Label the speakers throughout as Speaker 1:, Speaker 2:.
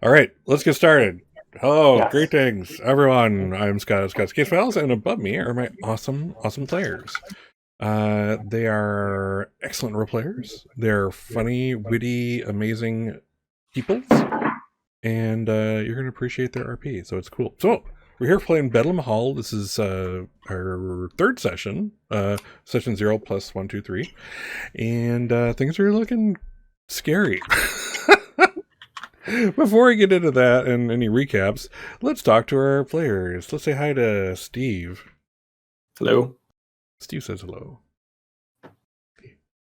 Speaker 1: All right, let's get started. Hello,
Speaker 2: Yes.
Speaker 1: greetings, everyone. I'm Scott of Scott's Case Files, and above me are my awesome players. They are excellent role players. They're funny, witty, amazing peoples, and you're going to appreciate their RP, so it's cool. So, we're here playing Bedlam Hall. This is our third session, session 0 plus 1, 2, 3, and things are looking scary. Before we get into that and any recaps, let's talk to our players. Let's say hi to Steve.
Speaker 3: Hello.
Speaker 1: Steve says hello.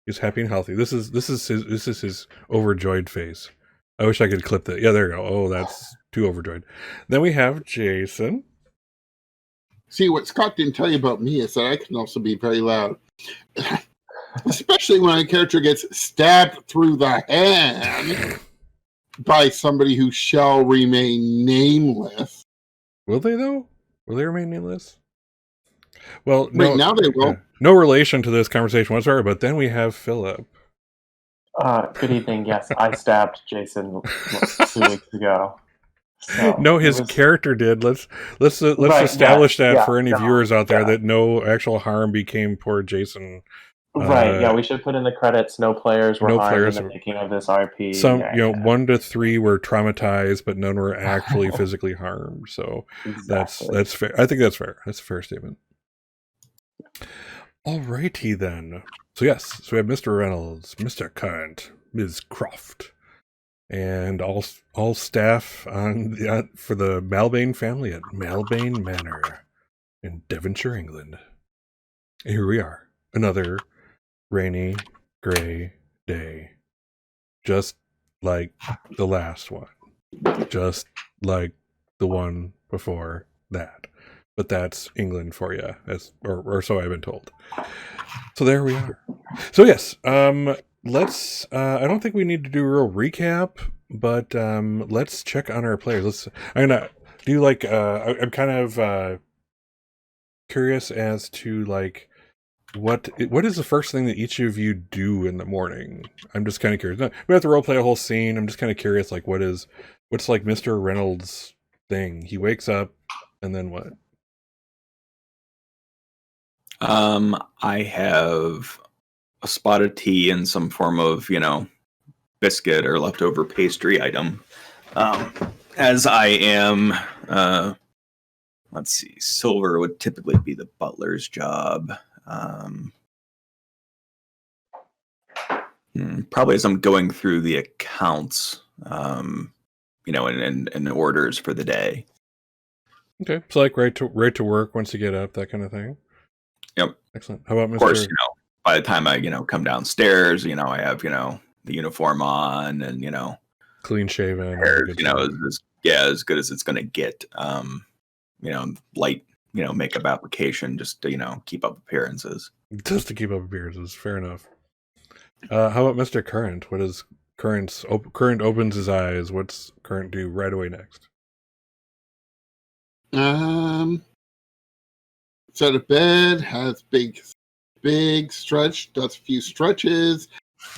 Speaker 1: He's happy and healthy. This is his overjoyed face. I wish I could clip that. Yeah, there you go. Oh, that's too overjoyed. Then we have Jason.
Speaker 4: See, what Scott didn't tell you about me is that I can also be very loud. Especially when a character gets stabbed through the hand by somebody who shall remain nameless.
Speaker 1: Will they, though? Will they remain nameless? Well,
Speaker 4: right now they will.
Speaker 1: No relation to this conversation whatsoever, but then we have Philip.
Speaker 2: Good evening. Yes, I stabbed Jason 2 weeks ago. So
Speaker 1: no, his character did. Let's establish that for any viewers out there that no actual harm became poor Jason.
Speaker 2: Right. Yeah, we should put in the credits. No players were harmed in the making of this RP.
Speaker 1: Some, 1 to 3 were traumatized, but none were actually physically harmed. So exactly. that's fair. I think that's fair. That's a fair statement. Alrighty then. So yes, so we have Mr. Reynolds, Mr. Current, Ms. Croft, and all staff on for the Malbane family at Malbane Manor in Devonshire, England. And here we are, another rainy, gray day, just like the last one, just like the one before that. But that's England for you, or so I've been told. So there we are. So yes, let's. I don't think we need to do a real recap, but let's check on our players. I'm gonna do like. I'm kind of curious as to like what is the first thing that each of you do in the morning. I'm just kind of curious. No, we have to role play a whole scene. I'm just kind of curious, like what's like Mr. Reynolds' thing. He wakes up, and then what?
Speaker 3: I have a spot of tea and some form of, biscuit or leftover pastry item. As I am, let's see, silver would typically be the butler's job. Probably as I'm going through the accounts, and orders for the day.
Speaker 1: Okay, so like right to work once you get up, that kind of thing.
Speaker 3: Yep.
Speaker 1: Excellent. How about Mr.
Speaker 3: Of course, by the time I, come downstairs, I have, the uniform on and,
Speaker 1: clean shaven.
Speaker 3: Hair, as good as it's going to get. Light, makeup application just to, keep up appearances.
Speaker 1: Just to keep up appearances. Fair enough. How about Mr. Current? What is Current opens his eyes? What's Current do right away next?
Speaker 4: It's out of bed, has big stretch, does a few stretches,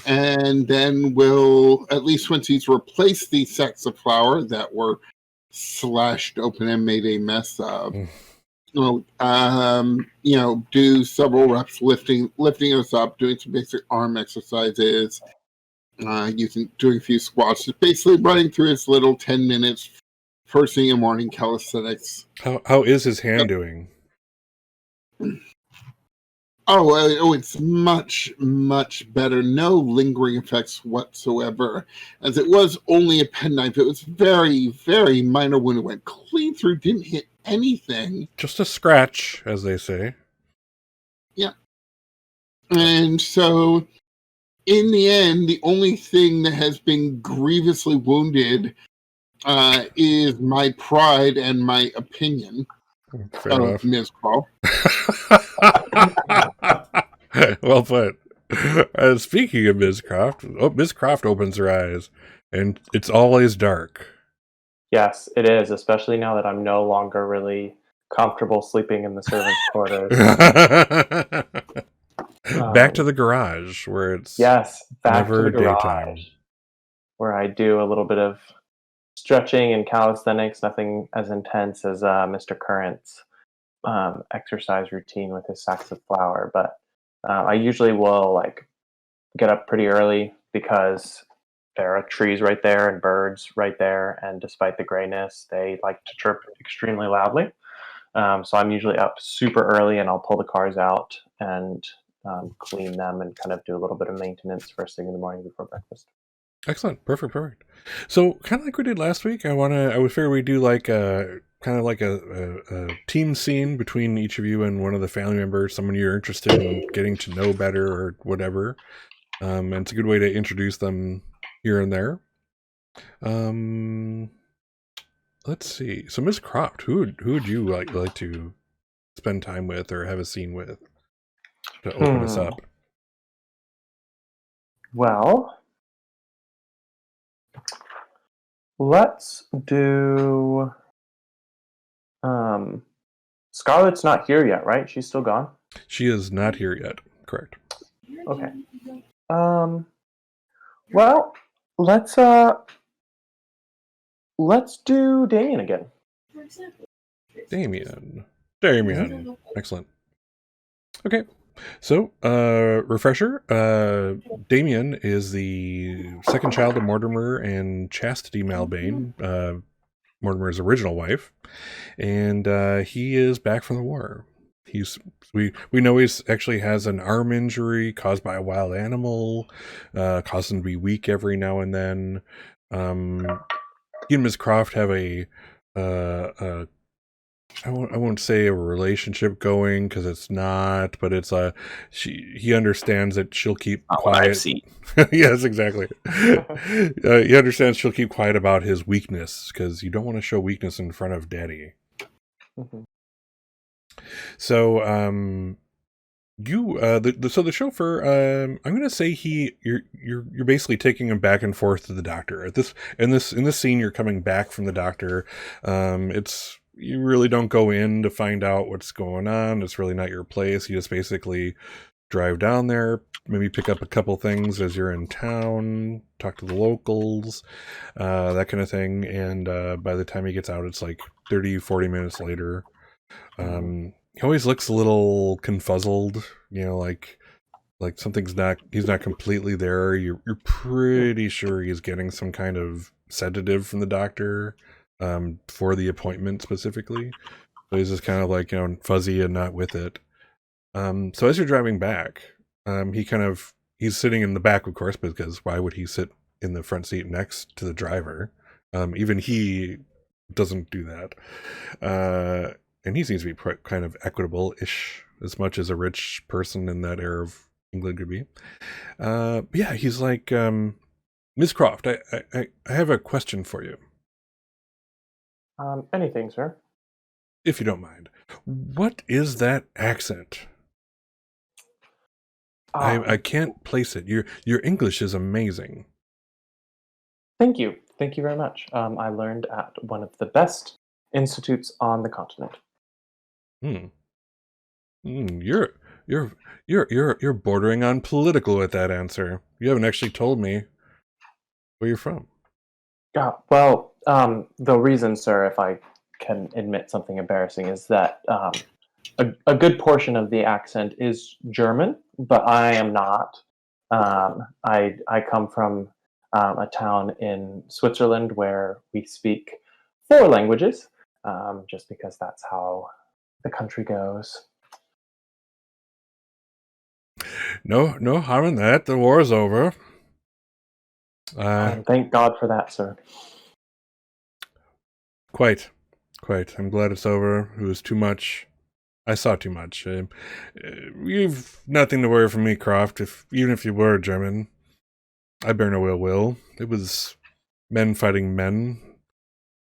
Speaker 4: and then will, at least once he's replaced these sacks of flour that were slashed open and made a mess of, do several reps lifting us up, doing some basic arm exercises, doing a few squats, just basically running through his little 10 minutes first thing in the morning calisthenics.
Speaker 1: How is his hand doing?
Speaker 4: Oh, it's much, much better. No lingering effects whatsoever. As it was only a penknife, it was very, very minor when it went clean through, didn't hit anything.
Speaker 1: Just a scratch, as they say.
Speaker 4: Yeah. And so, in the end, the only thing that has been grievously wounded is my pride and my opinion.
Speaker 1: Fair enough.
Speaker 4: Ms. Croft.
Speaker 1: Well put. Speaking of Ms. Croft, Ms. Croft opens her eyes, and it's always dark.
Speaker 2: Yes, it is, especially now that I'm no longer really comfortable sleeping in the servants' quarters.
Speaker 1: Back to the garage, where it's
Speaker 2: back
Speaker 1: never
Speaker 2: to the garage,
Speaker 1: daytime.
Speaker 2: where I do a little bit of stretching and calisthenics, nothing as intense as Mr. Current's exercise routine with his sacks of flour. But I usually will like get up pretty early because there are trees right there and birds right there, and despite the grayness, they like to chirp extremely loudly. So I'm usually up super early, and I'll pull the cars out and clean them and kind of do a little bit of maintenance first thing in the morning before breakfast.
Speaker 1: Excellent. Perfect. So kind of like we did last week, I would figure we do like a kind of like a team scene between each of you and one of the family members, someone you're interested in getting to know better or whatever. And it's a good way to introduce them here and there. Let's see. So Miss Croft, who would you like to spend time with or have a scene with to open us up?
Speaker 2: Well, let's do. Scarlett's not here yet, right? She's still gone.
Speaker 1: She is not here yet. Correct.
Speaker 2: Okay. Well, let's do Damien again.
Speaker 1: Damien. Excellent. Okay. So, refresher. Damien is the second child of Mortimer and Chastity Malbane, Mortimer's original wife, and he is back from the war. We know he's actually has an arm injury caused by a wild animal, caused him to be weak every now and then. He and Ms. Croft have I won't say a relationship going because it's not, but it's he understands that she'll keep quiet. Yes, exactly. He understands she'll keep quiet about his weakness because you don't want to show weakness in front of Daddy.
Speaker 2: Mm-hmm.
Speaker 1: So, the chauffeur, I'm going to say you're basically taking him back and forth to the doctor. In this scene, you're coming back from the doctor. You really don't go in to find out what's going on. It's really not your place. You just basically drive down there, maybe pick up a couple things as you're in town, talk to the locals, that kind of thing. And by the time he gets out, it's like 30, 40 minutes later. He always looks a little confuzzled, like he's not completely there. You're pretty sure he's getting some kind of sedative from the doctor. For the appointment specifically. So he's just kind of like, fuzzy and not with it. So as you're driving back, he's sitting in the back, of course, because why would he sit in the front seat next to the driver? Even he doesn't do that. And he seems to be kind of equitable-ish, as much as a rich person in that era of England could be. Yeah, he's like, Ms. Croft, I have a question for you.
Speaker 2: Anything, sir.
Speaker 1: If you don't mind. What is that accent? I can't place it. Your English is amazing.
Speaker 2: Thank you. Thank you very much. I learned at one of the best institutes on the continent.
Speaker 1: You're bordering on political with that answer. You haven't actually told me where you're from.
Speaker 2: Yeah, well, the reason, sir, if I can admit something embarrassing, is that a good portion of the accent is German, but I am not. I come from a town in Switzerland where we speak 4 languages, just because that's how the country goes.
Speaker 1: No harm in that. The war is over.
Speaker 2: Thank God for that, sir.
Speaker 1: Quite. I'm glad it's over. It was too much. I saw too much. You've nothing to worry from me, Croft. Even if you were German, I bear no ill will. It was men fighting men.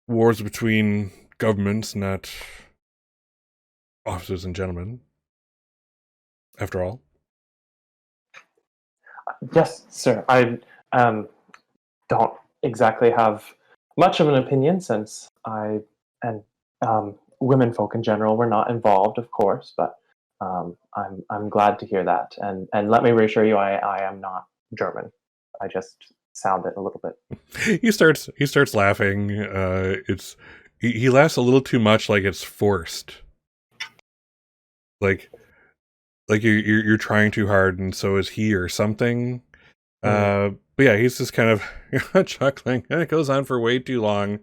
Speaker 1: Wars between governments, not officers and gentlemen. After all.
Speaker 2: Yes, sir. I don't exactly have much of an opinion since I and women folk in general were not involved, of course. But I'm glad to hear that. And let me reassure you, I am not German. I just sound it a little bit.
Speaker 1: He starts laughing. He laughs a little too much, like it's forced. Like you're trying too hard, and so is he or something. But yeah, he's just kind of chuckling, and it goes on for way too long.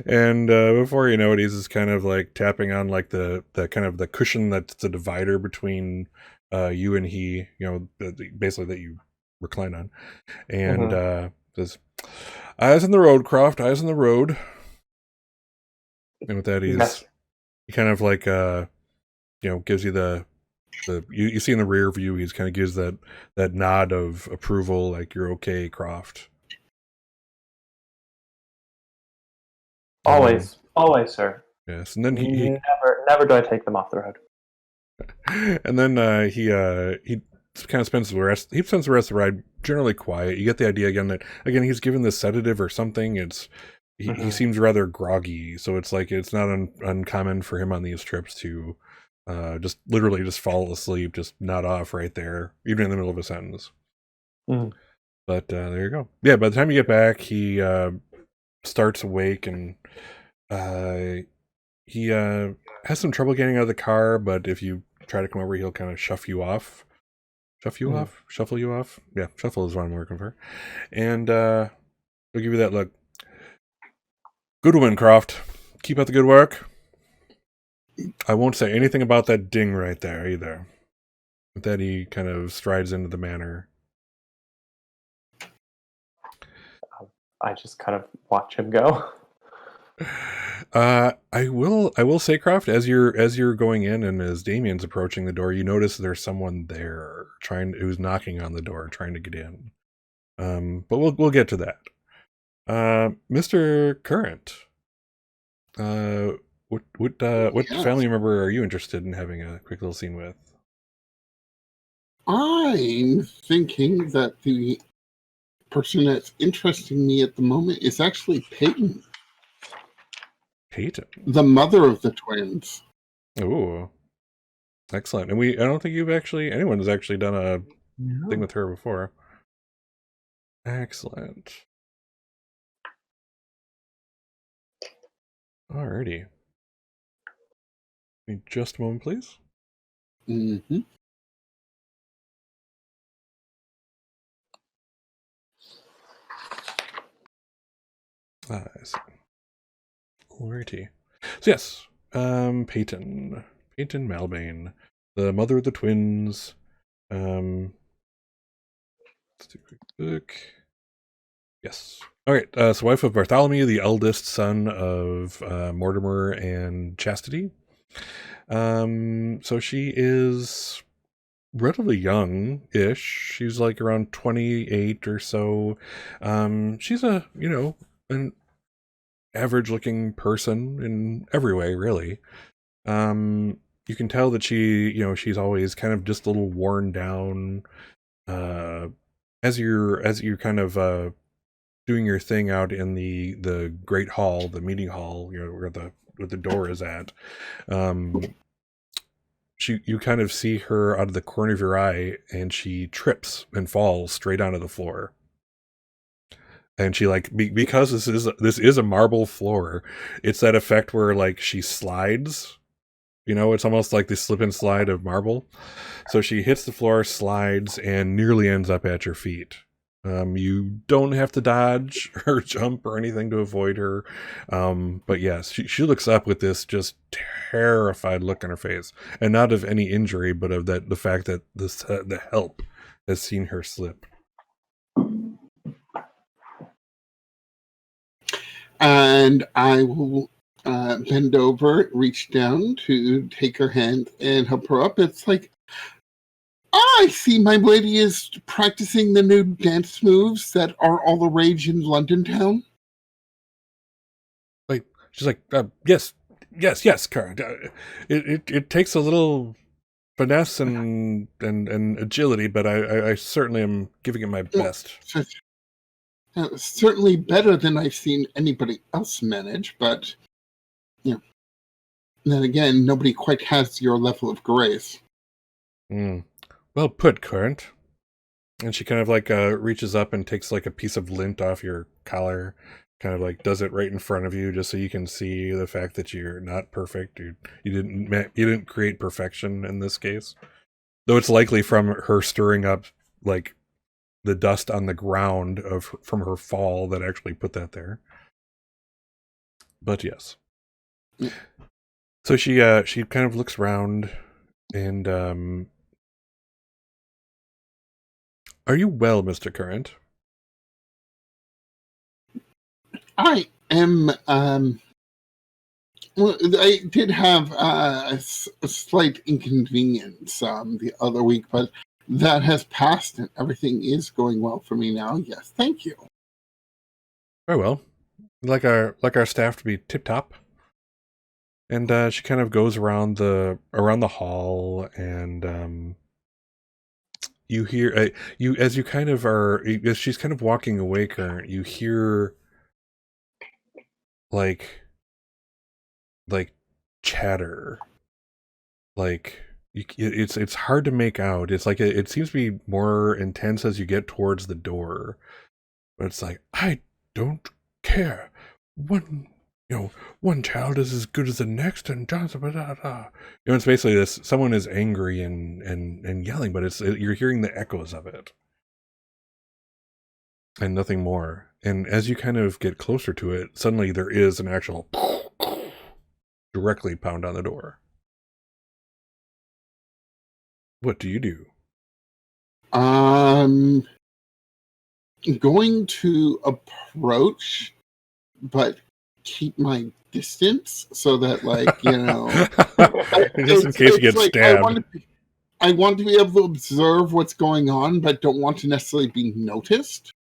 Speaker 1: And before you know it, he's just kind of like tapping on like the kind of the cushion that's the divider between you and he. Basically that you recline on, and says, "Eyes on the road, Croft. Eyes on the road." And with that, he kind of like gives you the you see in the rear view, he's kind of gives that nod of approval, like you're okay, Croft.
Speaker 2: Always, sir.
Speaker 1: Yes, and then he
Speaker 2: never do I take them off the road.
Speaker 1: and then he kind of spends the rest of the ride generally quiet. You get the idea again that he's given this sedative or something. It's he seems rather groggy, so it's like it's not uncommon for him on these trips to just literally just fall asleep, just nod off right there, even in the middle of a sentence. But there you go. Yeah, by the time you get back, he starts awake, and he has some trouble getting out of the car, but if you try to come over, he'll kind of shuffle you off. Yeah, shuffle is what I'm working for. And he'll give you that look. Good one, Croft. Keep up the good work. I won't say anything about that ding right there either. With that, he kind of strides into the manor.
Speaker 2: I just kind of watch him go.
Speaker 1: I will say, Croft, as you're going in and as Damien's approaching the door, you notice there's someone there who's knocking on the door, trying to get in. But we'll get to that. Mr. Current, what family member are you interested in having a quick little scene with?
Speaker 4: I'm thinking that the person that's interesting me at the moment is actually Peyton.
Speaker 1: Peyton?
Speaker 4: The mother of the twins.
Speaker 1: Ooh. Excellent. And I don't think anyone's actually done a thing with her before. Excellent. Alrighty. Give me just a moment, please.
Speaker 4: Mm-hmm.
Speaker 1: I see. Alrighty. So yes, Peyton Malbane, the mother of the twins. Let's do a quick look. Yes. All right. So wife of Bartholomew, the eldest son of Mortimer and Chastity. So she is relatively young-ish. She's like around 28 or so. She's an average-looking person in every way, really. You can tell that she's always kind of just a little worn down. As you're kind of doing your thing out in the great hall, the meeting hall, where the door is at. You kind of see her out of the corner of your eye, and she trips and falls straight onto the floor. And she because this is a marble floor, it's that effect where like she slides. It's almost like the slip and slide of marble. So she hits the floor, slides, and nearly ends up at your feet. You don't have to dodge or jump or anything to avoid her. But yes, she looks up with this just terrified look on her face, and not of any injury, but of the fact that the help has seen her slip.
Speaker 4: And I will bend over, reach down to take her hand and help her up. It's like, I see my lady is practicing the new dance moves that are all the rage in London town.
Speaker 1: Like, she's like, yes, Current. It takes a little finesse and agility, but I certainly am giving it my best.
Speaker 4: Certainly better than I've seen anybody else manage, but then again, nobody quite has your level of grace.
Speaker 1: Well put, Current. And she kind of like reaches up and takes like a piece of lint off your collar, kind of like does it right in front of you, just so you can see the fact that you're not perfect. You didn't create perfection in this case, though it's likely from her stirring up like the dust on the ground from her fall that actually put that there. But yes. So she kind of looks around and are you well, Mr. Current?
Speaker 4: I am. Well, I did have a slight inconvenience the other week, but that has passed, and everything is going well for me now. Yes, thank you.
Speaker 1: Very well. Like our staff to be tip top. And she kind of goes around the hall, and you hear as you kind of are as she's kind of walking away, Current, you hear like chatter, like it's hard to make out. It's like it seems to be more intense as you get towards the door, but it's like, I don't care. One child is as good as the next, and it's basically this. Someone is angry and yelling, but you're hearing the echoes of it, and nothing more. And as you kind of get closer to it, suddenly there is an actual directly pound on the door. What do you do?
Speaker 4: Going to approach, but keep my distance so that, like,
Speaker 1: just in case you get
Speaker 4: like,
Speaker 1: stabbed.
Speaker 4: I want to be able to observe what's going on, but don't want to necessarily be noticed.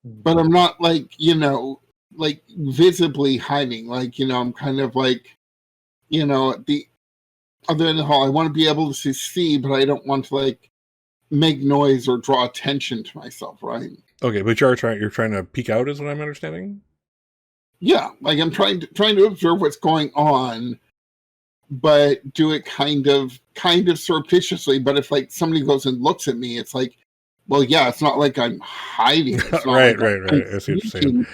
Speaker 4: But I'm not like visibly hiding. Like, I'm kind of like, at the other end of the hall. I want to be able to see, but I don't want to like make noise or draw attention to myself, right?
Speaker 1: Okay, but you're trying to peek out, is what I'm understanding?
Speaker 4: Yeah, like I'm trying to observe what's going on, but do it kind of surreptitiously. But if like somebody goes and looks at me, it's like, well, yeah, it's not like I'm hiding. It's not
Speaker 1: right.
Speaker 4: I'm
Speaker 1: I see what you're saying.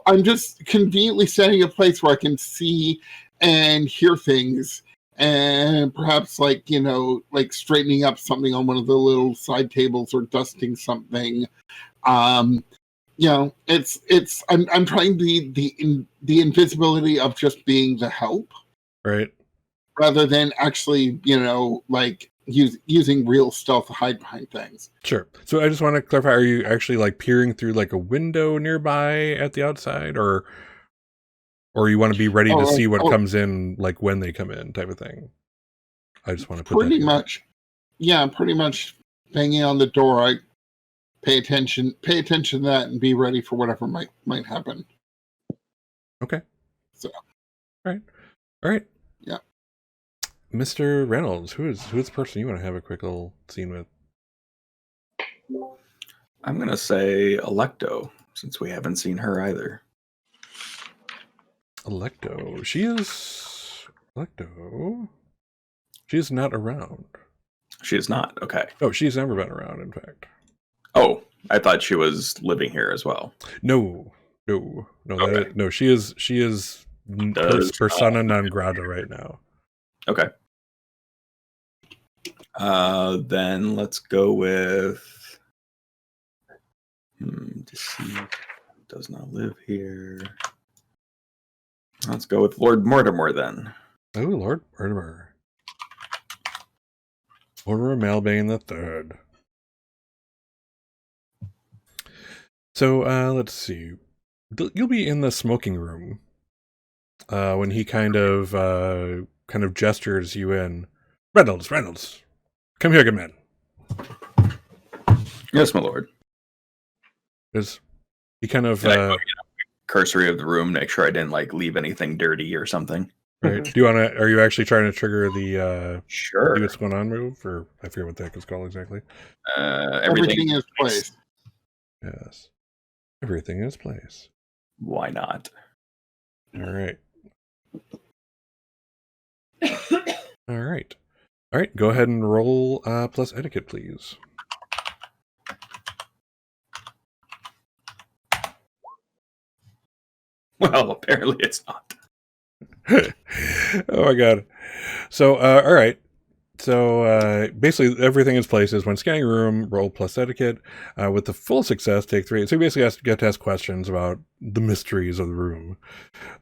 Speaker 4: I'm just conveniently setting a place where I can see and hear things, and perhaps like straightening up something on one of the little side tables or dusting something. It's I'm trying the invisibility of just being the help,
Speaker 1: right?
Speaker 4: Rather than actually using real stealth to hide behind things.
Speaker 1: Sure. So I just want to clarify: are you actually like peering through like a window nearby at the outside, or you want to be ready to see what comes in, like when they come in, type of thing? I just want to put
Speaker 4: pretty much banging on the door. I pay attention to that and be ready for whatever might happen.
Speaker 1: Okay.
Speaker 4: So,
Speaker 1: all right.
Speaker 4: Yeah.
Speaker 1: Mr. Reynolds, who's the person you want to have a quick little scene with?
Speaker 3: I'm gonna say Electo, since we haven't seen her either.
Speaker 1: Electo. She is not around. She is not. Okay. Oh, she's never been around, in fact.
Speaker 3: Oh, I thought she was living here as well.
Speaker 1: No. Okay. No, she is persona non grata right now.
Speaker 3: Okay. Then let's go with Deceive does not live here. Let's go with Lord Mortimer then.
Speaker 1: Oh, Lord Mortimer. Mortimer Malbane the Third. So let's see. You'll be in the smoking room when he kind of gestures you in. Reynolds, come here, good man.
Speaker 3: Yes, my lord.
Speaker 1: He kind of
Speaker 3: cursory of the room, make sure I didn't like leave anything dirty or something.
Speaker 1: Right. Do you want to? Are you actually trying to trigger the
Speaker 3: sure?
Speaker 1: See what's going on move, or I forget what the heck it's called exactly.
Speaker 3: Everything
Speaker 4: is placed.
Speaker 1: Yes. Everything in its place.
Speaker 3: Why not?
Speaker 1: All right. All right. All right, go ahead and roll plus etiquette, please.
Speaker 3: Well, apparently it's not.
Speaker 1: Oh my god. So, all right. So, basically, everything is places. When scanning a room, roll plus etiquette. With the full success, take 3. So, you basically get to ask questions about the mysteries of the room.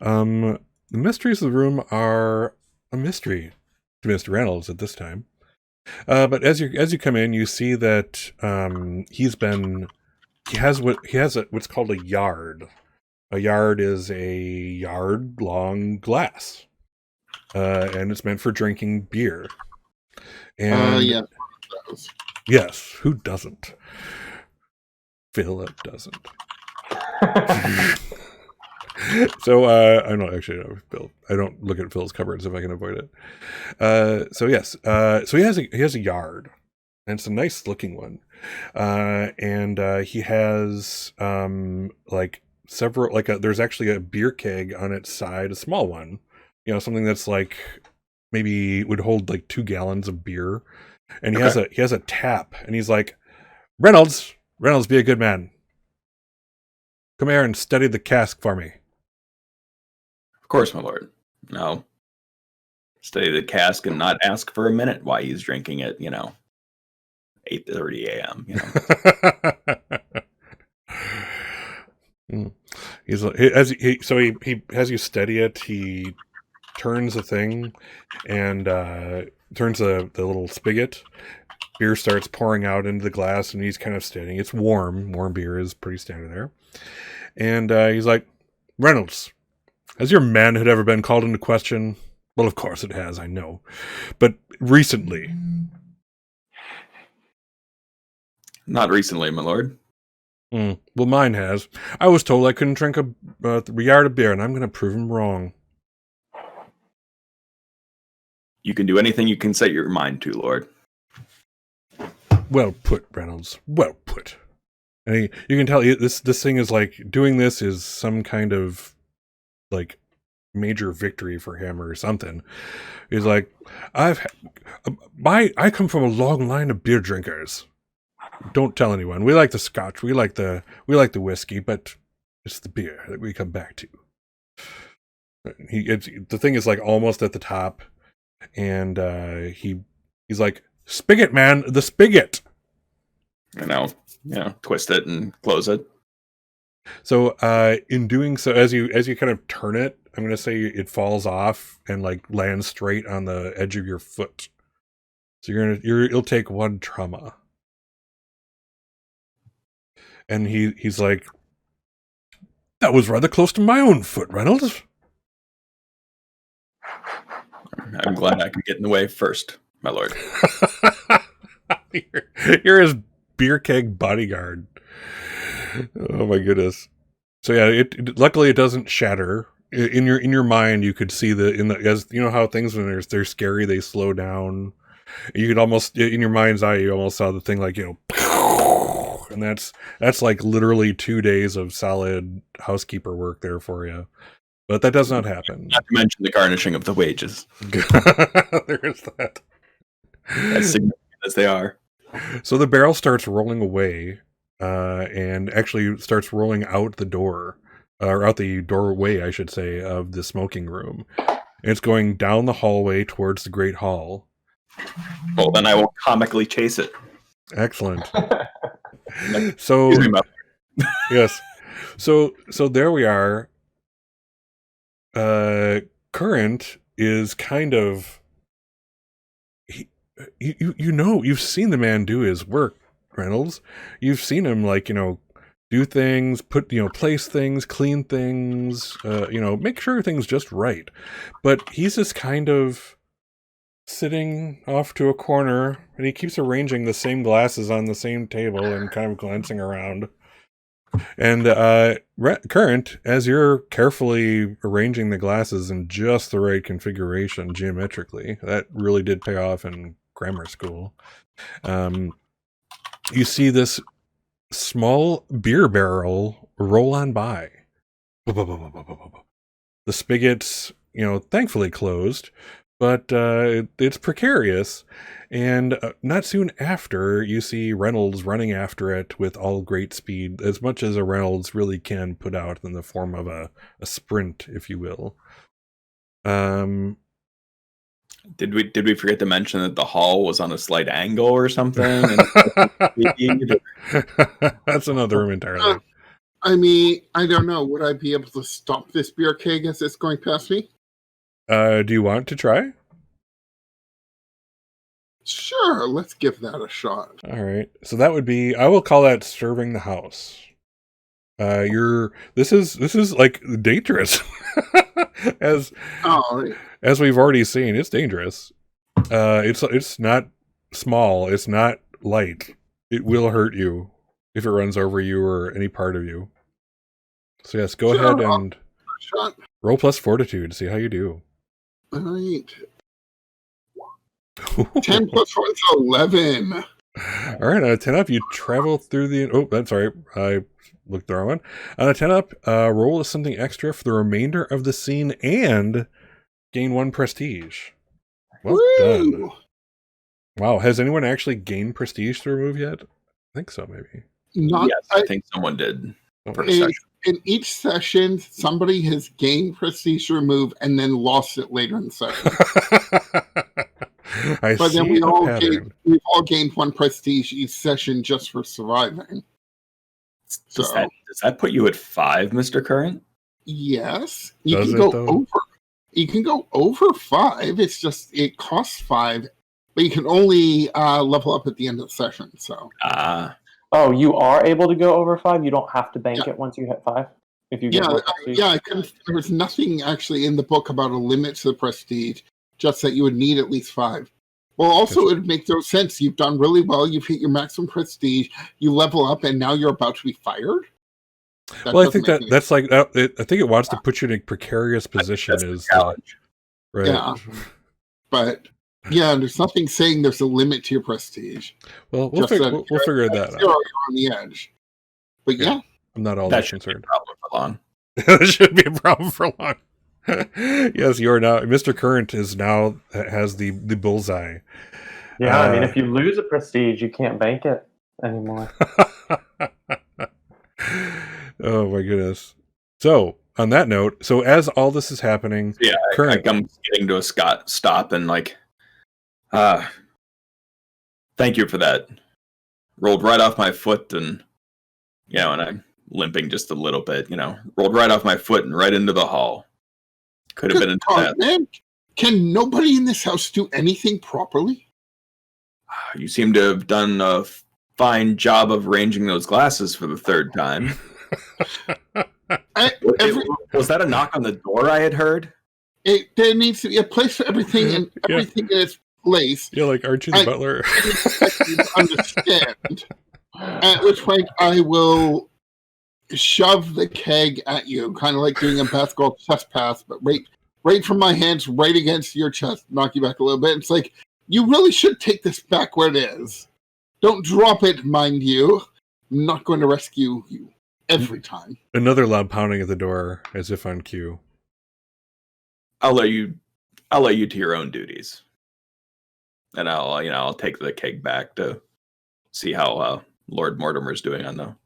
Speaker 1: The mysteries of the room are a mystery to Mr. Reynolds at this time. But as you come in, you see that he has what's called a yard. A yard is a yard-long glass, and it's meant for drinking beer. And
Speaker 4: Yeah.
Speaker 1: yes, who doesn't? Philip doesn't. So I'm not actually no, Phil. I don't look at Phil's cupboards if I can avoid it. So yes, so he has a yard, and it's a nice looking one, and he has like several there's actually a beer keg on its side, a small one, something that's like maybe would hold like 2 gallons of beer, and he has a tap, and he's like, Reynolds, be a good man. Come here and steady the cask for me.
Speaker 3: Of course, my lord. No. Steady the cask and not ask for a minute why he's drinking it, 8:30 a.m.
Speaker 1: He's like, as you steady it, he turns the thing and turns the little spigot. Beer starts pouring out into the glass, and he's kind of steadying. It's warm. Warm beer is pretty standard there. And he's like, Reynolds, has your manhood ever been called into question? Well, of course it has, I know. But recently.
Speaker 3: Not recently, my lord.
Speaker 1: Well, mine has. I was told I couldn't drink a yard of beer, and I'm going to prove him wrong.
Speaker 3: You can do anything you can set your mind to, lord.
Speaker 1: Well put, Reynolds. Well put. And you can tell this thing is like, doing this is some kind of like major victory for him or something. He's like, I come from a long line of beer drinkers. Don't tell anyone. We like the scotch. We like the whiskey, but it's the beer that we come back to. The thing is like almost at the top, and he's like, spigot, man, the spigot.
Speaker 3: Twist it and close it.
Speaker 1: So in doing so, as you kind of turn it, I'm going to say it falls off and like lands straight on the edge of your foot. So you'll take 1 trauma. And he's like, that was rather close to my own foot, Reynolds.
Speaker 3: I'm glad I could get in the way first, my lord.
Speaker 1: You're his beer keg bodyguard. Oh my goodness. So yeah, luckily it doesn't shatter. In your mind, you could see as you know how things when they're scary, they slow down. You could almost, in your mind's eye, you almost saw the thing like, and that's like literally 2 days of solid housekeeper work there for you. But that does not happen.
Speaker 3: Not to mention the garnishing of the wages.
Speaker 1: There is that.
Speaker 3: As significant as they are.
Speaker 1: So the barrel starts rolling away, and actually starts rolling out the door, or out the doorway, I should say, of the smoking room. And it's going down the hallway towards the Great Hall.
Speaker 3: Well, then I will comically chase it.
Speaker 1: Excellent. So, yes. So there we are. Current is kind of, you've seen the man do his work, Reynolds. You've seen him do things, place things, clean things, make sure everything's just right. But he's just kind of sitting off to a corner, and he keeps arranging the same glasses on the same table and kind of glancing around. And Current, as you're carefully arranging the glasses in just the right configuration geometrically, that really did pay off in grammar school. You see this small beer barrel roll on by. The spigot's, thankfully closed, but it's precarious. And not soon after, you see Reynolds running after it with all great speed, as much as a Reynolds really can put out in the form of a sprint, if you will.
Speaker 3: Did we forget to mention that the hall was on a slight angle or something?
Speaker 1: That's another room entirely.
Speaker 4: I mean, I don't know. Would I be able to stop this beer keg as it's going past me?
Speaker 1: Do you want to try?
Speaker 4: Sure, let's give that a shot.
Speaker 1: All right. So that would be, I will call that serving the house. This is like dangerous. as we've already seen, it's dangerous. It's not small, it's not light. It will hurt you if it runs over you or any part of you. So yes, go ahead and roll plus fortitude, see how you do.
Speaker 4: All right. 10 plus 1 is 11.
Speaker 1: All right, on a 10 up, you travel through the... Oh, that's all right. I looked the wrong one. On a 10 up, roll something extra for the remainder of the scene and gain 1 prestige. Well done. Wow, has anyone actually gained prestige through a move yet? I think so, maybe.
Speaker 3: Yes, I think someone did.
Speaker 4: In each session, somebody has gained prestige through a move and then lost it later in the session. But then we've all gained 1 prestige each session just for surviving.
Speaker 3: Does that put you at 5, Mr. Current?
Speaker 4: Yes. You can go over 5. It's just it costs 5, but you can only level up at the end of the session. So
Speaker 2: Oh, you are able to go over 5? You don't have to bank it once you hit 5? If you
Speaker 4: there was nothing actually in the book about a limit to the prestige, just that you would need at least 5. Well, also, it would make no sense. You've done really well. You've hit your maximum prestige. You level up, and now you're about to be fired?
Speaker 1: Well, I think that's like... I think it wants to put you in a precarious position. Right.
Speaker 4: Yeah. But... yeah, there's nothing saying there's a limit to your prestige.
Speaker 1: Well, we'll figure that out.
Speaker 4: You're on the edge. But yeah.
Speaker 1: I'm not all
Speaker 3: that
Speaker 1: concerned.
Speaker 3: That
Speaker 1: should be a problem for long. Yes, you are now. Mr. Current has the bullseye.
Speaker 2: Yeah, I mean, if you lose a prestige, you can't bank it anymore.
Speaker 1: Oh my goodness. So, on that note, as all this is happening,
Speaker 3: I'm getting to a stop and thank you for that. Rolled right off my foot and I'm limping just a little bit, rolled right off my foot and right into the hall. Could have been into that.
Speaker 4: Man. Can nobody in this house do anything properly?
Speaker 3: You seem to have done a fine job of arranging those glasses for the 3rd time. Was that a knock on the door I had heard?
Speaker 4: There needs to be a place for everything and everything in its place.
Speaker 1: Yeah, like aren't you the butler?
Speaker 4: I understand. At which point I will shove the keg at you, kind of like doing a basketball chest pass, but right from my hands, right against your chest, knock you back a little bit. It's like, you really should take this back where it is. Don't drop it, mind you. I'm not going to rescue you every time.
Speaker 1: Another loud pounding at the door, as if on cue.
Speaker 3: I'll let you to your own duties, and I'll take the keg back to see how Lord Mortimer's doing on the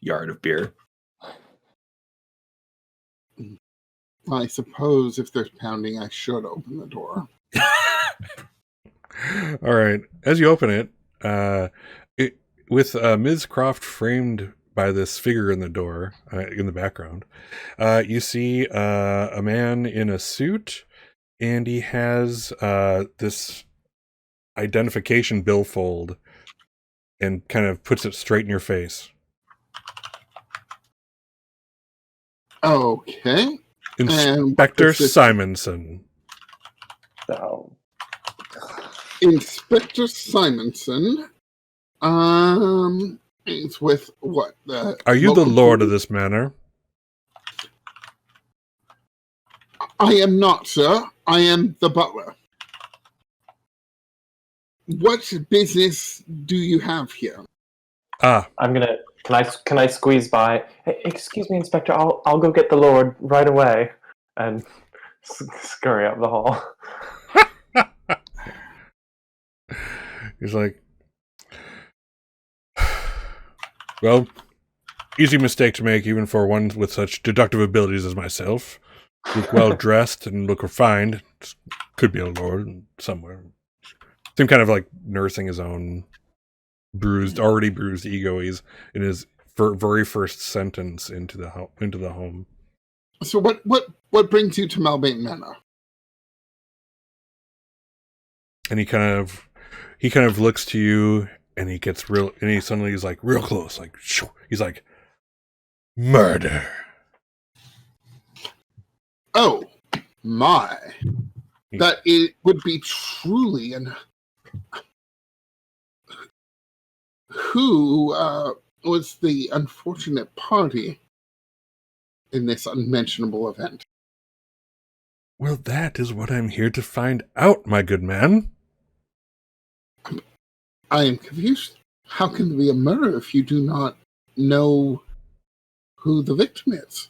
Speaker 3: yard of beer.
Speaker 4: I suppose if there's pounding, I should open the door.
Speaker 1: All right. As you open it, with Ms. Croft framed by this figure in the door, in the background, you see a man in a suit, and he has this identification billfold and kind of puts it straight in your face.
Speaker 4: Okay.
Speaker 1: Inspector Simonson.
Speaker 2: So,
Speaker 4: Inspector Simonson. It's with what?
Speaker 1: Are you the lord of this manor?
Speaker 4: I am not, sir. I am the butler. What business do you have here?
Speaker 2: I'm gonna. Can I squeeze by? Hey, excuse me, Inspector. I'll go get the Lord right away, and scurry up the hall.
Speaker 1: He's like, well, easy mistake to make even for one with such deductive abilities as myself. Look well dressed and look refined. Could be a lord somewhere. Seem kind of like nursing his own already bruised ego. He's in his very first sentence into the home.
Speaker 4: So what brings you to Malbane Manor?
Speaker 1: And he kind of looks to you, and he gets real, and he suddenly is like real close, like shoo. He's like, murder.
Speaker 4: Oh my! That it would be truly an. Who was the unfortunate party in this unmentionable event?
Speaker 1: Well, that is what I'm here to find out, my good man.
Speaker 4: I am confused. How can there be a murder if you do not know who the victim is?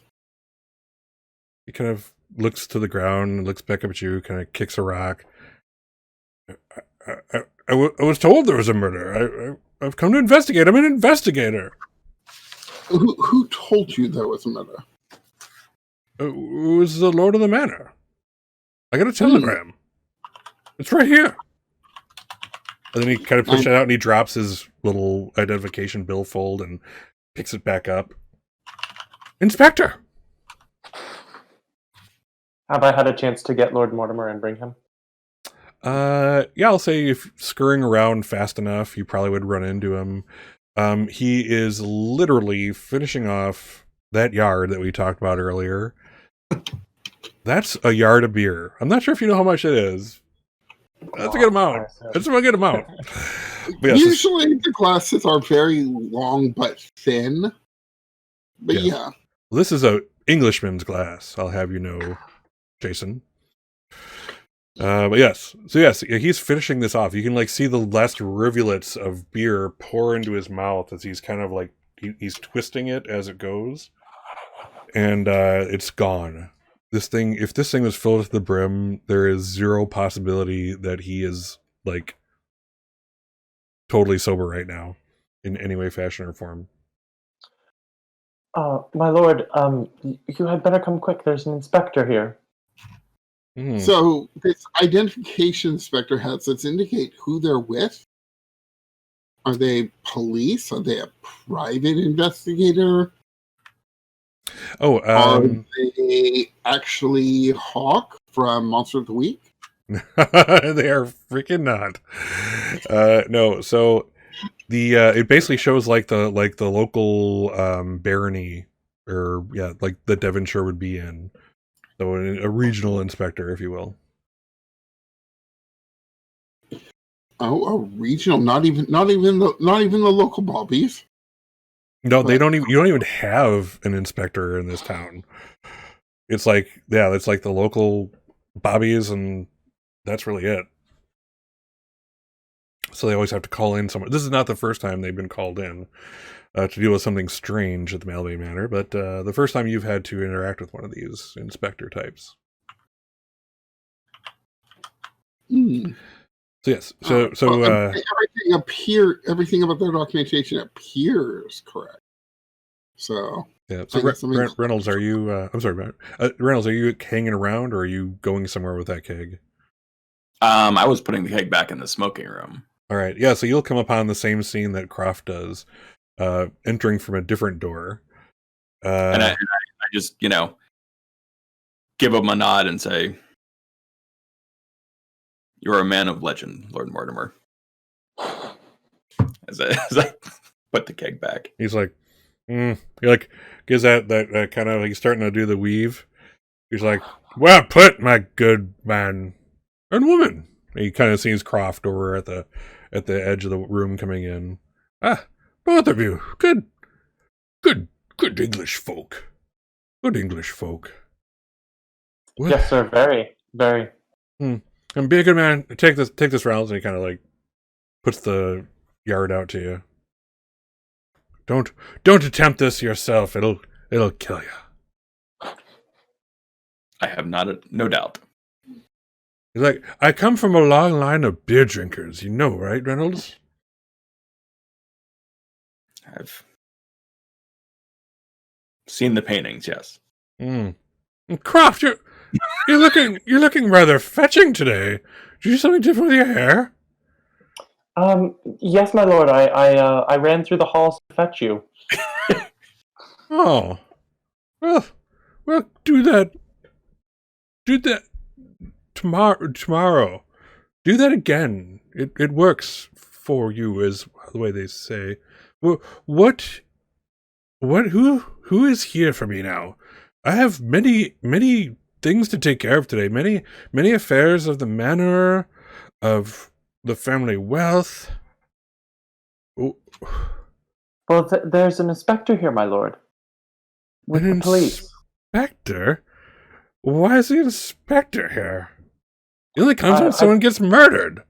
Speaker 1: He kind of looks to the ground and looks back up at you, kind of kicks a rock. I was told there was a murder. I've come to investigate. I'm an investigator.
Speaker 4: Who told you there was a murder?
Speaker 1: It was the Lord of the Manor. I got a telegram. It's right here. And then he kind of pushes it out and he drops his little identification billfold and picks it back up. Inspector!
Speaker 2: Have I had a chance to get Lord Mortimer and bring him?
Speaker 1: Yeah, I'll say if scurrying around fast enough, you probably would run into him. He is literally finishing off that yard that we talked about earlier. That's a yard of beer. I'm not sure if you know how much it is. That's a good amount. That's a good amount. Yes,
Speaker 4: usually the glasses are very long but thin. But yeah.
Speaker 1: This is a Englishman's glass, I'll have you know, Jason. But yes. So yes, he's finishing this off. You can like see the last rivulets of beer pour into his mouth as he's kind of like he's twisting it as it goes. And it's gone. If this thing was filled to the brim, there is zero possibility that he is like totally sober right now in any way, fashion, or form.
Speaker 2: My lord, you had better come quick. There's an inspector here.
Speaker 4: So this identification inspector has us indicate who they're with. Are they police? Are they a private investigator? Are they actually Hawk from Monster of the Week?
Speaker 1: They are freaking not. No, so the it basically shows like the local barony, or like the Devonshire would be in. So a regional inspector, if you will.
Speaker 4: Oh, a regional, not even the local bobbies.
Speaker 1: No, they don't even. You don't even have an inspector in this town. It's like, it's like the local bobbies, and that's really it. So they always have to call in someone. This is not the first time they've been called in to deal with something strange at the Malbane Manor, but the first time you've had to interact with one of these inspector types. So yes, so
Speaker 4: everything about their documentation appears correct. So
Speaker 1: yeah. So Reynolds, are you? I'm sorry, Reynolds, are you hanging around, or are you going somewhere with that keg?
Speaker 3: I was putting the keg back in the smoking room.
Speaker 1: All right, yeah. So you'll come upon the same scene that Croft does, entering from a different door.
Speaker 3: And I just, give him a nod and say, "You're a man of legend, Lord Mortimer." As I put the keg back.
Speaker 1: He's like, he like gives that kind of, he's starting to do the weave. He's like, "Well put, my good man and woman." He kind of sees Croft over at the edge of the room coming in. Ah, both of you, good English folk. Good English folk.
Speaker 2: What? Yes, sir. Very, very.
Speaker 1: And be a good man. Take this Reynolds, and he kind of like puts the yard out to you. Don't attempt this yourself. It'll kill you.
Speaker 3: I have no doubt.
Speaker 1: He's like, I come from a long line of beer drinkers. You know, right, Reynolds?
Speaker 3: I've seen the paintings, yes.
Speaker 1: Mm. Croft, you're looking rather fetching today. Did you do something different with your hair?
Speaker 2: Yes, my lord. I ran through the halls to fetch you.
Speaker 1: Oh, well, do that tomorrow. Do that again. It works for you, is the way they say. What who is here for me now? I have many things to take care of today. Many affairs of the manor, of the family wealth. Oh,
Speaker 2: Well, there's an inspector here, my lord, with
Speaker 1: an
Speaker 2: the police.
Speaker 1: inspector? Why is the inspector here? He only comes when
Speaker 2: I-
Speaker 1: someone gets murdered.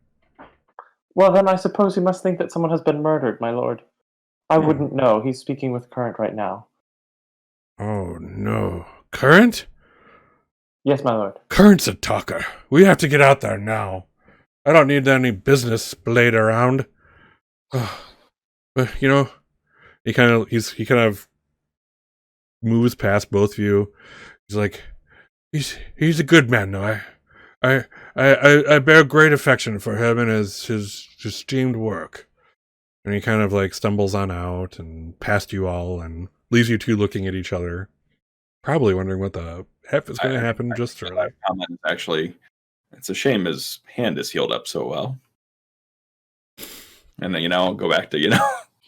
Speaker 2: Well, then I suppose you must think that someone has been murdered, my lord. I
Speaker 1: Hmm.
Speaker 2: wouldn't know. He's speaking with Current right now.
Speaker 1: Oh no. Current?
Speaker 2: Yes, my lord.
Speaker 1: Current's a talker. We have to get out there now. I don't need any business splayed around. But he kind of moves past both of you. He's like, he's a good man, though. I bear great affection for him and his esteemed work. And he kind of like stumbles on out and past you all and leaves you two looking at each other, probably wondering what the heck is going to happen just shortly.
Speaker 3: That comment is actually, it's a shame his hand is healed up so well. And then I'll go back to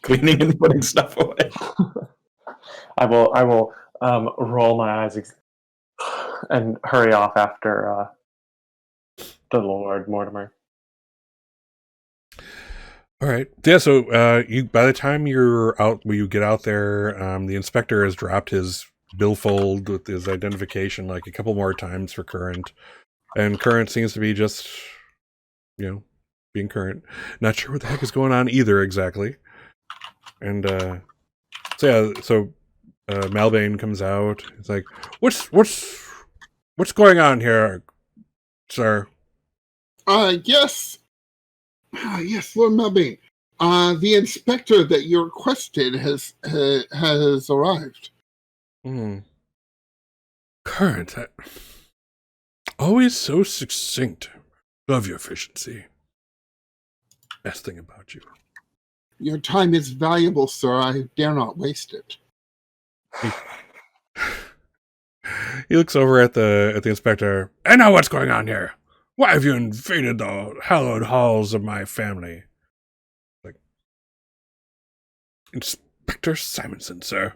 Speaker 3: cleaning and putting stuff away.
Speaker 2: I will roll my eyes and hurry off after the Lord Mortimer.
Speaker 1: All right. Yeah. So, you by the time you're out, when you get out there, the inspector has dropped his billfold with his identification like a couple more times for Current, and Current seems to be just, being Current. Not sure what the heck is going on either exactly. And so Malbane comes out. It's like, what's going on here, sir?
Speaker 4: Yes. Yes, Lord Malbane. The inspector that you requested has arrived.
Speaker 1: Current, always so succinct. Love your efficiency. Best thing about you.
Speaker 4: Your time is valuable, sir. I dare not waste it.
Speaker 1: He looks over at the inspector. I know what's going on here. Why have you invaded the hallowed halls of my family? Like, Inspector Simonson, sir.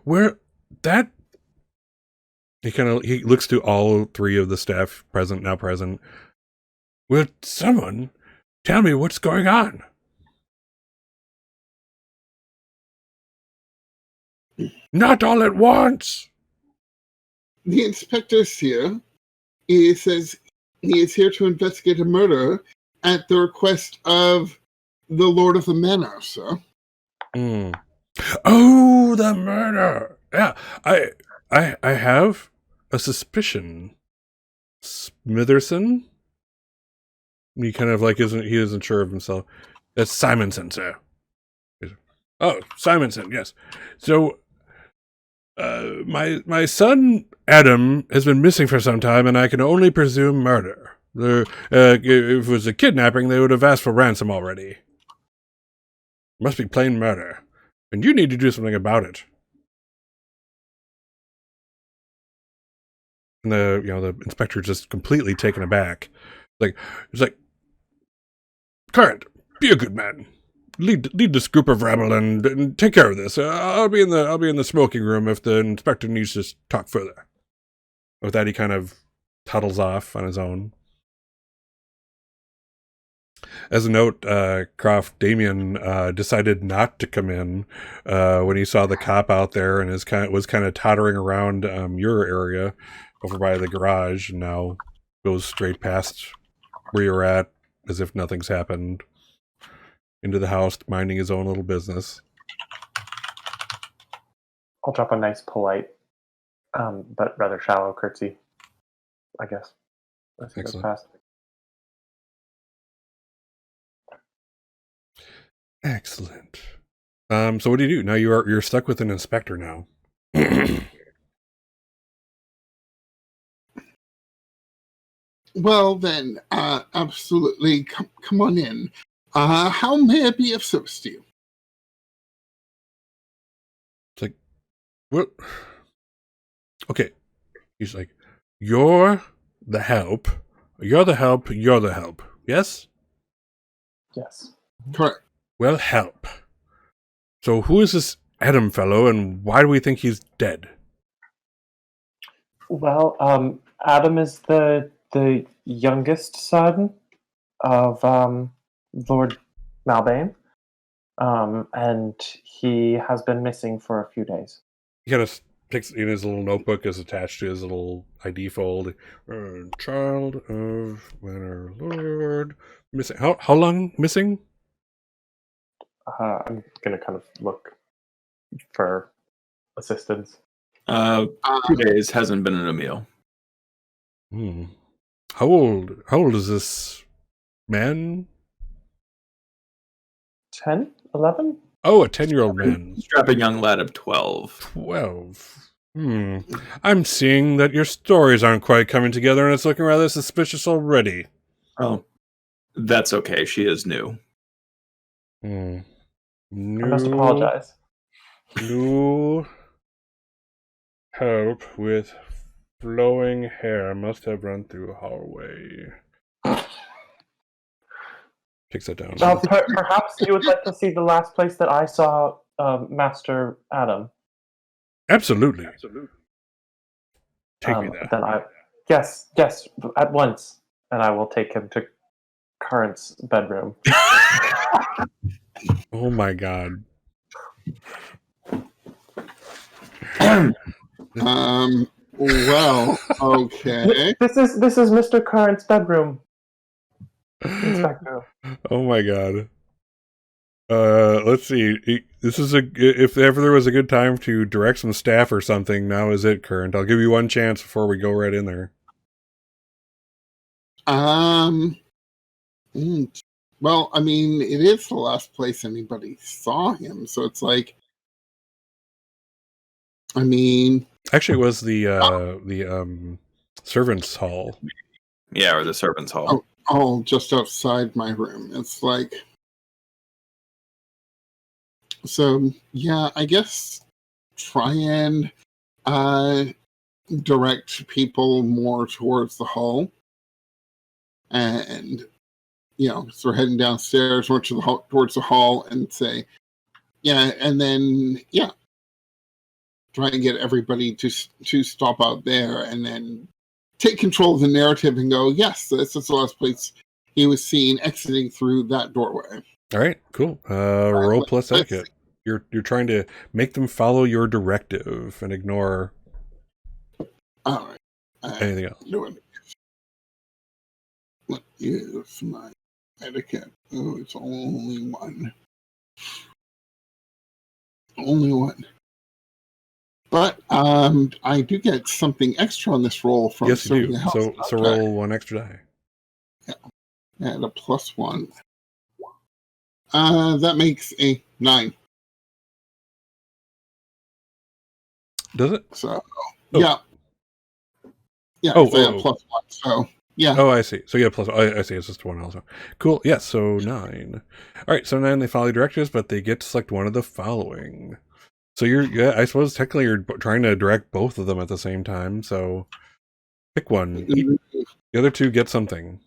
Speaker 1: Where that? He looks to all three of the staff now present. Will someone tell me what's going on? Not all at once.
Speaker 4: The inspector's here. He says he is here to investigate a murder at the request of the Lord of the Manor, sir.
Speaker 1: Oh, the murder! Yeah, I have a suspicion. Smitherson. He kind of like isn't sure of himself. That's Simonson, sir. Oh, Simonson, yes. So, my son Adam has been missing for some time, and I can only presume murder. If it was a kidnapping, they would have asked for ransom already. Must be plain murder, and you need to do something about it. And the inspector's just completely taken aback. It's like, Current, be a good man. Lead this group of rabble and take care of this. I'll be in the smoking room if the inspector needs to talk further. With that, he kind of toddles off on his own. As a note, Croft Damien decided not to come in when he saw the cop out there and was kind of tottering around your area over by the garage, and now goes straight past where you're at as if nothing's happened into the house, minding his own little business.
Speaker 2: I'll drop a nice, polite, but rather shallow curtsy. I guess. As he goes
Speaker 1: Excellent.
Speaker 2: past.
Speaker 1: Excellent. So what do? Now you're stuck with an inspector now.
Speaker 4: Well, then, absolutely. Come on in. How may I be of service to you?
Speaker 1: It's like, what? Okay. He's like, you're the help. You're the help. You're the help. Yes?
Speaker 2: Yes.
Speaker 4: Correct.
Speaker 1: Well, help. So who is this Adam fellow, and why do we think he's dead?
Speaker 2: Well, Adam is the youngest son of Lord Malbane, and he has been missing for a few days.
Speaker 1: He kind of picks in his little notebook is attached to his little ID fold. Child of Manor Lord missing. How long missing?
Speaker 2: I'm gonna kind of look for assistance.
Speaker 3: 2 days, hasn't been in a meal.
Speaker 1: Hmm. How old is this man?
Speaker 2: 10? 11?
Speaker 1: Oh, a 10-year-old man.
Speaker 3: Strapping young lad of 12.
Speaker 1: 12. I'm seeing that your stories aren't quite coming together, and it's looking rather suspicious already.
Speaker 3: Oh, that's okay. She is new.
Speaker 1: Hmm.
Speaker 2: I must apologize.
Speaker 1: New help with flowing hair must have run through a hallway. Takes that down.
Speaker 2: Perhaps you would like to see the last place that I saw Master Adam.
Speaker 1: Absolutely. Take me there.
Speaker 2: Then yes, at once, and I will take him to Current's bedroom.
Speaker 1: Oh my god.
Speaker 4: Well, okay.
Speaker 2: This is Mr. Current's bedroom, Inspector.
Speaker 1: Oh my god. Let's see. This is if ever there was a good time to direct some staff or something, now is it, Current. I'll give you one chance before we go right in there.
Speaker 4: Well, I mean, it is the last place anybody saw him, so it's like, I mean,
Speaker 1: Actually, it was the servants' hall.
Speaker 3: Yeah, or the servants' hall.
Speaker 4: oh, just outside my room. It's like, so yeah, I guess try and direct people more towards the hall, and so we're heading downstairs towards the hall, and say, yeah, and then try and get everybody to stop out there, and then take control of the narrative and go, yes, this is the last place he was seen exiting through that doorway.
Speaker 1: All right, cool. Roll plus etiquette. You're trying to make them follow your directive and ignore
Speaker 4: All right.
Speaker 1: anything else.
Speaker 4: What is my etiquette? Oh, it's only one. Only one. But I do get something extra on this roll from
Speaker 1: Yes, you do.
Speaker 4: somebody else.
Speaker 1: So roll one extra die.
Speaker 4: Yeah. And a +1. That makes a 9.
Speaker 1: Does it?
Speaker 4: So
Speaker 1: Oh.
Speaker 4: yeah.
Speaker 1: Oh,
Speaker 4: so yeah, +1. So yeah.
Speaker 1: Oh, I see. So yeah, plus I see. It's just one also. Cool. Yes. So 9. All right. So 9. They follow the directives, but they get to select one of the following. So I suppose technically you're trying to direct both of them at the same time. So pick one. The other two get something.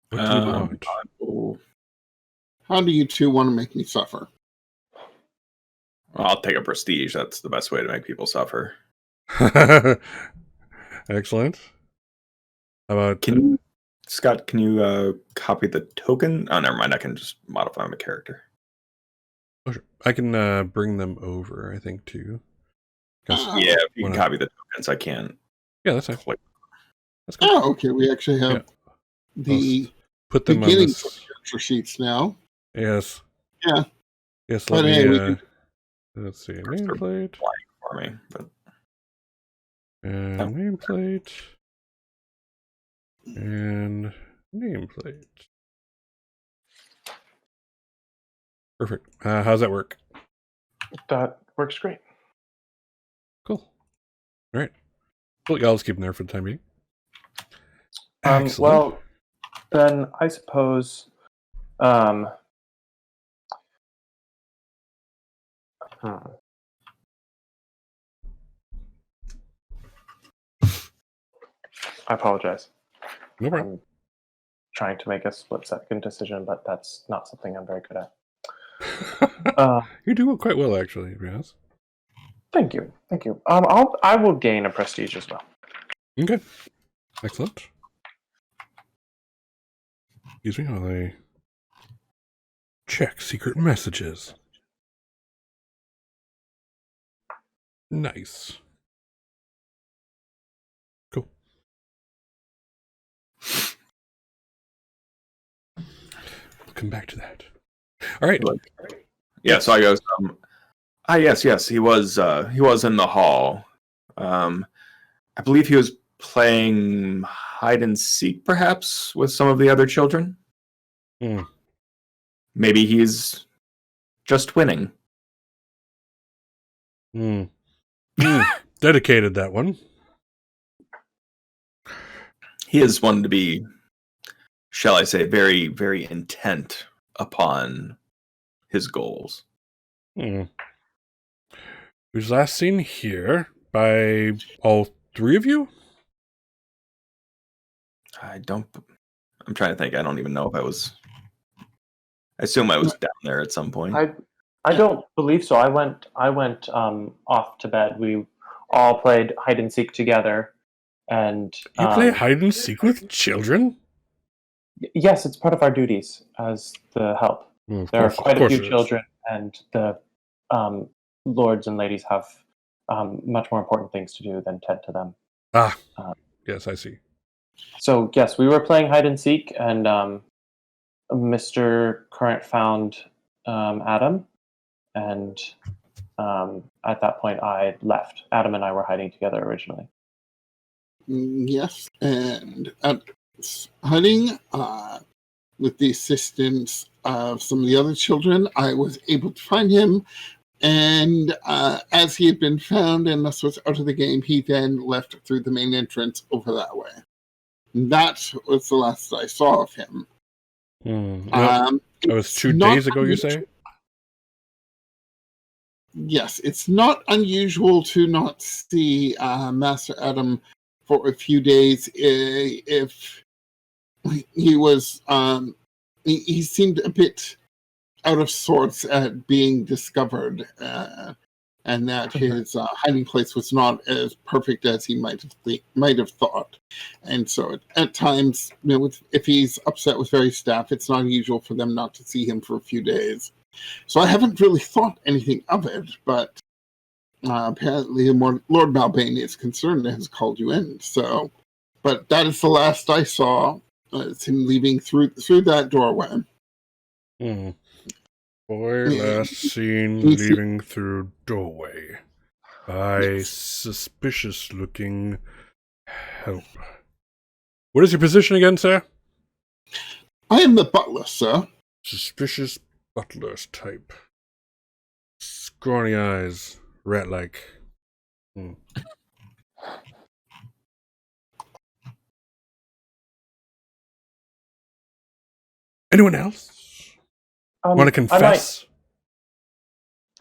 Speaker 1: What do you want?
Speaker 4: How do you two want to make me suffer?
Speaker 3: I'll take a prestige. That's the best way to make people suffer.
Speaker 1: Excellent. How about
Speaker 3: Scott, can you copy the token? Oh, never mind. I can just modify my character.
Speaker 1: Oh, sure. I can bring them over, I think, too.
Speaker 3: Yeah, if you can copy the tokens, I can.
Speaker 1: Yeah, that's fine.
Speaker 4: That's cool. Oh, okay. We actually have the
Speaker 1: put them
Speaker 4: beginning
Speaker 1: on this
Speaker 4: character sheets now.
Speaker 1: Yes.
Speaker 4: Yeah.
Speaker 1: Yes,
Speaker 4: But
Speaker 1: let me
Speaker 4: hey,
Speaker 1: let's see. Nameplate
Speaker 3: For me, but
Speaker 1: And nameplate. And nameplate. Perfect. How's that work?
Speaker 2: That works great.
Speaker 1: Cool. All right. Well, y'all just keep them there for the time being.
Speaker 2: Well, then I suppose. I apologize.
Speaker 1: No problem.
Speaker 2: I'm trying to make a split-second decision, but that's not something I'm very good at.
Speaker 1: You're doing quite well, actually, to be honest.
Speaker 2: Thank you. I will gain a prestige as well.
Speaker 1: Okay. Excellent. Excuse me while I check secret messages. Nice. Cool. We'll come back to that. All right.
Speaker 3: Yeah, so I goes, yes, he was in the hall. I believe he was playing hide and seek, perhaps, with some of the other children. Maybe he's just winning.
Speaker 1: Dedicated, that one.
Speaker 3: He is one to be, shall I say, very, very intent upon his goals.
Speaker 1: He was last seen here by all three of you?
Speaker 3: I'm trying to think. I don't even know if I assume I was down there at some point.
Speaker 2: I don't believe so. I went off to bed. We all played hide and seek together, and
Speaker 1: You play hide and seek with children?
Speaker 2: Yes, it's part of our duties as the help. There are quite a few children, and the lords and ladies have much more important things to do than tend to them.
Speaker 1: Yes, I see.
Speaker 2: So yes, we were playing hide and seek, and Mr. Current found Adam, and at that point I left. Adam and I were hiding together originally.
Speaker 4: Yes, and hiding with the assistance of some of the other children, I was able to find him, and as he had been found and thus was out of the game, he then left through the main entrance over that way. That was the last I saw of him.
Speaker 1: That was 2 days ago, you say?
Speaker 4: Yes, it's not unusual to not see Master Adam for a few days. If he was, he seemed a bit out of sorts at being discovered, and that his hiding place was not as perfect as he might have thought. And so, at times, if he's upset with various staff, it's not unusual for them not to see him for a few days. So I haven't really thought anything of it, but apparently Lord Malbane is concerned and has called you in. So, but that is the last I saw. It's him leaving through that doorway.
Speaker 1: Boy last seen leaving through doorway by suspicious-looking help. What is your position again, sir?
Speaker 4: I am the butler, sir.
Speaker 1: Suspicious butler's type. Scrawny eyes, rat-like. Anyone else? Want to confess?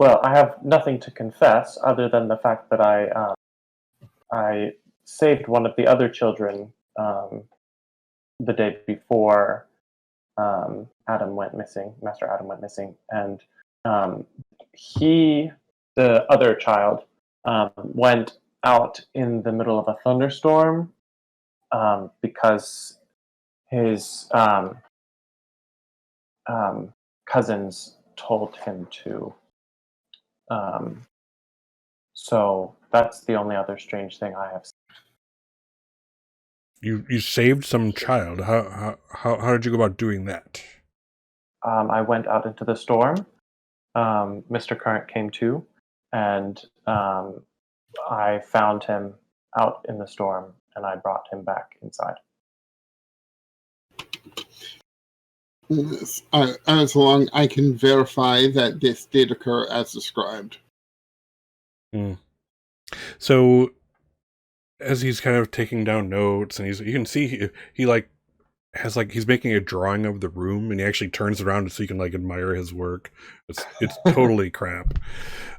Speaker 2: I have nothing to confess other than the fact that I saved one of the other children the day before Adam went missing. Master Adam went missing, and the other child, went out in the middle of a thunderstorm because his cousins told him to. So that's the only other strange thing I have seen.
Speaker 1: You saved some child. How did you go about doing that?
Speaker 2: I went out into the storm. Mr. Current came to, and I found him out in the storm, and I brought him back inside.
Speaker 4: Yes, as long I can verify that this did occur as described.
Speaker 1: So as he's kind of taking down notes, and you can see he like has like he's making a drawing of the room, and he actually turns around so you can like admire his work. It's totally crap.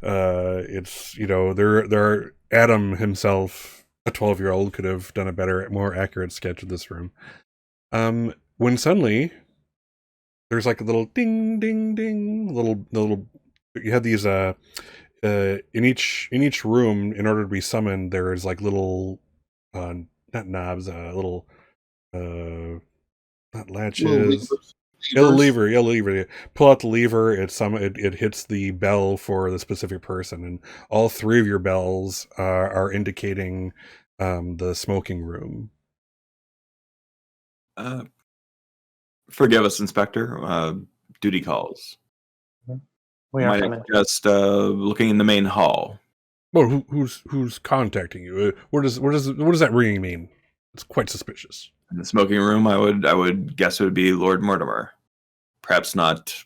Speaker 1: It's there are Adam himself, a 12-year-old, could have done a better, more accurate sketch of this room. When suddenly there's like a little ding ding ding, little you have these in each room, in order to be summoned, there's like little not knobs, little not latches. Yellow lever. You pull out the lever, it hits the bell for the specific person, and all three of your bells are indicating the smoking room.
Speaker 3: Forgive us, Inspector. Duty calls.
Speaker 2: We are
Speaker 3: Might
Speaker 2: coming.
Speaker 3: just looking in the main hall.
Speaker 1: Well, who's contacting you? What does that ringing mean? It's quite suspicious.
Speaker 3: In the smoking room, I would guess it would be Lord Mortimer. Perhaps not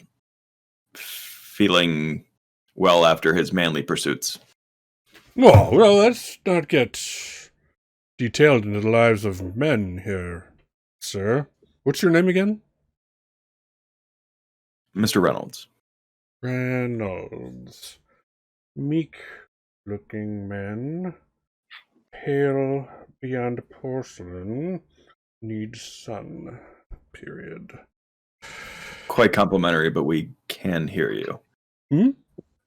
Speaker 3: feeling well after his manly pursuits.
Speaker 1: Oh, well, let's not get detailed into the lives of men here, sir. What's your name again?
Speaker 3: Mr. Reynolds.
Speaker 1: Reynolds. Meek-looking men. Pale beyond porcelain. Need sun. Period.
Speaker 3: Quite complimentary, but we can hear you.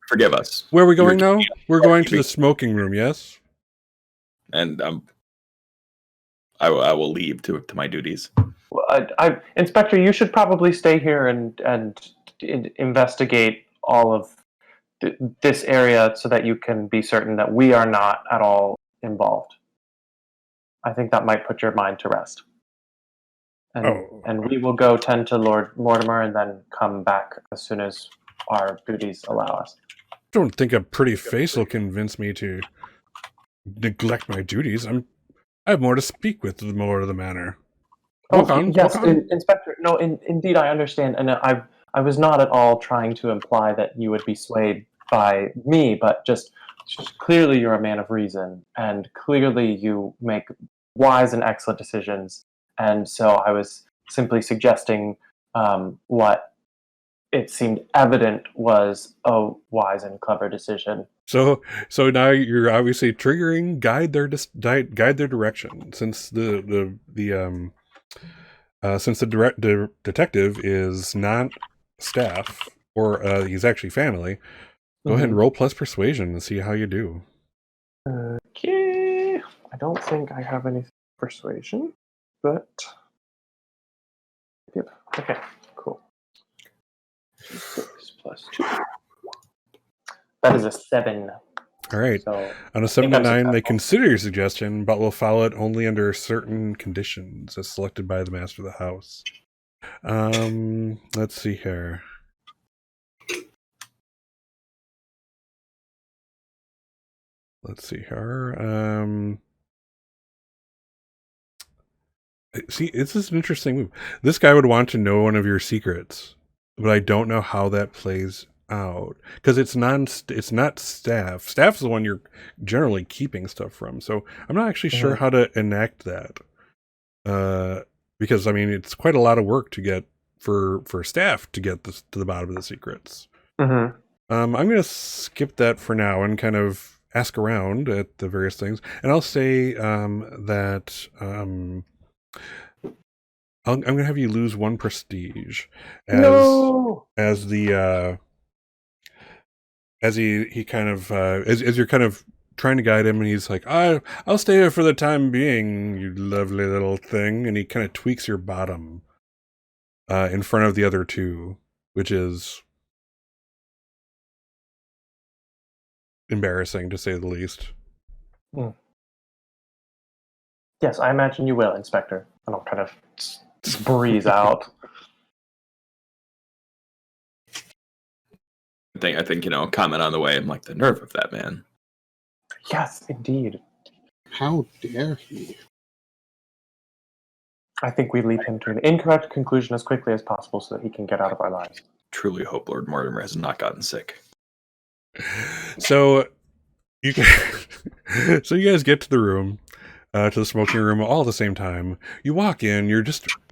Speaker 3: Forgive us.
Speaker 1: Where are we going now? We're going to the smoking room, yes?
Speaker 3: And I will leave to my duties.
Speaker 2: Well, Inspector, you should probably stay here and investigate all of this area so that you can be certain that we are not at all involved. I think that might put your mind to rest. And we will go tend to Lord Mortimer and then come back as soon as our duties allow us.
Speaker 1: I don't think a pretty face will convince me to neglect my duties. I have more to speak with the more of the manor. Walk on.
Speaker 2: Inspector. No, indeed, I understand, and I was not at all trying to imply that you would be swayed by me, but just clearly you're a man of reason, and clearly you make wise and excellent decisions, and so I was simply suggesting what it seemed evident was a wise and clever decision.
Speaker 1: So now you're obviously triggering guide their direction, since the detective is not staff, or he's actually family. Go ahead and roll plus persuasion and see how you do.
Speaker 2: Okay, I don't think I have any persuasion, but yep. Okay, cool. 6 + 2. That is a 7.
Speaker 1: All right.
Speaker 2: So
Speaker 1: on a 7 to 9, they consider your suggestion, but will follow it only under certain conditions as selected by the master of the house. Let's see here. See, this is an interesting move. This guy would want to know one of your secrets, but I don't know how that plays out, because it's not staff. Staff's the one you're generally keeping stuff from, so I'm not actually sure how to enact that. Because I mean, it's quite a lot of work to get for staff to get this to the bottom of the secrets. I'm going to skip that for now and kind of ask around at the various things, and I'll say that I'm going to have you lose 1 prestige as he kind of as you're kind of trying to guide him, and he's like, I'll stay here for the time being, you lovely little thing, and he kind of tweaks your bottom in front of the other two, which is embarrassing to say the least.
Speaker 2: Yes, I imagine you will, Inspector. And I'll kind of breeze out.
Speaker 3: I think comment on the way. I'm like, the nerve of that man.
Speaker 2: Yes, indeed.
Speaker 4: How dare he?
Speaker 2: I think we lead him to an incorrect conclusion as quickly as possible so that he can get out of our lives.
Speaker 3: Truly hope Lord Mortimer has not gotten sick.
Speaker 1: So you so you guys get to the room, to the smoking room all at the same time. You walk in, you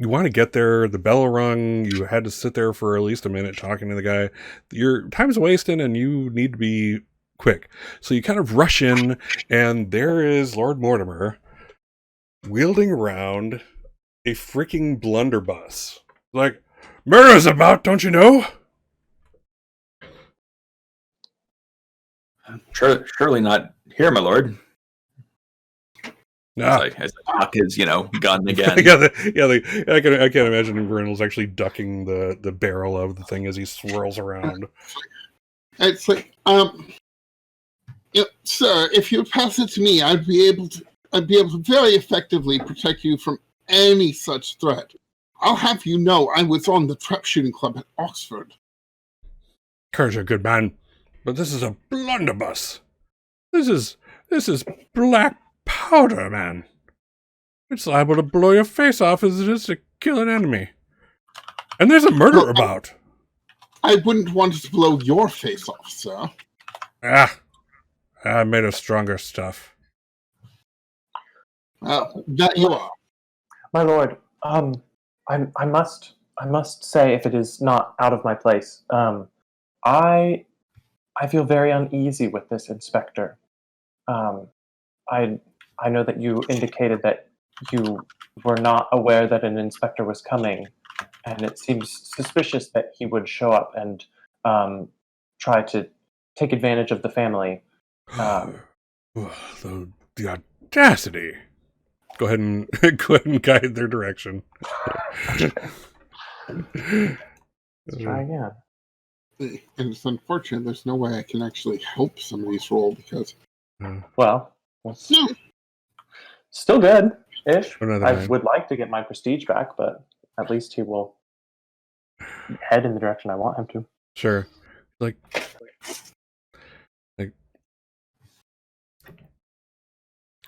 Speaker 1: want to get there, the bell rung, you had to sit there for at least a minute talking to the guy. Your time's wasting and you need to be quick. So you kind of rush in, and there is Lord Mortimer wielding around a freaking blunderbuss. Like, murder's about, don't you know?
Speaker 3: Surely not here, my lord.
Speaker 1: Ah.
Speaker 3: As I cock his, gun again.
Speaker 1: I can't imagine Reynolds actually ducking the barrel of the thing as he swirls around.
Speaker 4: It's like, sir, if you pass it to me, I'd be able to very effectively protect you from any such threat. I'll have you know I was on the trap shooting club at Oxford.
Speaker 1: Courage, a good man, but this is a blunderbuss. This is black powder, man. It's liable to blow your face off as it is to kill an enemy. And there's a murder about.
Speaker 4: I wouldn't want it to blow your face off, sir.
Speaker 1: I'm made of stronger stuff.
Speaker 4: That you are.
Speaker 2: My lord, I must say, if it is not out of my place, I feel very uneasy with this inspector. I know that you indicated that you were not aware that an inspector was coming, and it seems suspicious that he would show up and try to take advantage of the family.
Speaker 1: The audacity! Go ahead and guide their direction.
Speaker 2: Let's try again.
Speaker 4: And it's unfortunate. There's no way I can actually help somebody's roll because.
Speaker 2: Well, still good-ish. I would like to get my prestige back, but at least he will head in the direction I want him to.
Speaker 1: Sure. Like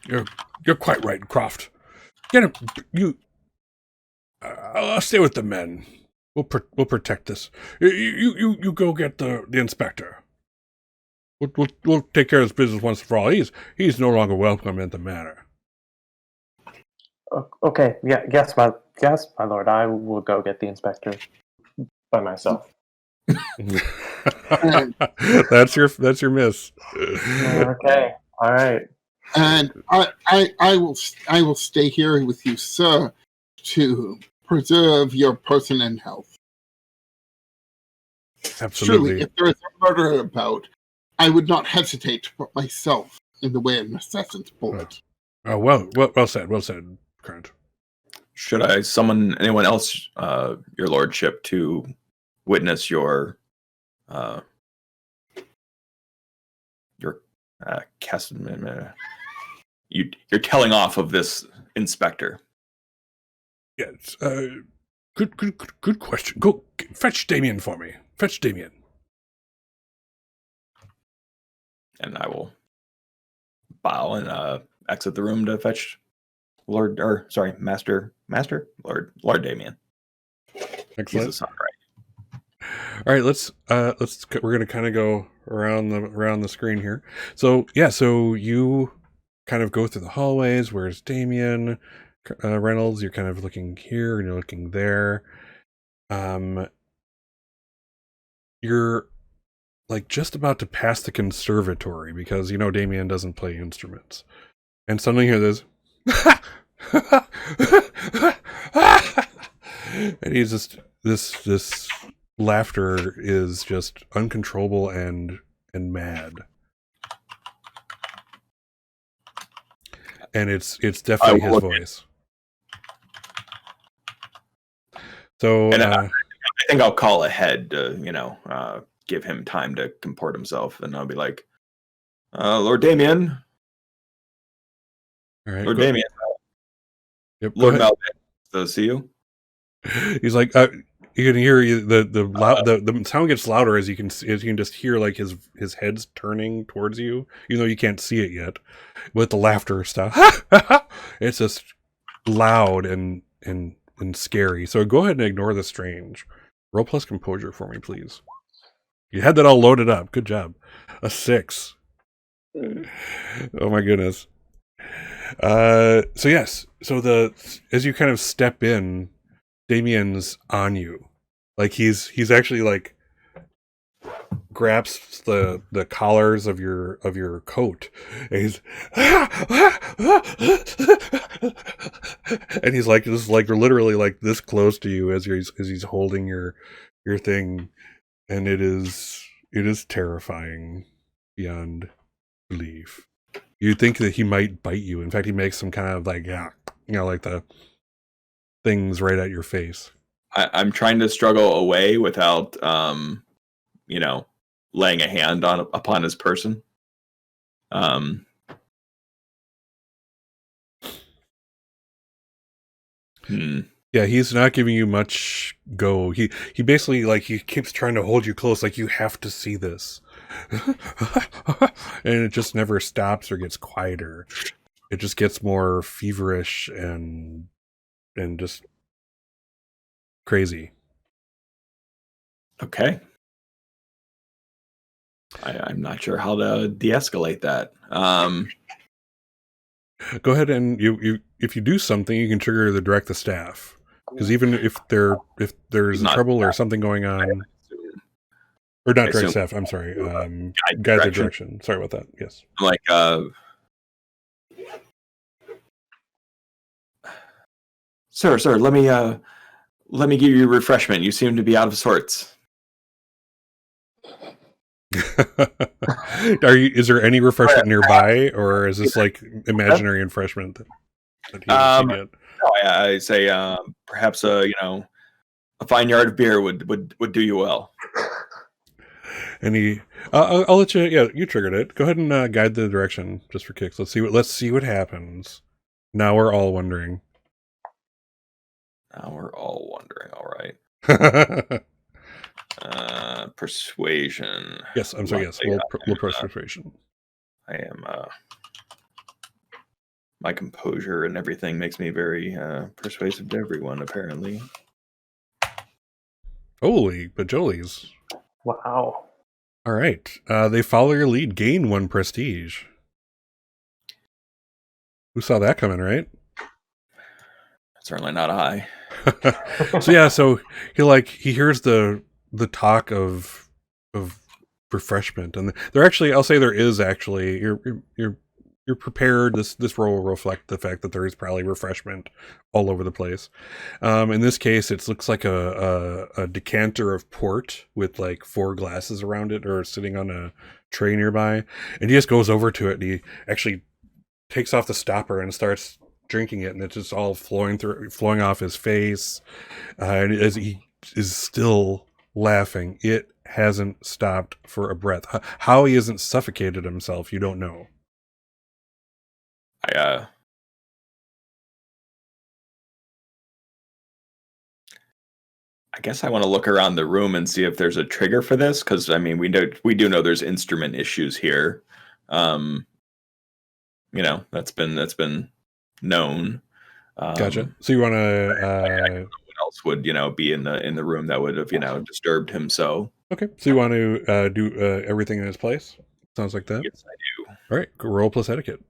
Speaker 1: you're quite right, Croft. Get him. I'll stay with the men. We'll protect this. You go get the inspector. We'll take care of this business once and for all. He's no longer welcome at the manor.
Speaker 2: Okay. Yeah. Yes, my lord. I will go get the inspector by myself.
Speaker 1: That's your miss.
Speaker 2: Okay. All right.
Speaker 4: And I will stay here with you, sir, to preserve your person and health.
Speaker 1: Absolutely.
Speaker 4: Surely, if there is a murder about, I would not hesitate to put myself in the way of an assassin's bullet.
Speaker 1: Oh, well said, Current.
Speaker 3: Should I summon anyone else, your lordship, to witness your you're telling off of this inspector?
Speaker 1: Yes. Good question. Go fetch Damien for me. Fetch Damien.
Speaker 3: And I will bow and exit the room to fetch Master Lord Damien.
Speaker 1: Excellent.
Speaker 3: He's the son, right?
Speaker 1: All right, we're gonna kind of go around the screen here. So you kind of go through the hallways. Where's Damien? Reynolds, you're kind of looking here and you're looking there. You're like just about to pass the conservatory because Damien doesn't play instruments, and suddenly you hear this, and he's just this laughter is just uncontrollable and mad, and it's definitely his voice. So
Speaker 3: I think I'll call ahead to, give him time to comport himself, and I'll be like, Lord Damien.
Speaker 1: All right,
Speaker 3: Lord Damien.
Speaker 1: Yep,
Speaker 3: Lord Malbane, to see you.
Speaker 1: He's like, You can hear the sound gets louder as you can just hear like his head's turning towards you, even though you can't see it yet. With the laughter stuff, it's just loud and scary. So go ahead and ignore the strange. Roll plus composure for me, please. You had that all loaded up. Good job. A 6. Oh my goodness. So yes. So as you kind of step in, Damien's on you. Like he's actually like grasps the collars of your coat, and he's like just like literally like this close to you as he's holding your thing, and it is terrifying beyond belief. You think that he might bite you. In fact, he makes some kind of like like the things right at your face.
Speaker 3: I'm trying to struggle away without laying a hand upon his person.
Speaker 1: Yeah, he's not giving you much go. He basically like he keeps trying to hold you close, like you have to see this. And it just never stops or gets quieter. It just gets more feverish and just crazy.
Speaker 3: Okay. I'm not sure how to de-escalate that.
Speaker 1: Go ahead and you if you do something, you can trigger the direct the staff. Because even if there's trouble or something going on, or not direct staff, I'm sorry, guide the direction. Sorry about that. Yes.
Speaker 3: Like sir, let me give you a refreshment. You seem to be out of sorts.
Speaker 1: Is there any refreshment nearby, or is this like imaginary refreshment that he doesn't get?
Speaker 3: I say perhaps a fine yard of beer would do you well.
Speaker 1: And I'll let you. Yeah, you triggered it. Go ahead and guide the direction just for kicks. Let's see what happens. Now we're all wondering. All right.
Speaker 3: Persuasion.
Speaker 1: Yes, I'm sorry. Yes, we'll press persuasion.
Speaker 3: I am. My composure and everything makes me very persuasive to everyone, apparently.
Speaker 1: Holy bajolies!
Speaker 2: Wow.
Speaker 1: All right, they follow your lead. Gain 1 prestige. Who saw that coming, right?
Speaker 3: Certainly not I.
Speaker 1: So he hears the talk of refreshment, and I'll say there is actually you're prepared. This role will reflect the fact that there is probably refreshment all over the place. In this case, it looks like a decanter of port with like 4 glasses around it, or sitting on a tray nearby, and he just goes over to it and he actually takes off the stopper and starts drinking it, and it's just all flowing off his face, and as he is still laughing, it hasn't stopped for a breath. How he hasn't suffocated himself, you don't know.
Speaker 3: I guess I want to look around the room and see if there's a trigger for this, because I mean we do know there's instrument issues here. That's been known.
Speaker 1: Gotcha. So you want to?
Speaker 3: What else would be in the room that would have disturbed him? So
Speaker 1: okay. So you want to do everything in its place? Sounds like that.
Speaker 3: Yes, I do.
Speaker 1: All right. Roll plus etiquette.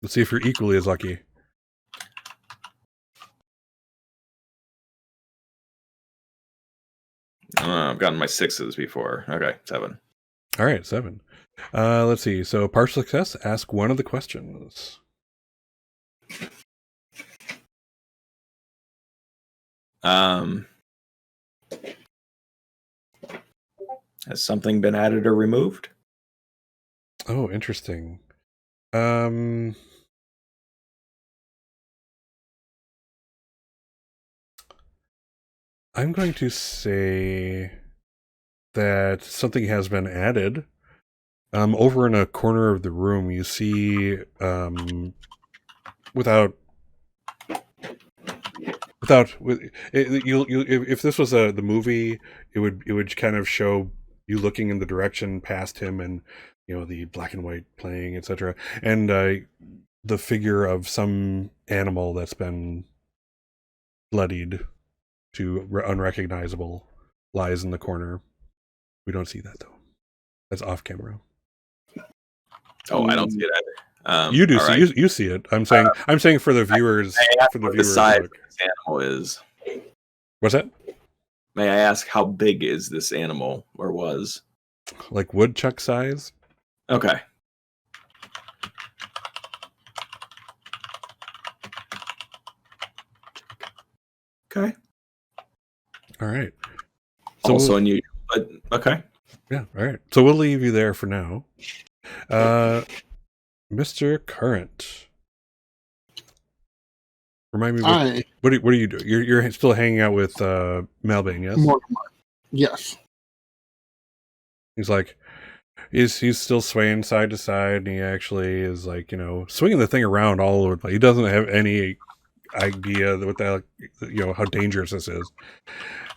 Speaker 1: Let's see if you're equally as lucky.
Speaker 3: I've gotten my 6s before. Okay, 7.
Speaker 1: All right, 7. Let's see. So partial success. Ask one of the questions.
Speaker 3: Has something been added or removed?
Speaker 1: Oh, interesting. I'm going to say that something has been added. Over in a corner of the room, you see, without without with you if this was the movie, it would kind of show you looking in the direction past him, and the black and white playing, etc., and the figure of some animal that's been bloodied to unrecognizable lies in the corner. We don't see that though. That's off camera.
Speaker 3: Oh, I don't see it either.
Speaker 1: You do
Speaker 3: all
Speaker 1: see
Speaker 3: right.
Speaker 1: you see it. I'm saying for the viewers. For the
Speaker 3: The
Speaker 1: viewers,
Speaker 3: size
Speaker 1: look.
Speaker 3: of this animal is.
Speaker 1: What's that?
Speaker 3: May I ask how big is this animal, or was?
Speaker 1: Like woodchuck size?
Speaker 3: Okay. Okay.
Speaker 1: All right.
Speaker 3: Also unusual, but okay.
Speaker 1: Yeah. All right. So we'll leave you there for now. Mr. Current. Remind me what are you doing? You're still hanging out with Malbane, yes?
Speaker 4: Mortimer. Yes.
Speaker 1: He's like he's still swaying side to side, and he actually is like, swinging the thing around all over the place. He doesn't have any idea what that, how dangerous this is.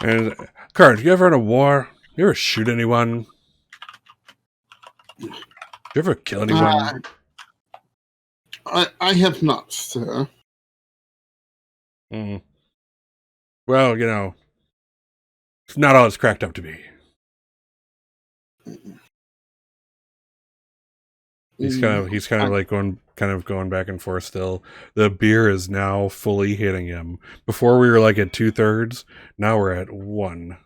Speaker 1: And Current, you ever in a war? You ever shoot anyone? You ever kill anyone?
Speaker 4: I have not, sir.
Speaker 1: Well, it's not all it's cracked up to be. He's kind of like going back and forth still. The beer is now fully hitting him. Before we were like at 2/3. Now we're at 1.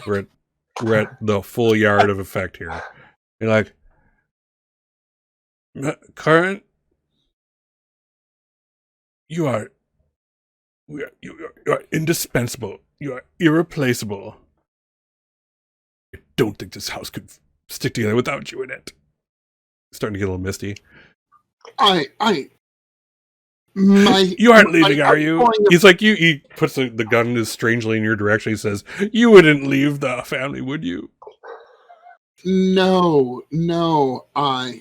Speaker 1: We're at the full yard of effect here. You're like, Current, you are indispensable. You are irreplaceable. I don't think this house could stick together without you in it. Starting to get a little misty. You aren't leaving, are you? He's like, he puts the gun strangely in your direction. He says, you wouldn't leave the family, would you?
Speaker 4: No, my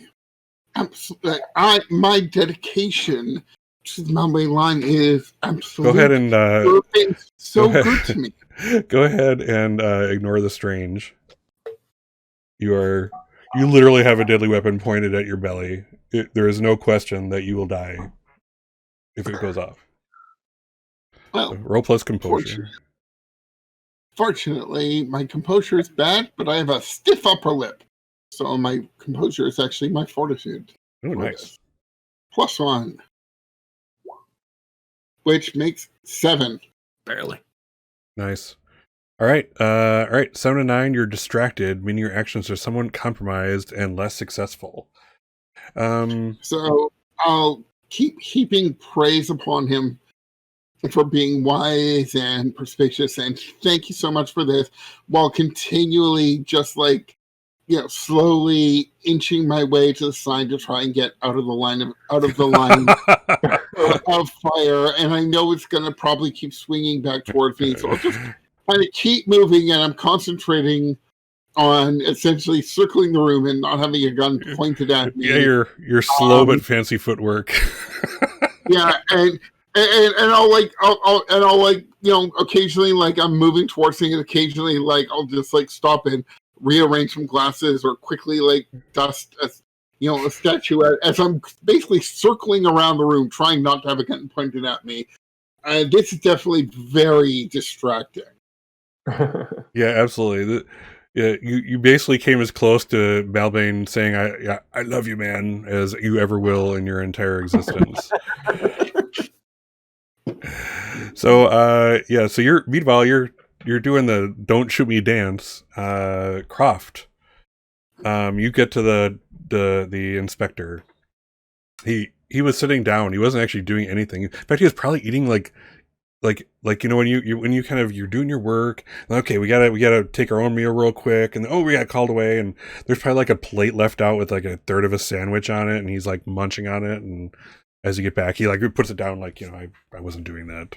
Speaker 4: dedication to the Malbane line is absolute.
Speaker 1: Go ahead and
Speaker 4: good to me.
Speaker 1: Go ahead and ignore the strange. You literally have a deadly weapon pointed at your belly. There is no question that you will die if it goes off.
Speaker 4: Well,
Speaker 1: so roll plus composure.
Speaker 4: Fortunately, my composure is bad, but I have a stiff upper lip. So my composure is actually my fortitude.
Speaker 1: Oh, nice.
Speaker 4: +1. Which makes 7.
Speaker 3: Barely.
Speaker 1: Nice. All right. 7 to 9, you're distracted, meaning your actions are somewhat compromised and less successful.
Speaker 4: So I'll keep heaping praise upon him for being wise and perspicacious, and thank you so much for this, while continually just slowly inching my way to the side to try and get out of the line of fire. And I know it's going to probably keep swinging back towards me, so I'll just kind of keep moving, and I'm concentrating on essentially circling the room and not having a gun pointed at me.
Speaker 1: Yeah, you're slow but fancy footwork.
Speaker 4: Yeah, and I'll occasionally I'm moving towards things, and occasionally I'll just stop and rearrange some glasses or quickly dust a statuette as I'm basically circling around the room trying not to have a gun pointed at me. This is definitely very distracting.
Speaker 1: Yeah, absolutely. You basically came as close to Malbane saying I love you, man, as you ever will in your entire existence. So so you're doing the don't shoot me dance. Croft, you get to the inspector. He was sitting down. He wasn't actually doing anything. In fact, he was probably eating like when you kind of you're doing your work. Okay, we gotta take our own meal real quick, and we got called away, and there's probably a plate left out with a third of a sandwich on it, and he's munching on it, and as you get back, he puts it down I wasn't doing that.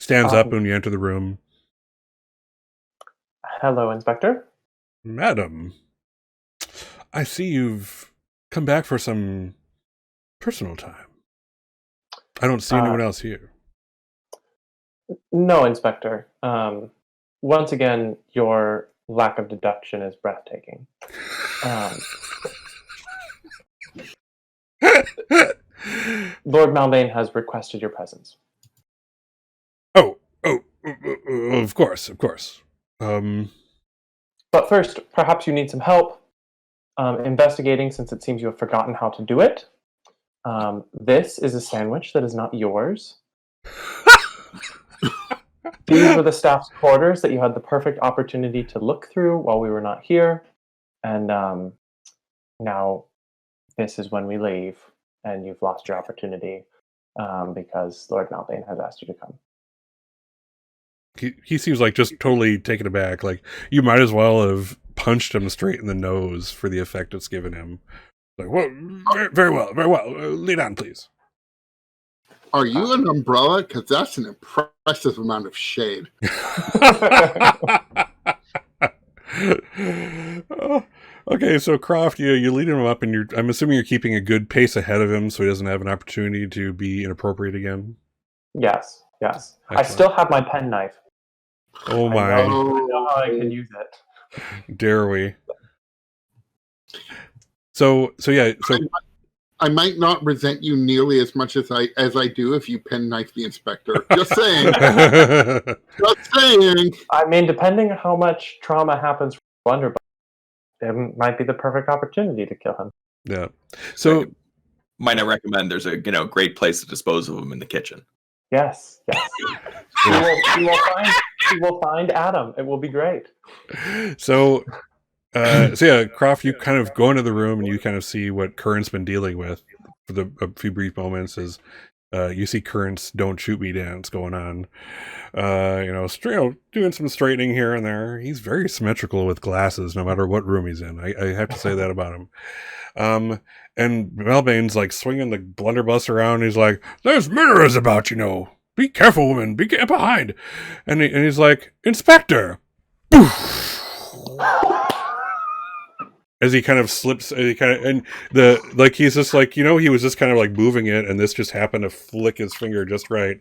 Speaker 1: Stands up when you enter the room.
Speaker 2: Hello, Inspector.
Speaker 1: Madam, I see you've come back for some personal time. I don't see anyone else here.
Speaker 2: No, Inspector. Once again, your lack of deduction is breathtaking. Lord Malbane has requested your presence.
Speaker 1: Oh, of course.
Speaker 2: But first, perhaps you need some help investigating, since it seems you have forgotten how to do it. This is a sandwich that is not yours. These were the staff's quarters that you had the perfect opportunity to look through while we were not here. And now this is when we leave, and you've lost your opportunity because Lord Malbane has asked you to come.
Speaker 1: He seems like just totally taken aback. Like, you might as well have punched him straight in the nose for the effect it's given him. Like, well, very well. Lead on, please.
Speaker 4: Are you an umbrella? Because that's an impressive amount of shade.
Speaker 1: Okay, so Croft, you lead him up, and I'm assuming you're keeping a good pace ahead of him so he doesn't have an opportunity to be inappropriate again.
Speaker 2: Yes.
Speaker 1: Excellent.
Speaker 2: I still have my penknife.
Speaker 1: Oh my!
Speaker 2: I know how I can use it.
Speaker 1: Dare we? So yeah. So
Speaker 4: I might not resent you nearly as much as I do if you penknife the inspector. Just saying. Just saying.
Speaker 2: I mean, depending on how much trauma happens from blunderbuss, it might be the perfect opportunity to kill him.
Speaker 1: Yeah. So
Speaker 3: might I recommend there's a great place to dispose of them in the kitchen.
Speaker 2: Yes. You will find Adam. It will be great.
Speaker 1: So yeah, Croft, you kind of go into the room and you kind of see what Current's been dealing with for a few brief moments as you see Current's "Don't Shoot Me" dance going on. Doing some straightening here and there. He's very symmetrical with glasses, no matter what room he's in. I have to say that about him. And Malbane's like swinging the blunderbuss around. He's like, "There's murderers about, Be careful, woman. Get behind." And he's like, "Inspector." As he kind of slips, he's just like, he was just kind of like moving it, and this just happened to flick his finger just right.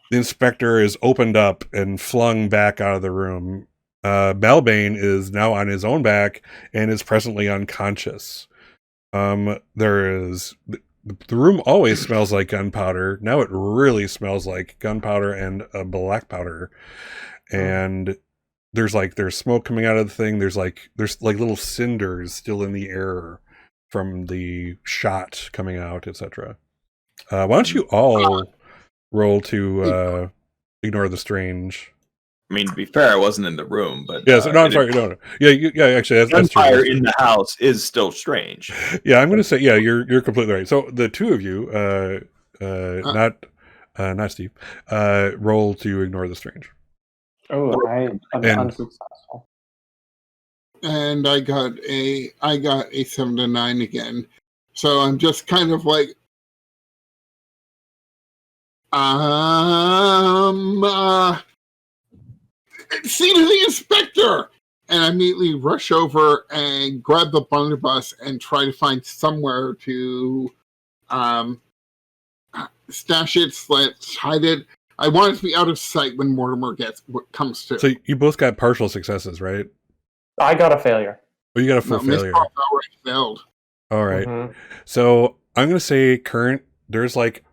Speaker 1: The inspector is opened up and flung back out of the room. Malbane is now on his own back and is presently unconscious. The room always smells like gunpowder. Now it really smells like gunpowder and black powder. And there's smoke coming out of the thing. There's little cinders still in the air from the shot coming out, etc. Why don't you all roll to ignore the strange?
Speaker 3: I mean, to be fair, I wasn't in the room, but
Speaker 1: yes, no, I'm sorry, no. Yeah, actually, that's true.
Speaker 3: Gunfire in the house is still strange.
Speaker 1: Yeah, I'm going to say, yeah, you're completely right. So the two of you, not Steve, roll to ignore the strange.
Speaker 2: Oh, I'm unsuccessful.
Speaker 4: And I got a 7 to 9 again. So I'm just kind of like, see to the inspector! And I immediately rush over and grab the blunderbuss and try to find somewhere to stash it, hide it. I want it to be out of sight when Mortimer comes to.
Speaker 1: So you both got partial successes, right?
Speaker 2: I got a failure.
Speaker 1: Oh, you got a full failure.
Speaker 4: Miss already failed.
Speaker 1: All right. So I'm going to say, Current, there's like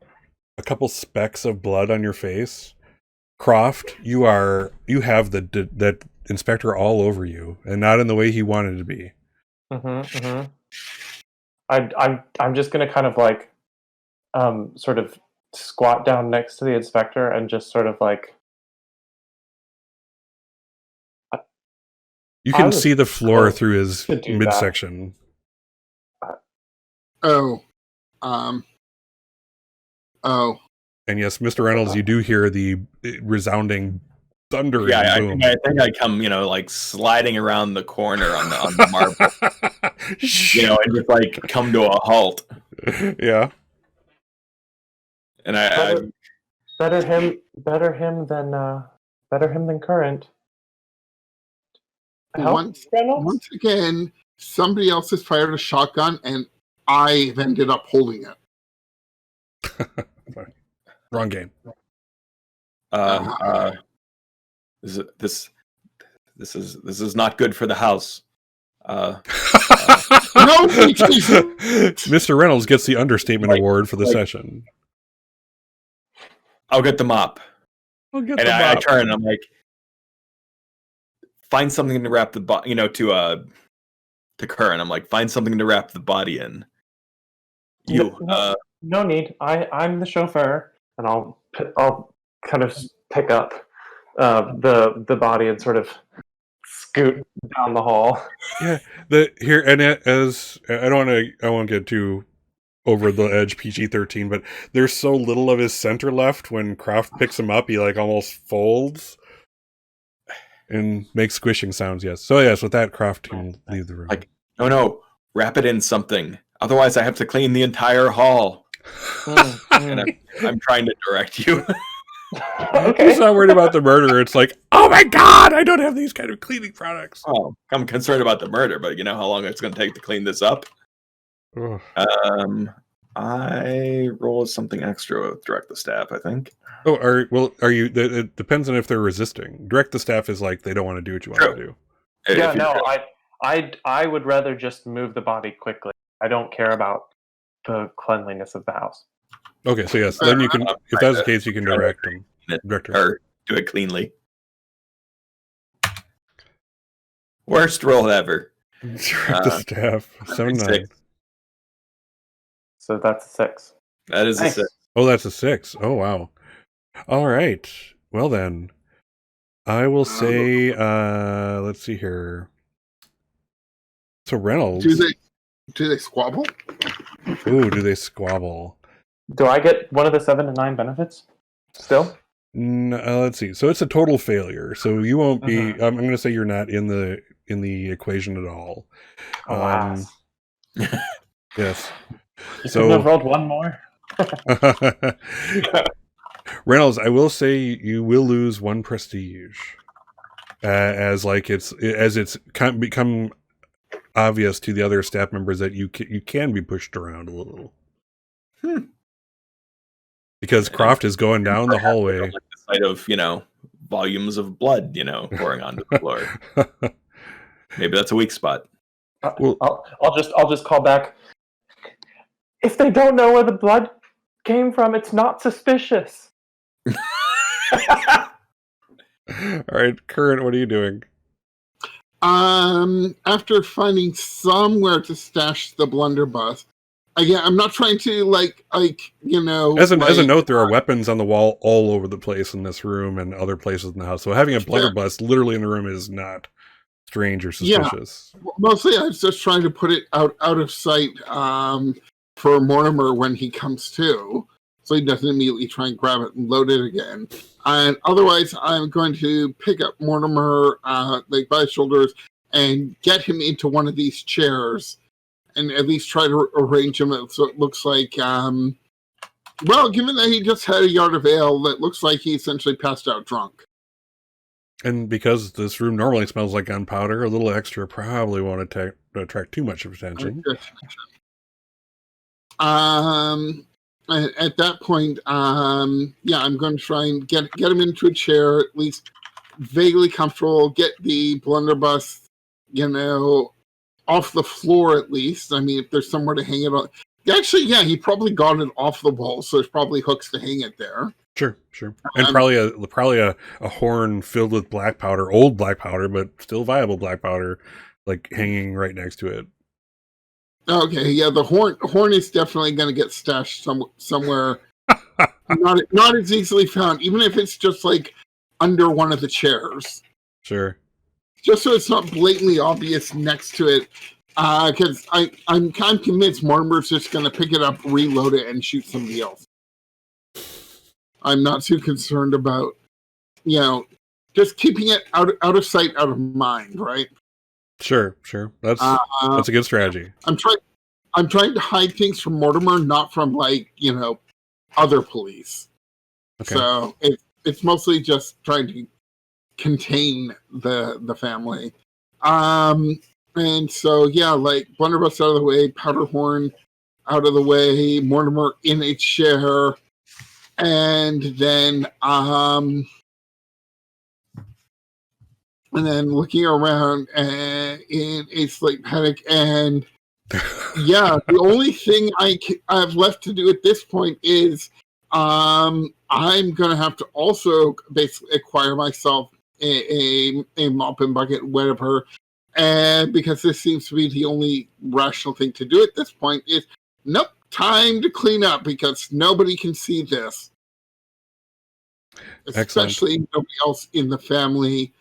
Speaker 1: a couple specks of blood on your face. Croft, you have that inspector all over you, and not in the way he wanted to be.
Speaker 2: I'm just gonna kind of like sort of squat down next to the inspector and just sort of like
Speaker 1: you can see the floor through his midsection.
Speaker 4: Oh.
Speaker 1: And yes, Mr. Reynolds, you do hear the resounding thundering boom.
Speaker 3: I think I come, like sliding around the corner on the marble, and just like come to a halt.
Speaker 1: Yeah.
Speaker 3: And I
Speaker 2: better him than Current.
Speaker 4: Once again, somebody else has fired a shotgun, and I've ended up holding it.
Speaker 1: Wrong game.
Speaker 3: This is not good for the house.
Speaker 4: No, Jesus.
Speaker 1: Mr. Reynolds gets the understatement award for the session.
Speaker 3: I'll get the mop.
Speaker 1: I'll get
Speaker 3: And
Speaker 1: the
Speaker 3: I
Speaker 1: mop.
Speaker 3: turn and I'm like, find something to wrap the body, to Curran. I'm like, find something to wrap the body in.
Speaker 2: No need. I'm the chauffeur, and I'll kind of pick up the body and sort of scoot down the hall.
Speaker 1: Yeah, as I won't get too over the edge PG-13, but there's so little of his center left. When Croft picks him up, he like almost folds and makes squishing sounds. Yes. So yes, with that, Croft can leave the room.
Speaker 3: Like, no, wrap it in something. Otherwise, I have to clean the entire hall. And I'm trying to direct you.
Speaker 2: Okay.
Speaker 1: He's not worried about the murder. It's like, oh my god, I don't have these kind of cleaning products.
Speaker 3: Oh, I'm concerned about the murder, but you know how long it's going to take to clean this up?
Speaker 1: Ugh.
Speaker 3: I roll something extra with direct the staff, I think.
Speaker 1: Oh, are you? It depends on if they're resisting. Direct the staff is like they don't want to do what you want to do.
Speaker 2: Yeah, no, I would rather just move the body quickly. I don't care about the cleanliness of the house.
Speaker 1: Okay, so yes, then you can. If that's the case, you can direct them.
Speaker 3: Or do it cleanly. Worst roll ever.
Speaker 1: Direct the staff. 7-9.
Speaker 2: So that's a 6.
Speaker 3: That is
Speaker 2: Nice.
Speaker 3: a 6.
Speaker 1: Oh, that's a 6. Oh, wow. All right. Well, then. I will say, let's see here. So Reynolds.
Speaker 4: Do they squabble?
Speaker 1: Ooh, do they squabble?
Speaker 2: Do I get one of the 7 to 9 benefits still?
Speaker 1: Let's see. So it's a total failure. So you won't be. I'm going to say you're not in the equation at all.
Speaker 2: Alas.
Speaker 1: Yes.
Speaker 2: You couldn't have rolled one more?
Speaker 1: Reynolds, I will say you will lose 1 prestige, as it's become obvious to the other staff members that you can be pushed around a little. Because Croft is going down the hallway.
Speaker 3: Like the sight of volumes of blood pouring onto the floor. Maybe that's a weak spot.
Speaker 2: I'll just call back. If they don't know where the blood came from, it's not suspicious.
Speaker 1: All right, Current, what are you doing?
Speaker 4: After finding somewhere to stash the blunderbuss, again, I'm not trying to
Speaker 1: As a note, there are weapons on the wall all over the place in this room and other places in the house. So having a blunderbuss literally in the room is not strange or suspicious.
Speaker 4: Yeah, mostly I was just trying to put it out of sight for Mortimer when he comes to, so he doesn't immediately try and grab it and load it again. And otherwise, I'm going to pick up Mortimer by his shoulders and get him into one of these chairs and at least try to arrange him so it looks like, given that he just had a yard of ale, it looks like he essentially passed out drunk.
Speaker 1: And because this room normally smells like gunpowder, a little extra probably won't attract too much attention.
Speaker 4: At that point, I'm going to try and get him into a chair, at least vaguely comfortable, get the blunderbuss, off the floor at least. I mean, if there's somewhere to hang it on. Actually, yeah, he probably got it off the wall, so there's probably hooks to hang it there.
Speaker 1: Sure. And probably a horn filled with black powder, old black powder, but still viable black powder, like hanging right next to it.
Speaker 4: Okay, yeah, the horn is definitely going to get stashed somewhere, not as easily found, even if it's just like under one of the chairs.
Speaker 1: Sure.
Speaker 4: Just so it's not blatantly obvious next to it, because I'm kind of convinced Mortimer's just going to pick it up, reload it, and shoot somebody else. I'm not too concerned about, just keeping it out of sight, out of mind, right?
Speaker 1: Sure. That's a good strategy.
Speaker 4: I'm trying to hide things from Mortimer, not from other police.
Speaker 1: Okay.
Speaker 4: So it's mostly just trying to contain the family. And so blunderbuss out of the way, powder horn out of the way, Mortimer in a chair, and then looking around in a slight panic, and yeah, the only thing I have left to do at this point is I'm gonna have to also basically acquire myself a mop and bucket, whatever, and because this seems to be the only rational thing to do at this point is nope, time to clean up because nobody can see this, especially nobody else in the family.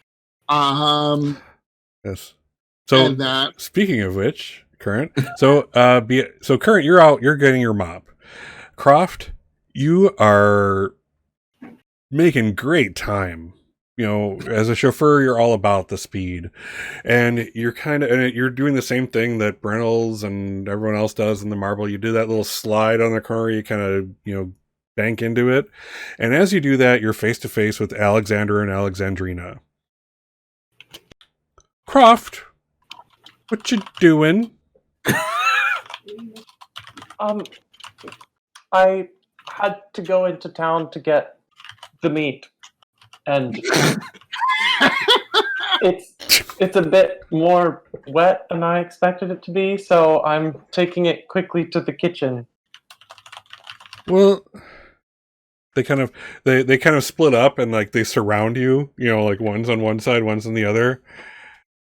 Speaker 1: Yes. So
Speaker 4: and that.
Speaker 1: Speaking of which, Current. So Current, you're out. You're getting your mop. Croft, you are making great time. You know, as a chauffeur, you're all about the speed, and you're doing the same thing that Brennels and everyone else does in the marble. You do that little slide on the corner. You kind of bank into it, and as you do that, you're face to face with Alexander and Alexandrina. Croft, what you doing?
Speaker 2: I had to go into town to get the meat, and it's a bit more wet than I expected it to be, so I'm taking it quickly to the kitchen.
Speaker 1: Well, they kind of split up and like they surround you. You know, like one's on one side, one's on the other.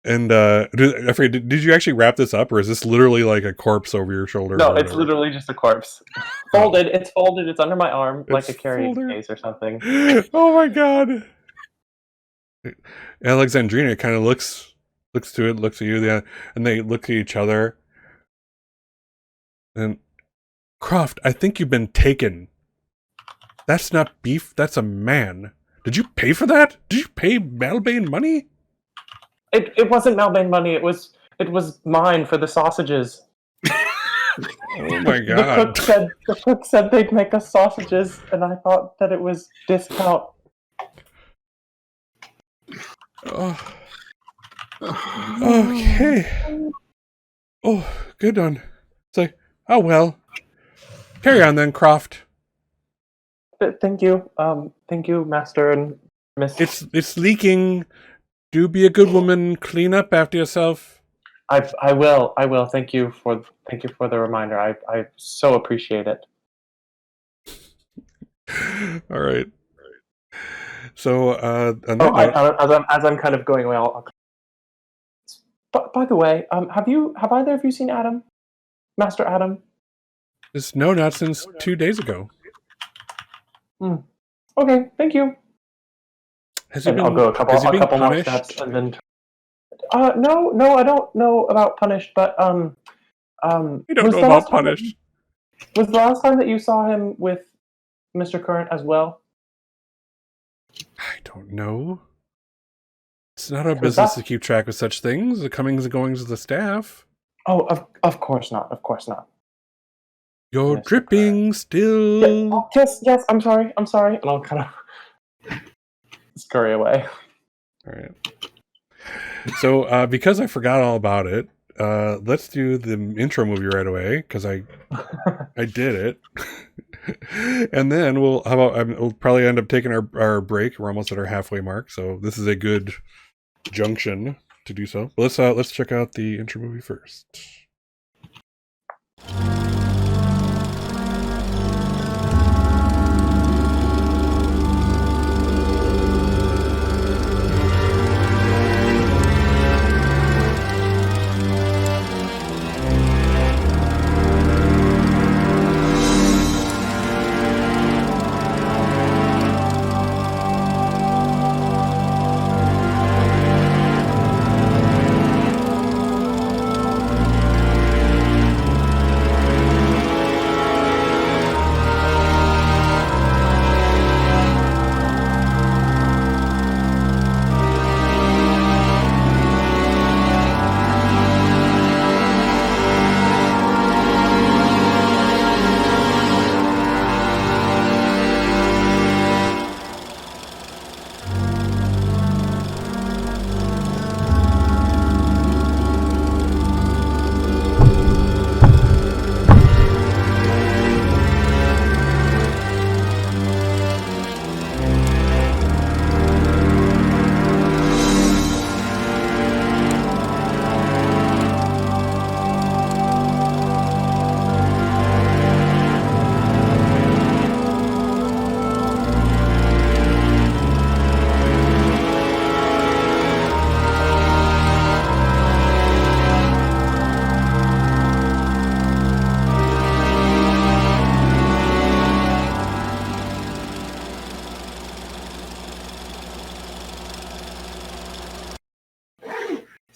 Speaker 1: And did you actually wrap this up, or is this literally like a corpse over your shoulder?
Speaker 2: No, it's literally just a corpse. Folded. It's folded. It's under my arm, like a carrying case or something.
Speaker 1: Oh my god! Alexandrina kind of looks to it, looks at you, and they look at each other. And Croft, I think you've been taken. That's not beef. That's a man. Did you pay for that? Did you pay Malbane money?
Speaker 2: It wasn't Malbane money. It was mine for the sausages.
Speaker 1: Oh my god!
Speaker 2: The cook said they'd make us sausages, and I thought that it was discount.
Speaker 1: Oh. Okay. Oh, good one. It's like, oh well. Carry on then, Croft.
Speaker 2: Thank you, Master and Miss.
Speaker 1: It's leaking. Do be a good woman. Clean up after yourself.
Speaker 2: I will. Thank you for the reminder. I so appreciate it.
Speaker 1: All right. So,
Speaker 2: as I'm kind of going away, by the way, have either of you seen Adam, Master Adam?
Speaker 1: No, not since 2 days ago.
Speaker 2: Okay, thank you. I'll go a couple more steps and then. No, I don't know about punished, but
Speaker 1: You don't know about punished.
Speaker 2: Was the last time that you saw him with Mr. Current as well?
Speaker 1: I don't know. It's not our business to keep track of such things. The comings and goings of the staff.
Speaker 2: Oh, of course not. Of course not.
Speaker 1: You're dripping still.
Speaker 2: Yes. I'm sorry. And I'll kind of scurry away.
Speaker 1: All right. So, because I forgot all about it, let's do the intro movie right away because I did it, and then we'll probably end up taking our break. We're almost at our halfway mark, so this is a good junction to do so. But let's check out the intro movie first.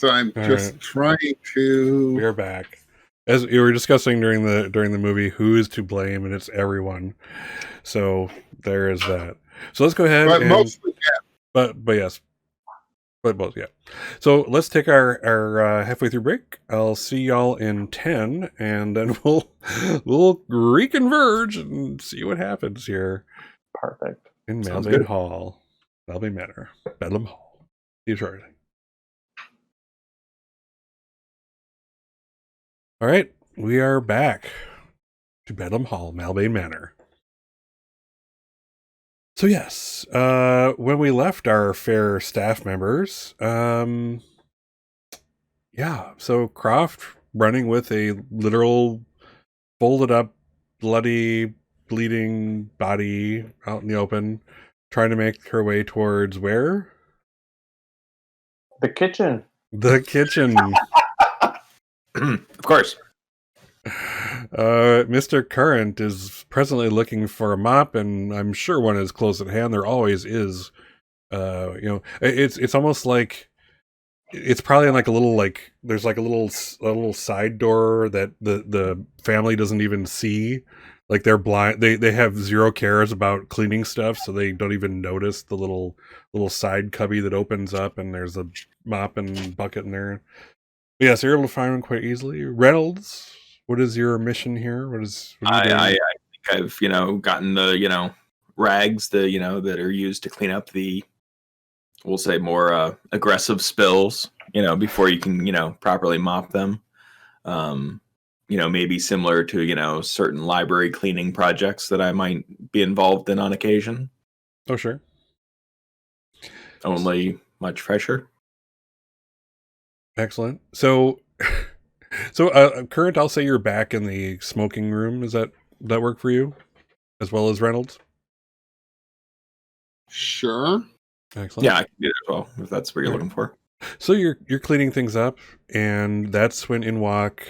Speaker 4: So I'm
Speaker 1: All
Speaker 4: just
Speaker 1: right.
Speaker 4: trying to.
Speaker 1: We're back. As you were discussing during the movie, who is to blame, and it's everyone. So there is that. So let's go ahead
Speaker 4: But
Speaker 1: and
Speaker 4: mostly,
Speaker 1: but yes, but both yeah. So let's take our halfway through break. I'll see y'all in 10, and then we'll reconverge and see what happens here
Speaker 2: Perfect.
Speaker 1: in
Speaker 3: Sounds
Speaker 1: Malbane
Speaker 3: good.
Speaker 1: Hall, Malbane Manor, Bedlam Hall. See you shortly. All right, we are back to Bedlam Hall, Malbane Manor. So yes, when we left our fair staff members, yeah, so Croft running with a literal folded up, bloody, bleeding body out in the open, trying to make her way towards where?
Speaker 2: The kitchen.
Speaker 1: The kitchen.
Speaker 3: Of course.
Speaker 1: Mr. Current is presently looking for a mop, and I'm sure one is close at hand. There always is. It's almost like it's probably in like a little like there's like a little side door that the family doesn't even see. Like they're blind. They have zero cares about cleaning stuff, so they don't even notice the little side cubby that opens up, and there's a mop and bucket in there. But yes, you're able to find one quite easily. Reynolds, what is your mission here? What are you doing?
Speaker 3: I think I've gotten the rags that are used to clean up the, we'll say, more aggressive spills before you can properly mop them. Maybe similar to certain library cleaning projects that I might be involved in on occasion.
Speaker 1: Oh sure.
Speaker 3: Only much fresher.
Speaker 1: Excellent. So Current, I'll say you're back in the smoking room. Does that work for you, as well as Reynolds?
Speaker 4: sure.
Speaker 1: Excellent.
Speaker 3: Yeah, I can do that as well if that's what you're looking for.
Speaker 1: So you're cleaning things up, and that's when in walk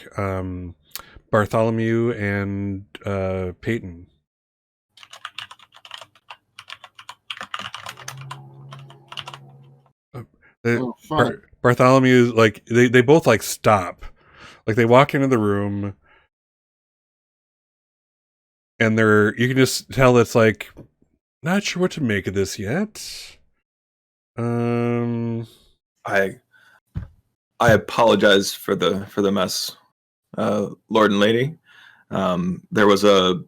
Speaker 1: Bartholomew and Peyton.
Speaker 4: Oh, fun.
Speaker 1: Bartholomew, like they both like stop, like they walk into the room, and you can just tell it's like not sure what to make of this yet.
Speaker 3: I apologize for the mess, Lord and Lady. There was a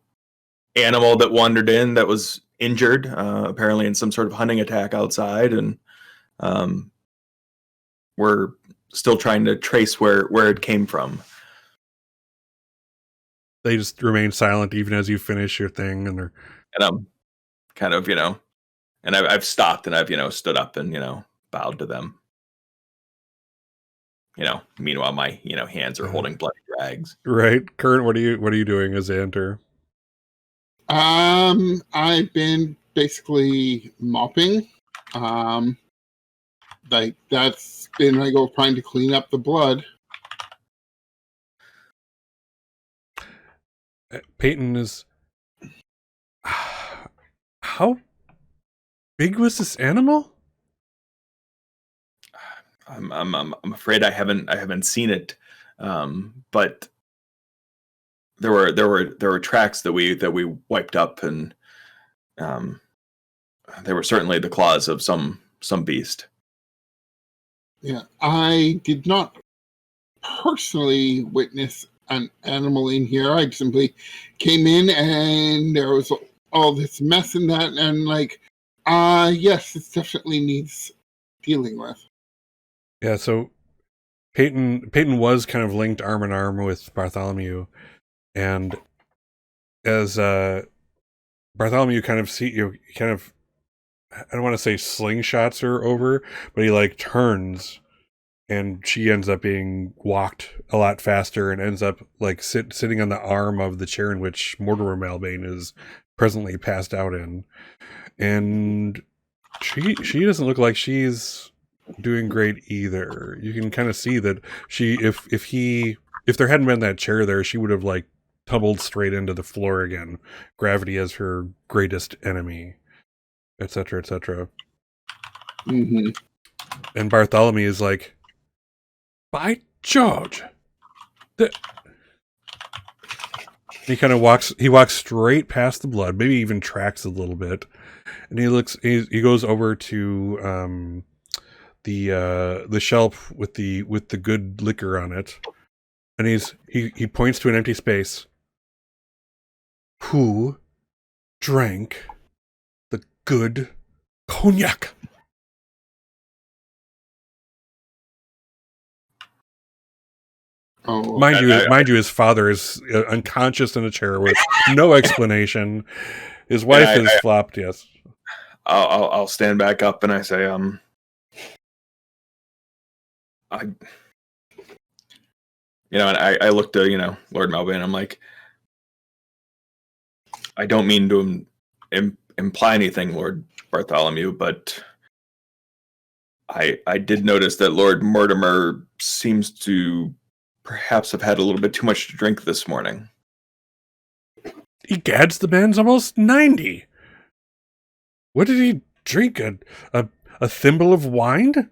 Speaker 3: animal that wandered in that was injured, apparently in some sort of hunting attack outside, and we're still trying to trace where it came from.
Speaker 1: They just remain silent even as you finish your thing, and
Speaker 3: I'm kind of and I've stopped and I've stood up and bowed to them. Meanwhile my hands are holding bloody rags.
Speaker 1: right. Current, what are you doing as they enter?
Speaker 4: I've been basically mopping. Like that's been my goal, trying to clean up the blood.
Speaker 1: Peyton is. How big was this animal?
Speaker 3: I'm afraid I haven't seen it, but there were tracks that we wiped up, and they were certainly the claws of some beast.
Speaker 4: Yeah, I did not personally witness an animal in here. I simply came in and there was all this mess in that, and like, yes, it definitely needs dealing with.
Speaker 1: Yeah, so Peyton was kind of linked arm in arm with Bartholomew, and as Bartholomew kind of I don't want to say slingshots her over, but he like turns, and she ends up being walked a lot faster and ends up like sitting on the arm of the chair in which Mortimer Malbane is presently passed out in, and she doesn't look like she's doing great either. You can kind of see that if there hadn't been that chair there, she would have like tumbled straight into the floor again. Gravity as her greatest enemy, etc., etc.
Speaker 4: Mm-hmm.
Speaker 1: And Bartholomew is like, By George. He kind of walks straight past the blood, maybe even tracks a little bit. And he goes over to the shelf with the good liquor on it. And he points to an empty space. Who drank the good cognac?
Speaker 4: Oh,
Speaker 1: Mind you, his father is unconscious in a chair with no explanation. His wife is flopped. Yes,
Speaker 3: I'll stand back up and I say, I look to Lord Malbane. I'm like, I don't mean to imply anything, Lord Bartholomew, but I did notice that Lord Mortimer seems to perhaps have had a little bit too much to drink this morning.
Speaker 1: Egads, the man's almost 90. What did he drink? A thimble of wine?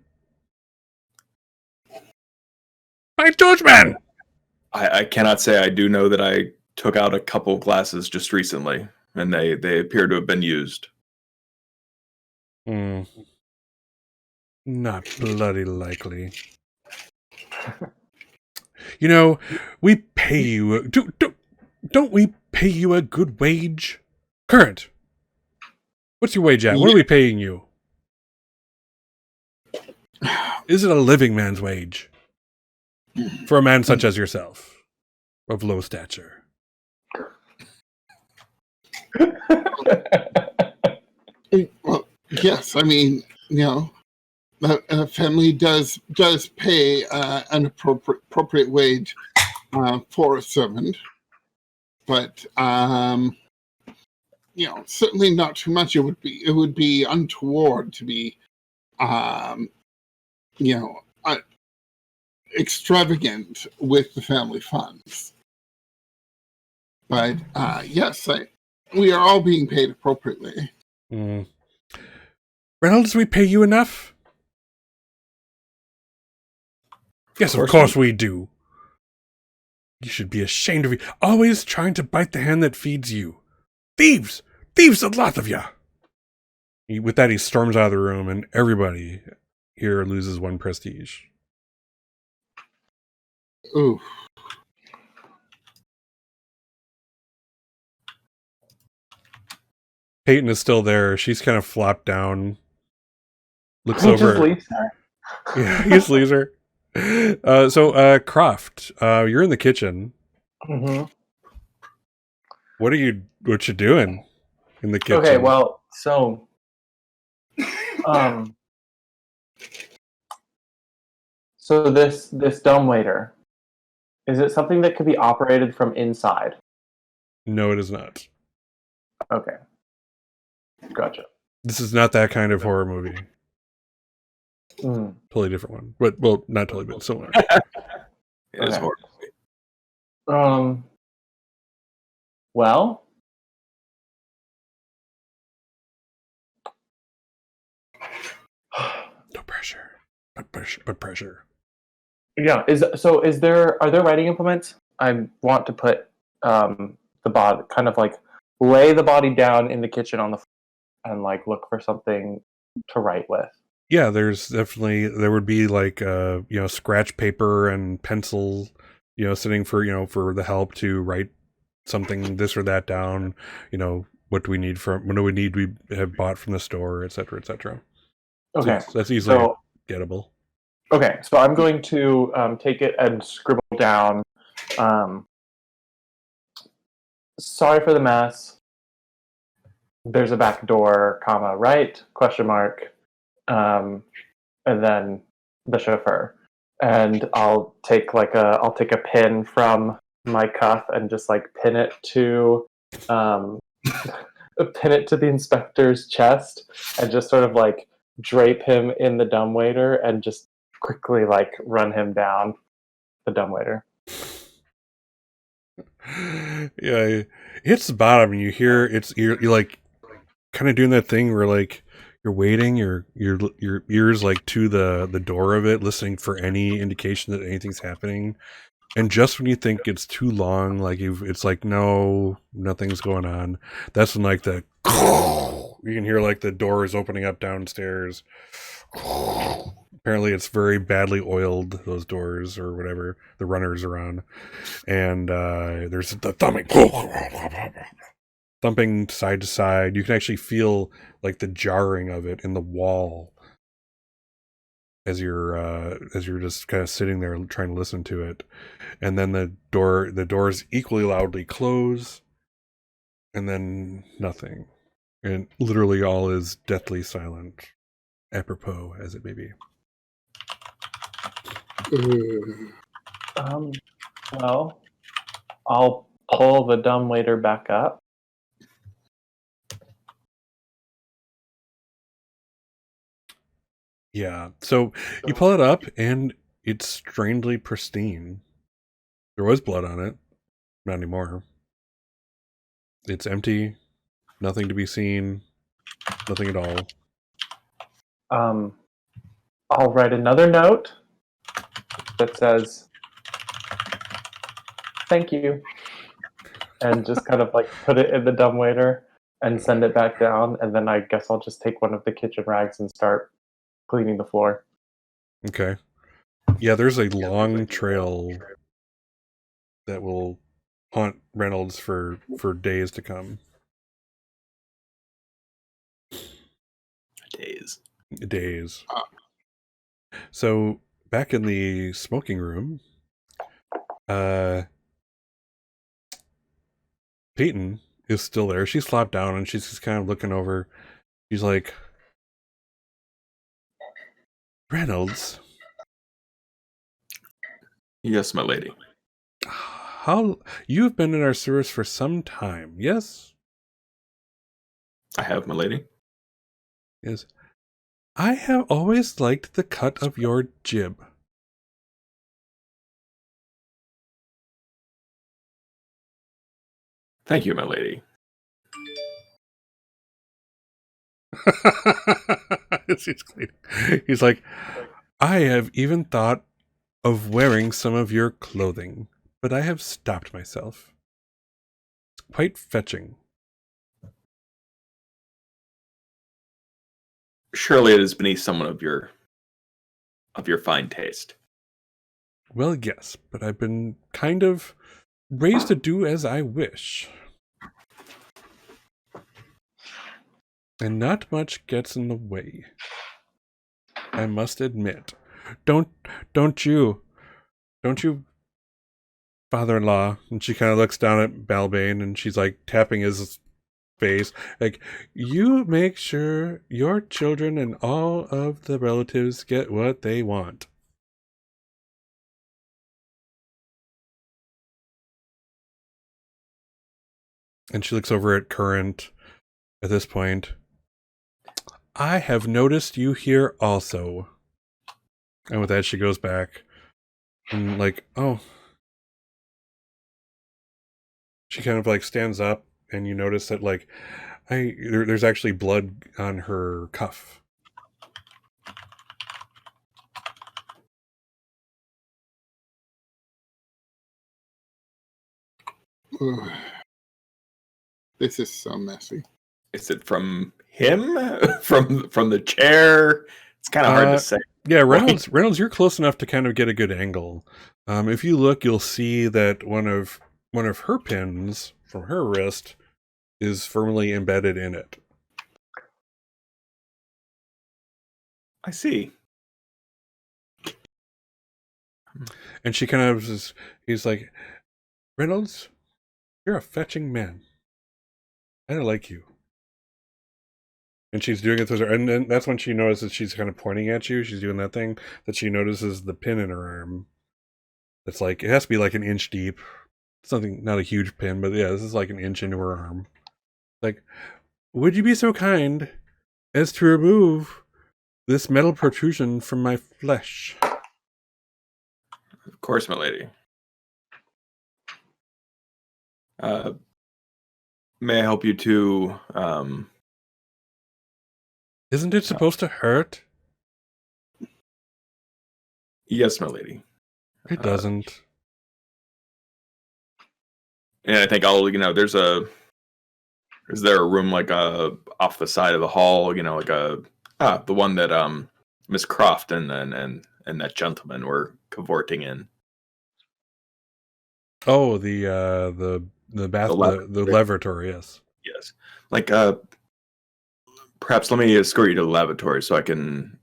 Speaker 1: By George, man!
Speaker 3: I cannot say. I do know that I took out a couple glasses just recently, and they appear to have been used.
Speaker 1: Not bloody likely. We pay you. Don't we pay you a good wage? Current. What's your wage at? What are we paying you? Is it a living man's wage? For a man such as yourself, of low stature.
Speaker 4: Well, yes. I mean, a family does pay an appropriate wage for a servant, but certainly not too much. It would be untoward to be extravagant with the family funds. But yes, we are all being paid appropriately.
Speaker 1: Reynolds, we pay you enough? Yes, of course we do. You should be ashamed of you. Always trying to bite the hand that feeds you. Thieves! Thieves, the lot of ya! With that, he storms out of the room, and everybody here loses 1 prestige.
Speaker 4: Ooh.
Speaker 1: Peyton is still there. She's kind of flopped down. Looks
Speaker 2: He
Speaker 1: over.
Speaker 2: just leaves her.
Speaker 1: Yeah, he just leaves her. So, Croft, you're in the kitchen.
Speaker 2: Mm-hmm.
Speaker 1: What you doing in the kitchen?
Speaker 2: Okay, well, so so this dumbwaiter, is it something that could be operated from inside?
Speaker 1: No, it is not.
Speaker 2: Okay. Gotcha.
Speaker 1: This is not that kind of horror movie. Totally different one. But, well, not totally, but similar.
Speaker 3: It is horror.
Speaker 2: Well,
Speaker 1: No pressure. But pressure.
Speaker 2: yeah. Are there writing implements? I want to put the body, kind of like lay the body down in the kitchen on the floor and like look for something to write with.
Speaker 1: Yeah, there would be like scratch paper and pencil, sitting for the help to write something, this or that down. What do we need we have bought from the store, etc., etc.
Speaker 2: Okay,
Speaker 1: so that's easily gettable.
Speaker 2: Okay, so I'm going to take it and scribble down. Sorry for the mess. There's a back door, comma, right, question mark, and then the chauffeur. And I'll take a pin from my cuff and just like pin it to the inspector's chest and just sort of like drape him in the dumbwaiter and just quickly like run him down the dumbwaiter.
Speaker 1: Yeah, it hits the bottom and you hear you're like kind of doing that thing where like You're waiting. Your ears like to the door of it, listening for any indication that anything's happening. And just when you think it's too long, like it's like no, nothing's going on. That's when like the you can hear like the door is opening up downstairs. Apparently, it's very badly oiled, those doors or whatever the runners are on, and there's the thumping side to side. You can actually feel like the jarring of it in the wall as you're just kind of sitting there trying to listen to it, and then the doors equally loudly close, and then nothing, and literally all is deathly silent, apropos as it may be.
Speaker 2: Well, I'll pull the dumbwaiter back up.
Speaker 1: Yeah, so you pull it up, and it's strangely pristine. There was blood on it, not anymore. It's empty, nothing to be seen, nothing at all.
Speaker 2: I'll write another note that says, "Thank you," and just kind of like put it in the dumbwaiter and send it back down. And then I guess I'll just take one of the kitchen rags and start cleaning the floor.
Speaker 1: Okay. Yeah, there's a long trail that will haunt Reynolds for days to come. Days. So back in the smoking room, Peyton is still there. She's flopped down and she's just kind of looking over. She's like, Reynolds.
Speaker 3: Yes, my lady.
Speaker 1: How you have been in our service for some time, yes?
Speaker 3: I have, my lady.
Speaker 1: Yes. I have always liked the cut of your jib.
Speaker 3: Thank you, my lady.
Speaker 1: He's like, I have even thought of wearing some of your clothing, but I have stopped myself. It's quite fetching.
Speaker 3: Surely it is beneath someone of your fine taste.
Speaker 1: Well, yes, but I've been kind of raised to do as I wish. And not much gets in the way, I must admit. Don't you, father-in-law? And she kind of looks down at Malbane, and she's like tapping his face. Like, you make sure your children and all of the relatives get what they want. And she looks over at Current at this point. I have noticed you here also. And with that, she goes back. And like, oh. She kind of like stands up, and you notice that like, there's actually blood on her cuff.
Speaker 4: This is so messy.
Speaker 3: Is it from him? from the chair? It's kind of hard to say.
Speaker 1: Yeah, Reynolds, you're close enough to kind of get a good angle. If you look, you'll see that one of her pins from her wrist is firmly embedded in it.
Speaker 3: I see.
Speaker 1: And she kind of he's like, Reynolds, you're a fetching man. I don't like you. And she's doing it to her, and then that's when she notices she's kind of pointing at you. She's doing that thing that she notices the pin in her arm. It's like, it has to be like an inch deep. Something, not a huge pin, but yeah, this is like an inch into her arm. Like, would you be so kind as to remove this metal protrusion from my flesh?
Speaker 3: Of course, my lady. May I help you to
Speaker 1: Isn't it supposed to hurt?
Speaker 3: Yes, my lady.
Speaker 1: It doesn't.
Speaker 3: And I think is there a room like off the side of the hall, like the one that Miss Croft and that gentleman were cavorting in.
Speaker 1: Oh, the lavatory, yes.
Speaker 3: Yes. Like perhaps let me escort you to the lavatory so I can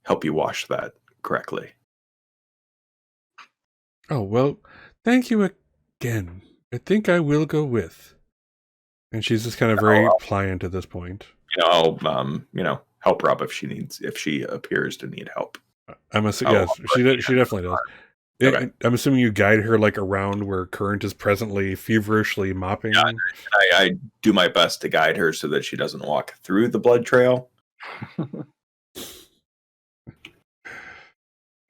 Speaker 3: help you wash that correctly.
Speaker 1: Oh, well, thank you again. I think I will go with. And she's just kind of very pliant at this point.
Speaker 3: I'll help her up if she appears to need help.
Speaker 1: Yes, she definitely does. Okay. I'm assuming you guide her like around where Current is presently feverishly mopping.
Speaker 3: Yeah, I do my best to guide her so that she doesn't walk through the blood trail.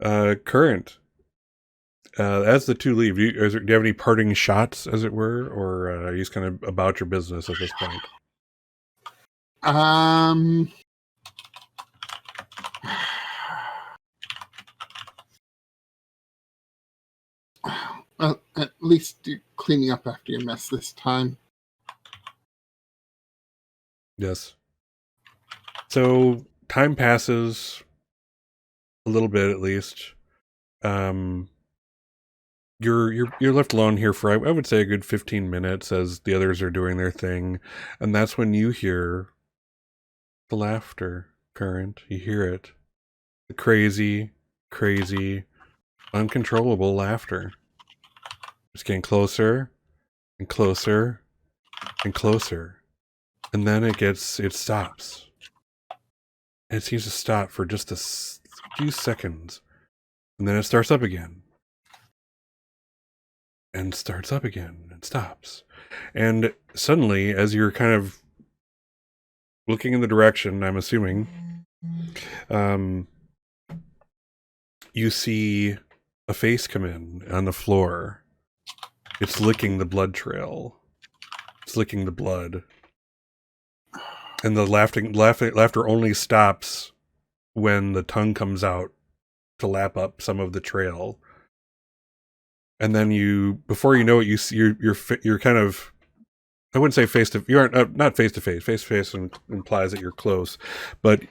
Speaker 1: Current. As the two leave, do you have any parting shots, as it were, or are you just kind of about your business at this point?
Speaker 4: Well, at least you're cleaning up after your mess this time.
Speaker 1: Yes. So time passes a little bit, at least. You're left alone here for I would say a good 15 minutes as the others are doing their thing, and that's when you hear the laughter. Current, you hear it, the crazy, uncontrollable laughter. It's getting closer and closer and closer, and then it stops. And it seems to stop for just a few seconds, and then it starts up again. And starts up again and stops. And suddenly, as you're kind of looking in the direction, I'm assuming, you see a face come in on the floor. It's licking the blood trail. It's licking the blood. And the laughter only stops when the tongue comes out to lap up some of the trail. And then before you know it, you're kind of, I wouldn't say you aren't not face to face. Face to face implies that you're close, but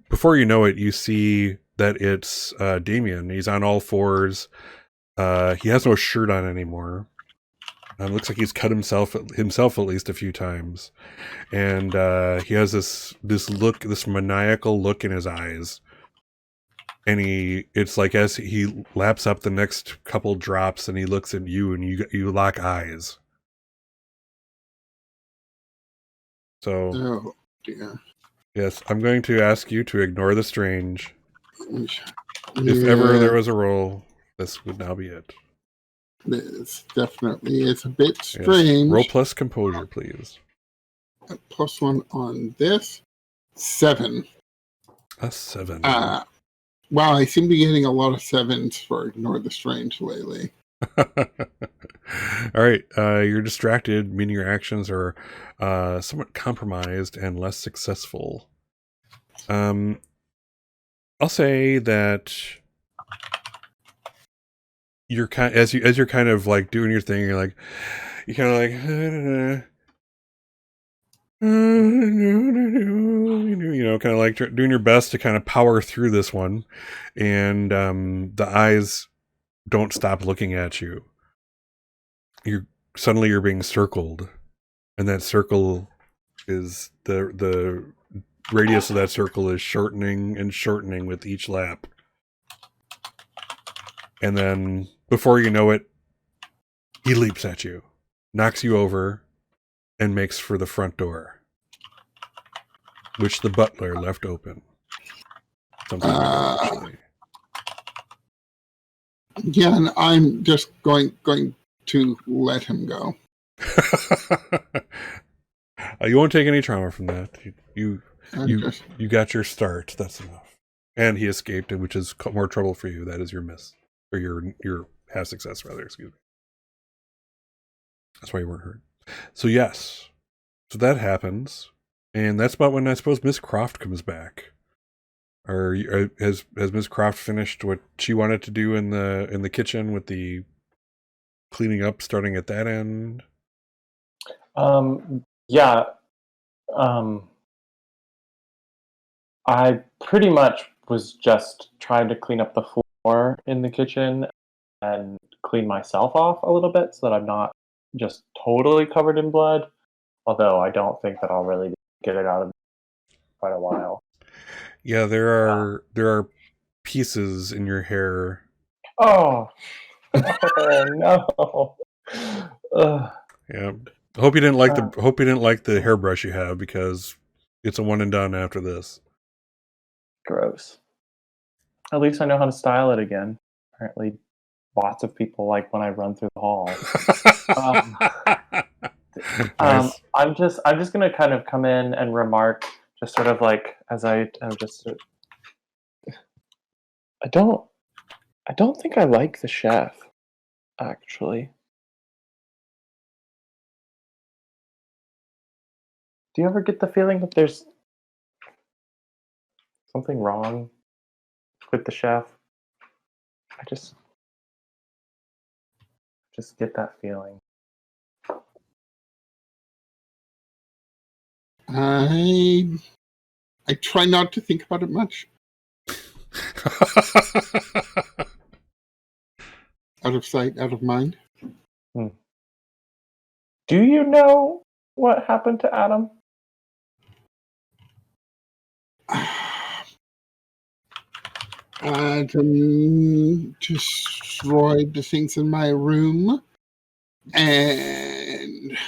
Speaker 1: before you know it, you see that it's Damien. He's on all fours. He has no shirt on anymore. Looks like he's cut himself at least a few times, and he has this maniacal look in his eyes. And it's like as he laps up the next couple drops and he looks at you and you lock eyes. So,
Speaker 4: oh dear.
Speaker 1: Yes, I'm going to ask you to ignore the strange. If ever there was a roll, this would now be it.
Speaker 4: This definitely is a bit strange.
Speaker 1: Yes. Roll plus composure, please.
Speaker 4: +1 on this. 7.
Speaker 1: A 7.
Speaker 4: Wow, I seem to be getting a lot of 7s for Ignore the Strange lately.
Speaker 1: All right, you're distracted, meaning your actions are somewhat compromised and less successful. I'll say that you're as you're kind of like doing your thing, you're kind of like kind of like doing your best to kind of power through this one, and the eyes don't stop looking at you. Suddenly you're being circled, and that circle is the radius of that circle is shortening and shortening with each lap. And then before you know it, he leaps at you, knocks you over, and makes for the front door, which the butler left open. Actually.
Speaker 4: Yeah, and I'm just going to let him go.
Speaker 1: You won't take any trauma from that. You got your start. That's enough. And he escaped, which is more trouble for you. That is your miss, or your half success, rather. Excuse me. That's why you weren't hurt. So yes, so that happens. And that's about when I suppose Miss Croft comes back. Has Miss Croft finished what she wanted to do in the kitchen with the cleaning up, starting at that end?
Speaker 2: Yeah. I pretty much was just trying to clean up the floor in the kitchen and clean myself off a little bit so that I'm not just totally covered in blood. Although I don't think that I'll really get it out of quite a while.
Speaker 1: Yeah, there are pieces in your hair.
Speaker 2: Oh, oh no! Ugh,
Speaker 1: Yeah. Hope you didn't like the hairbrush you have, because it's a one and done after this.
Speaker 2: gross. At least I know how to style it again. Apparently, lots of people like when I run through the hall. Um,
Speaker 1: Nice.
Speaker 2: I'm just gonna kind of come in and remark, just sort of like as I'm just. I don't think I like the chef, actually. Do you ever get the feeling that there's something wrong with the chef? I just get that feeling.
Speaker 4: I try not to think about it much. Out of sight, out of mind.
Speaker 2: Do you know what happened to Adam?
Speaker 4: Adam destroyed the things in my room, and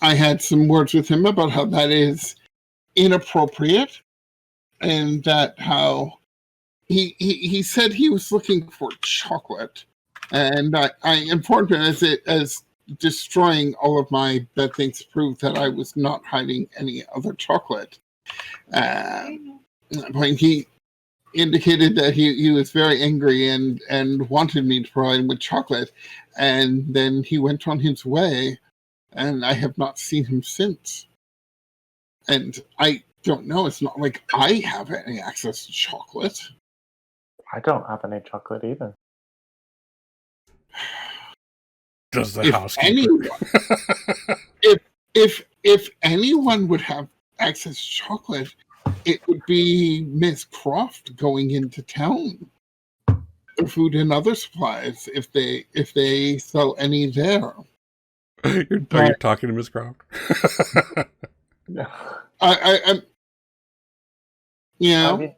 Speaker 4: I had some words with him about how that is inappropriate, and that how he said he was looking for chocolate, and I informed him as destroying all of my bad things proved that I was not hiding any other chocolate. When he indicated that he was very angry and wanted me to provide him with chocolate, and then he went on his way, and I have not seen him since. And I don't know, it's not like I have any access to chocolate.
Speaker 2: I don't have any chocolate either.
Speaker 1: Does the
Speaker 4: If
Speaker 1: housekeeper?
Speaker 4: if anyone would have access to chocolate, it would be Miss Croft going into town for food and other supplies if they sell any there.
Speaker 1: Are you talking to Miss Croft?
Speaker 4: I'm you know,
Speaker 2: I mean,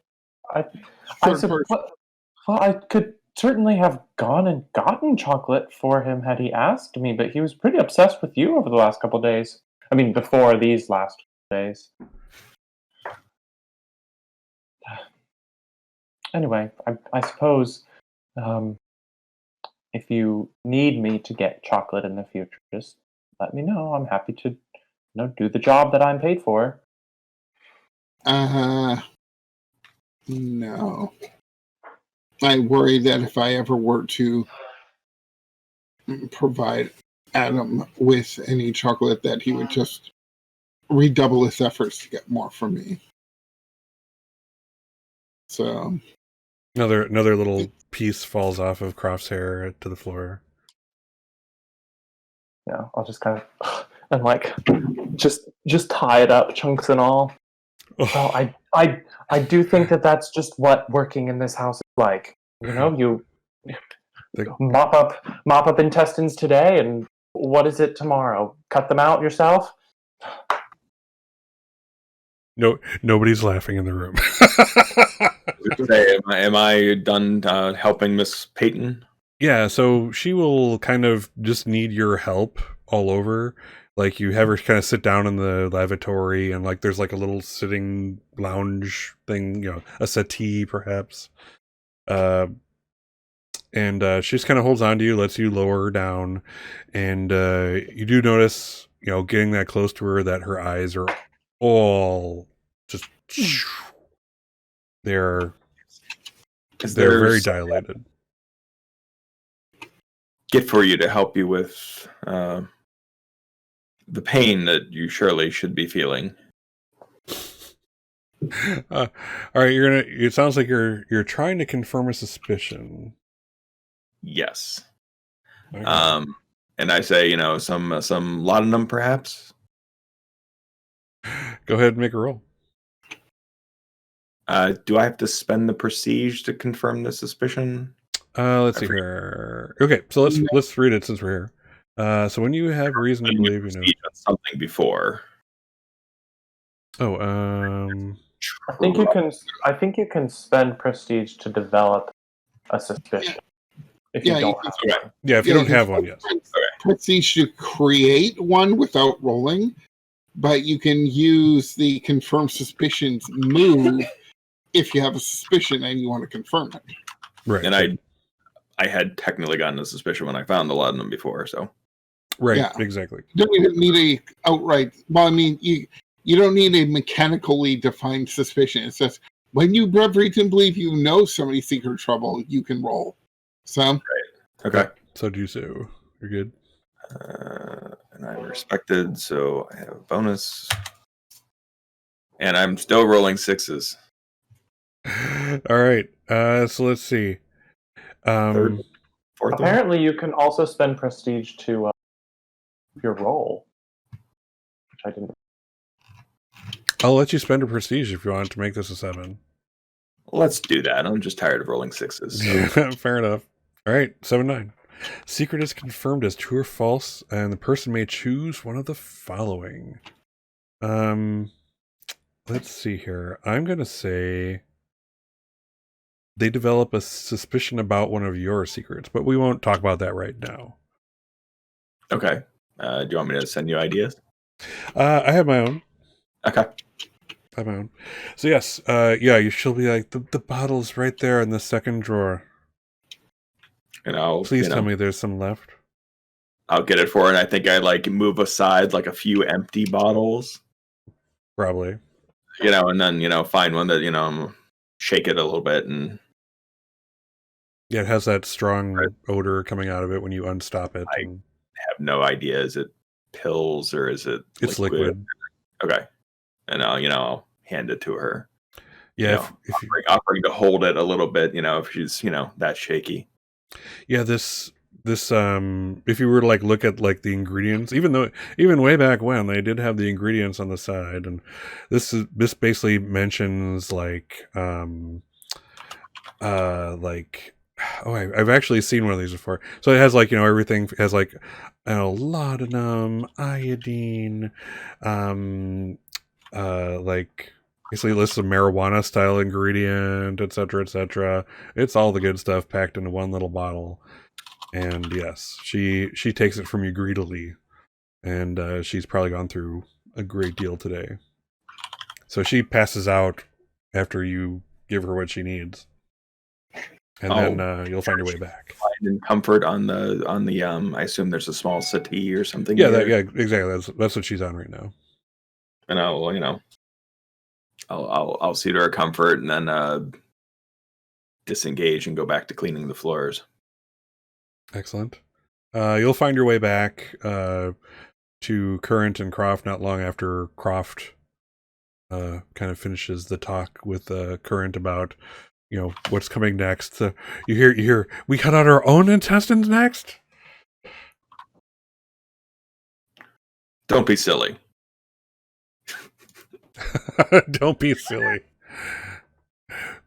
Speaker 2: I
Speaker 4: third
Speaker 2: suppose.
Speaker 4: person.
Speaker 2: Well, I could certainly have gone and gotten chocolate for him had he asked me, but he was pretty obsessed with you over the last couple of days. I mean, before these last days. Anyway, I suppose if you need me to get chocolate in the future, just let me know. I'm happy to, do the job that I'm paid for.
Speaker 4: No. I worry that if I ever were to provide Adam with any chocolate, that he would just redouble his efforts to get more from me. So
Speaker 1: Another little piece falls off of Croft's hair to the floor.
Speaker 2: Yeah, I'll just kind of and like just tie it up, chunks and all. Well, I do think that that's just what working in this house is like. You mop up intestines today, and what is it tomorrow? Cut them out yourself?
Speaker 1: No, nobody's laughing in the room.
Speaker 3: Say, am I done helping Miss Peyton?
Speaker 1: Yeah, so she will kind of just need your help all over. Like, you have her kind of sit down in the lavatory, and like there's like a little sitting lounge thing, a settee perhaps. And she just kind of holds on to you, lets you lower her down, and you do notice, getting that close to her, that her eyes are all just they're very dilated.
Speaker 3: Gift for you to help you with the pain that you surely should be feeling.
Speaker 1: All right, you're gonna. It sounds like you're trying to confirm a suspicion.
Speaker 3: Yes.
Speaker 1: Okay.
Speaker 3: And I say, some laudanum, perhaps.
Speaker 1: Go ahead and make a roll.
Speaker 3: Do I have to spend the prestige to confirm the suspicion?
Speaker 1: Let's
Speaker 3: I
Speaker 1: see
Speaker 3: forget.
Speaker 1: here. Okay, so let's read it since we're here. So when you have reason to
Speaker 3: Spending a
Speaker 1: believe,
Speaker 3: prestige on something before.
Speaker 1: Oh,
Speaker 2: I think you can spend prestige to develop a suspicion if you
Speaker 4: Yeah,
Speaker 2: don't
Speaker 4: you
Speaker 2: have
Speaker 3: Okay.
Speaker 2: one.
Speaker 1: yeah. If you
Speaker 4: Yeah,
Speaker 1: don't have one, yes.
Speaker 4: Prestige to create one without rolling, but you can use the confirm suspicions move if you have a suspicion and you want to confirm it.
Speaker 1: Right.
Speaker 3: And
Speaker 1: so-
Speaker 3: I had technically gotten a suspicion when I found the laudanum before, so.
Speaker 1: right.
Speaker 4: Yeah.
Speaker 1: Exactly.
Speaker 4: You don't even need a outright. Well, I mean, you don't need a mechanically defined suspicion. It's just when you have reason to believe you know somebody's secret trouble, you can roll. So
Speaker 3: Okay.
Speaker 1: So do so. You're good.
Speaker 3: And I'm respected, so I have a bonus. And I'm still rolling sixes.
Speaker 1: All right. So let's see.
Speaker 3: Third, fourth one?
Speaker 2: Apparently, you can also spend prestige to your roll, which I didn't.
Speaker 1: I'll let you spend a prestige if you want to make this a 7.
Speaker 3: Let's do that. I'm just tired of rolling sixes. So.
Speaker 1: Fair enough. All right. 7-9. Secret is confirmed as true or false, and the person may choose one of the following. Let's see here. I'm gonna say they develop a suspicion about one of your secrets, but we won't talk about that right now.
Speaker 3: Okay. Do you want me to send you ideas?
Speaker 1: I have my own.
Speaker 3: Okay.
Speaker 1: I have my own. So yes, yeah, she'll be like the bottle's right there in the second drawer.
Speaker 3: And I'll
Speaker 1: Please tell me there's some left.
Speaker 3: I'll get it for her, and I think I move aside like a few empty bottles.
Speaker 1: Probably.
Speaker 3: And then find one that shake it a little bit, and
Speaker 1: Yeah, it has that strong odor coming out of it when you unstop it.
Speaker 3: I have no idea. Is it pills or is it
Speaker 1: It's liquid.
Speaker 3: Okay. And I'll hand it to her.
Speaker 1: Yeah, if you,
Speaker 3: offering to hold it a little bit, if she's that shaky.
Speaker 1: yeah, this if you were to look at the ingredients, even way back when they did have the ingredients on the side, and this basically mentions I've actually seen one of these before. So it has everything has laudanum, iodine, basically lists of marijuana style ingredient, etc., etc. It's all the good stuff packed into one little bottle. And yes, she takes it from you greedily, and she's probably gone through a great deal today. So she passes out after you give her what she needs, and then you'll find your way back.
Speaker 3: Find and comfort on the I assume there's a small settee or something.
Speaker 1: Yeah,
Speaker 3: here.
Speaker 1: yeah, exactly. That's what she's on right now.
Speaker 3: And I'll see to her comfort, and then disengage and go back to cleaning the floors.
Speaker 1: Excellent. You'll find your way back to Current and Croft not long after Croft kind of finishes the talk with Current about what's coming next. You hear we cut out our own intestines next.
Speaker 3: Don't be silly.
Speaker 1: Don't be silly.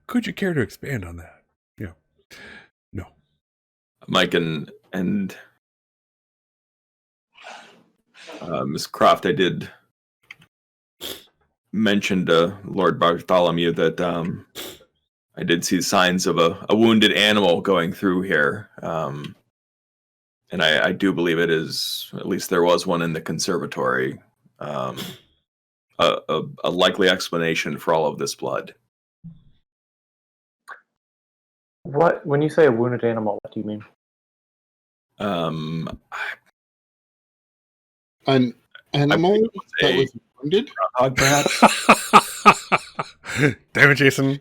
Speaker 1: Could you care to expand on that? Yeah. No.
Speaker 3: Mike and Miss Croft, I did mention to Lord Bartholomew that I did see signs of a wounded animal going through here. And I do believe it is, at least there was one in the conservatory, a likely explanation for all of this blood.
Speaker 2: When you say a wounded animal, what do you mean?
Speaker 4: an animal that was wounded.
Speaker 3: Groundhog, perhaps.
Speaker 1: Damn it, Jason.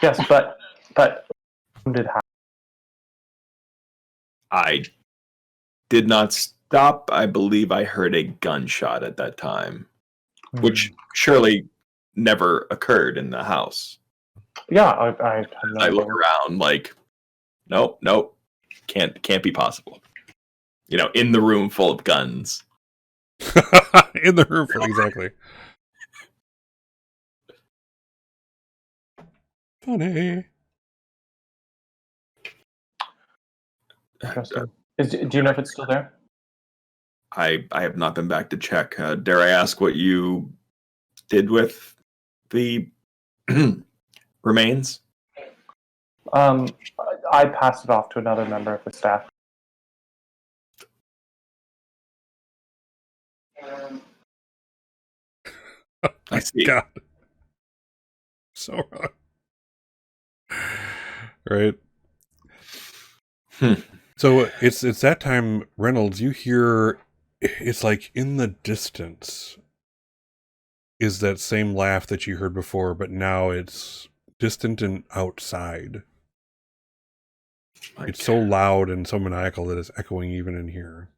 Speaker 2: Yes, but wounded how?
Speaker 3: I did not stop. I believe I heard a gunshot at that time, which surely never occurred in the house.
Speaker 2: Yeah, I have no
Speaker 3: I look
Speaker 2: idea.
Speaker 3: around like, nope, can't be possible. In the room full of guns.
Speaker 1: In the room, exactly. Funny.
Speaker 2: Interesting. Do you know if it's still there?
Speaker 3: I have not been back to check. Dare I ask what you did with the remains?
Speaker 2: I passed it off to another member of the staff.
Speaker 3: I see.
Speaker 1: God. So wrong. Right. So it's that time, Reynolds, you hear, it's like in the distance is that same laugh that you heard before, but now it's distant and outside. It's so loud and so maniacal that it's echoing even in here.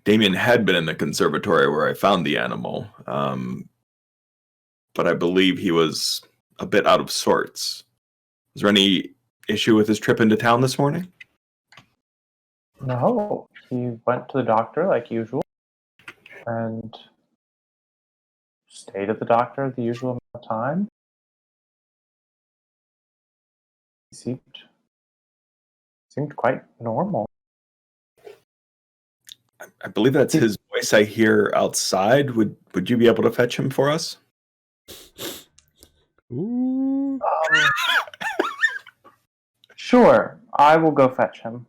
Speaker 3: Damien had been in the conservatory where I found the animal, but I believe he was a bit out of sorts. Was there any issue with his trip into town this morning?
Speaker 2: No, he went to the doctor like usual, and stayed at the doctor the usual amount of time. He seemed quite normal.
Speaker 3: I believe that's his voice I hear outside. Would you be able to fetch him for us?
Speaker 1: Ooh.
Speaker 2: Sure, I will go fetch him.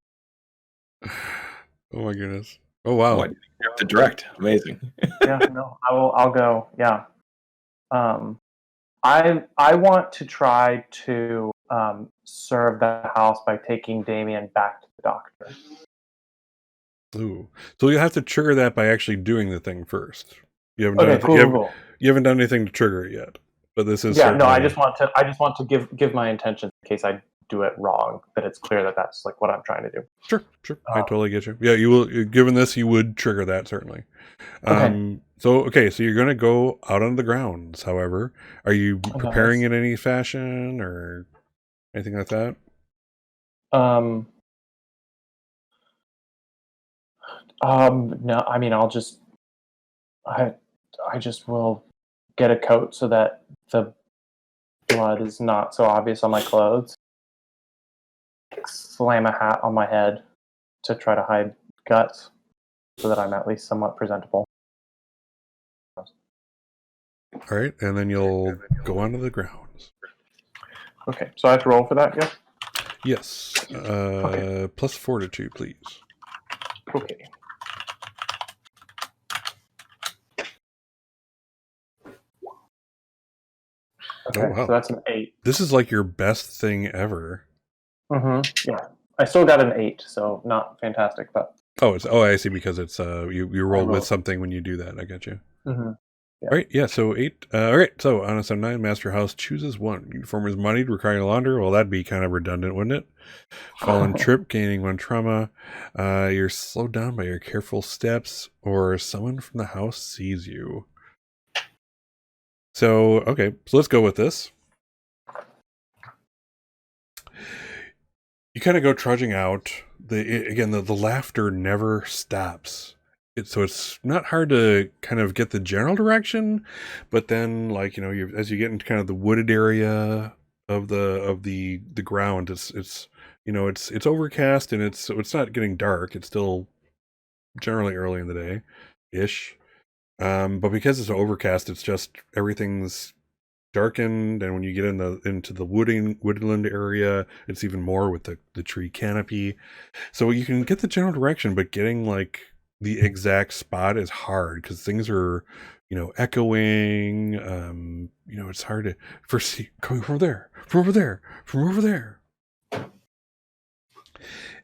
Speaker 1: Oh my goodness. Oh wow.
Speaker 3: Oh, I didn't have to direct. Amazing.
Speaker 2: Yeah, no, I'll go. Yeah. I want to try to serve the house by taking Damien back to the doctor.
Speaker 1: Ooh. So you have to trigger that by actually doing the thing first. You haven't
Speaker 2: Okay,
Speaker 1: done
Speaker 2: cool.
Speaker 1: You haven't done anything to trigger it yet. But this is
Speaker 2: Yeah, no, I just want to give my intention in case I do it wrong, that it's clear that that's like what I'm trying to do.
Speaker 1: Sure. I totally get you. Yeah, you will. Given this, you would trigger that certainly.
Speaker 2: Okay.
Speaker 1: So you're going to go out on the grounds. However, are you preparing
Speaker 2: Nice.
Speaker 1: in any fashion or anything like that?
Speaker 2: No, I mean, I just will get a coat so that the blood is not so obvious on my clothes. Slam a hat on my head to try to hide guts so that I'm at least somewhat presentable.
Speaker 1: All right, and then you'll go onto the grounds.
Speaker 2: Okay, so I have to roll for that, yeah?
Speaker 1: Yes.
Speaker 2: Okay.
Speaker 1: Plus fortitude, please.
Speaker 2: Okay. Okay,
Speaker 1: Oh, wow.
Speaker 2: so that's an 8.
Speaker 1: This is like your best thing ever.
Speaker 2: Mm-hmm. Yeah. I still got an 8, so not fantastic, but...
Speaker 1: I see, because it's you roll with
Speaker 2: rolled.
Speaker 1: something when you do that. I got you.
Speaker 2: Mm-hmm. Yeah.
Speaker 1: All right, yeah, so 8. All right, so on a 9, Master House chooses 1. Uniform is moneyed, requiring a launder. Well, that'd be kind of redundant, wouldn't it? Fallen trip, gaining 1 trauma. You're slowed down by your careful steps, or someone from the house sees you. So, okay, so let's go with this. You kind of go trudging out. The laughter never stops. So it's not hard to kind of get the general direction, but then, like, as you get into kind of the wooded area of the ground, it's overcast, and it's not getting dark. It's still generally early in the day ish. But because it's overcast, it's just everything's darkened, and when you get into the woodland area, it's even more with the tree canopy. So you can get the general direction, but getting like the exact spot is hard because things are echoing. It's hard to first see coming from over there,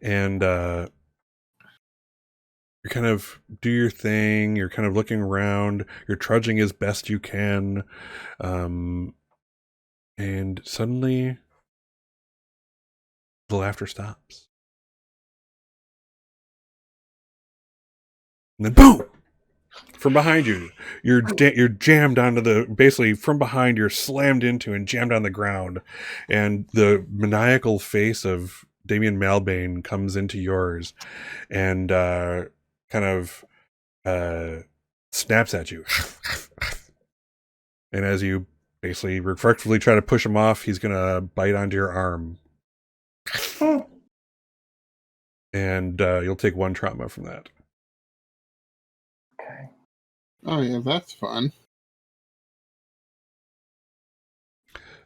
Speaker 1: and you kind of do your thing. You're kind of looking around. You're trudging as best you can. And suddenly the laughter stops. And then boom! From behind you, you're jammed onto basically from behind, you're slammed into and jammed on the ground. And the maniacal face of Damien Malbane comes into yours and kind of snaps at you. And as you basically reflexively try to push him off, he's going to bite onto your arm. And you'll take 1 trauma from that.
Speaker 2: Okay.
Speaker 4: Oh yeah, that's fun.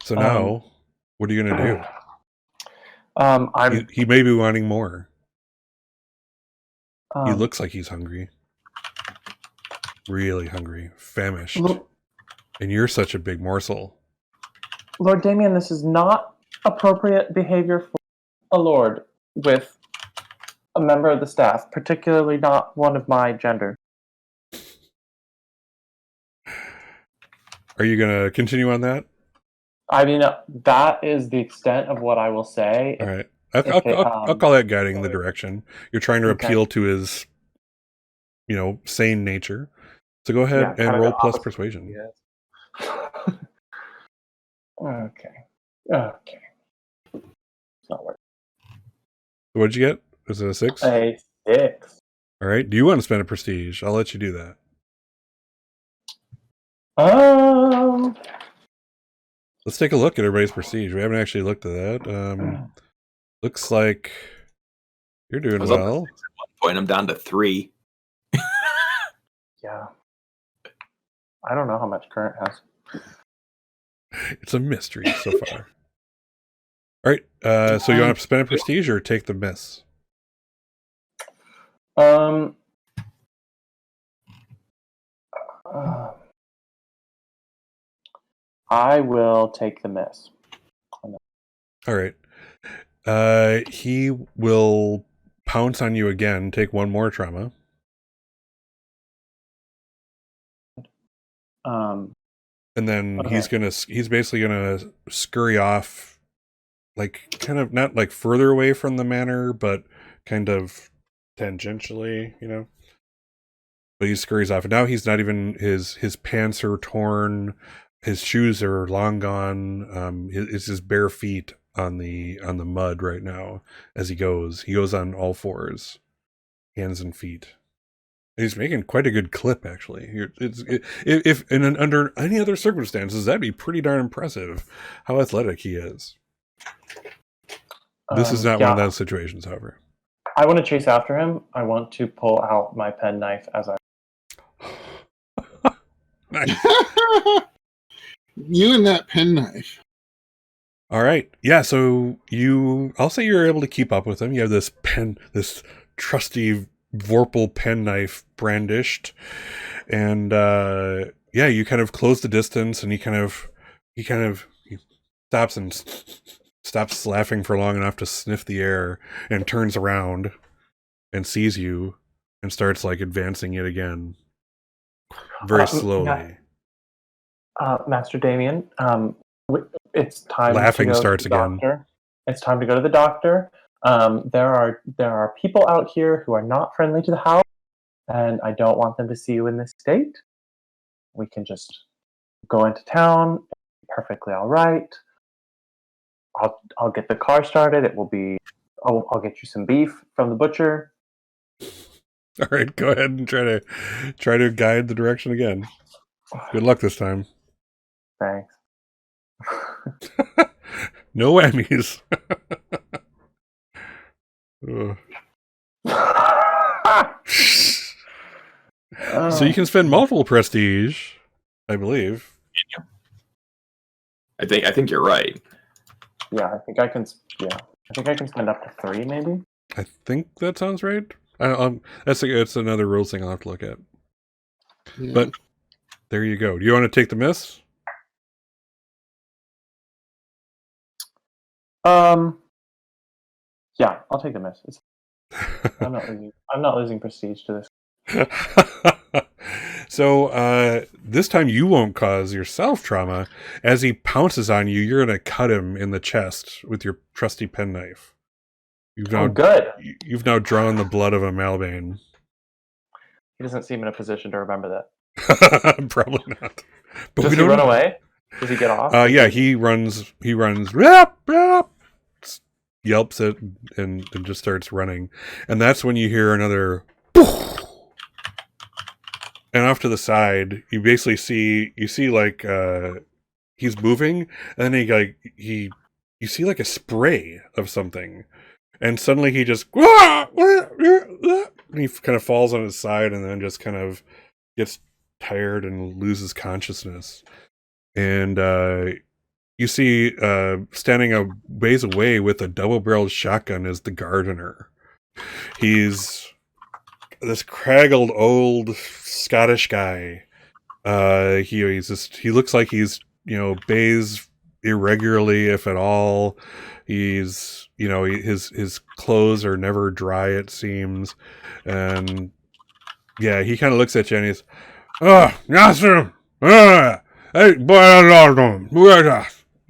Speaker 1: So now, what are you going to do? He may be wanting more. He looks like he's hungry. Really hungry. Famished. And you're such a big morsel.
Speaker 2: Lord Damien, this is not appropriate behavior for a lord with a member of the staff, particularly not one of my gender.
Speaker 1: Are you going to continue on that?
Speaker 2: I mean, that is the extent of what I will say.
Speaker 1: All right. I'll call that guiding the direction. You're trying to appeal to his, sane nature. So go ahead and roll plus persuasion.
Speaker 2: Yes. Okay. It's not working.
Speaker 1: What'd you get? Is it a 6?
Speaker 2: A 6.
Speaker 1: All right. Do you want to spend a prestige? I'll let you do that. Let's take a look at everybody's prestige. We haven't actually looked at that. Looks like you're doing well.
Speaker 3: At 1 point, I'm down to 3.
Speaker 2: Yeah. I don't know how much Current has.
Speaker 1: It's a mystery so far. All right. So you want to spend a prestige or take the miss?
Speaker 2: I will take the miss.
Speaker 1: All right. He will pounce on you again. Take 1 more trauma. And then he's basically gonna scurry off, like kind of not like further away from the manor, but kind of tangentially, But he scurries off, and now he's not even his pants are torn, his shoes are long gone. It's his bare feet on the mud right now as he goes. He goes on all 4s, hands and feet. He's making quite a good clip, actually. If under any other circumstances, that'd be pretty darn impressive how athletic he is. This is not one of those situations, however.
Speaker 2: I want to chase after him. I want to pull out my penknife as I...
Speaker 1: Nice.
Speaker 4: You and that penknife.
Speaker 1: All right. Yeah, so I'll say you're able to keep up with him. You have this trusty Vorpal penknife brandished, and you kind of close the distance, and he stops laughing for long enough to sniff the air and turns around and sees you and starts like advancing it again very slowly.
Speaker 2: Master Damien, it's time
Speaker 1: laughing
Speaker 2: to go
Speaker 1: starts
Speaker 2: to the
Speaker 1: again.
Speaker 2: doctor. It's time to go to the doctor. There are people out here who are not friendly to the house, and I don't want them to see you in this state. We can just go into town, perfectly all right. I'll get the car started. It will be. I'll get you some beef from the butcher.
Speaker 1: All right, go ahead and try to guide the direction again. Good luck this time.
Speaker 2: Thanks.
Speaker 1: No whammies. So you can spend multiple prestige, I believe.
Speaker 3: I think you're right.
Speaker 2: Yeah, I think I can spend up to 3, maybe.
Speaker 1: I think that sounds right. That's another rules thing I'll have to look at. Yeah. But there you go. Do you want to take the miss?
Speaker 2: Yeah, I'll take the miss. I'm not losing prestige to this.
Speaker 1: So this time you won't cause yourself trauma. As he pounces on you, you're going to cut him in the chest with your trusty penknife. You've now drawn the blood of a Malbane.
Speaker 2: He doesn't seem in a position to remember that.
Speaker 1: Probably not. But
Speaker 2: Does
Speaker 1: we
Speaker 2: he
Speaker 1: don't
Speaker 2: run away? Does he get off?
Speaker 1: Yeah, he runs. Yelp, yelp, yelps it and just starts running, and that's when you hear another. And off to the side, you basically see like he's moving, and then you see like a spray of something, and suddenly he just and he kind of falls on his side, and then just kind of gets tired and loses consciousness. And you see standing a ways away with a double-barreled shotgun is the gardener. He's this craggled old Scottish guy. He looks like he's bathes irregularly, if at all. He's his clothes are never dry, it seems. And yeah, he kind of looks at you and he's, Nasser, hey, boy,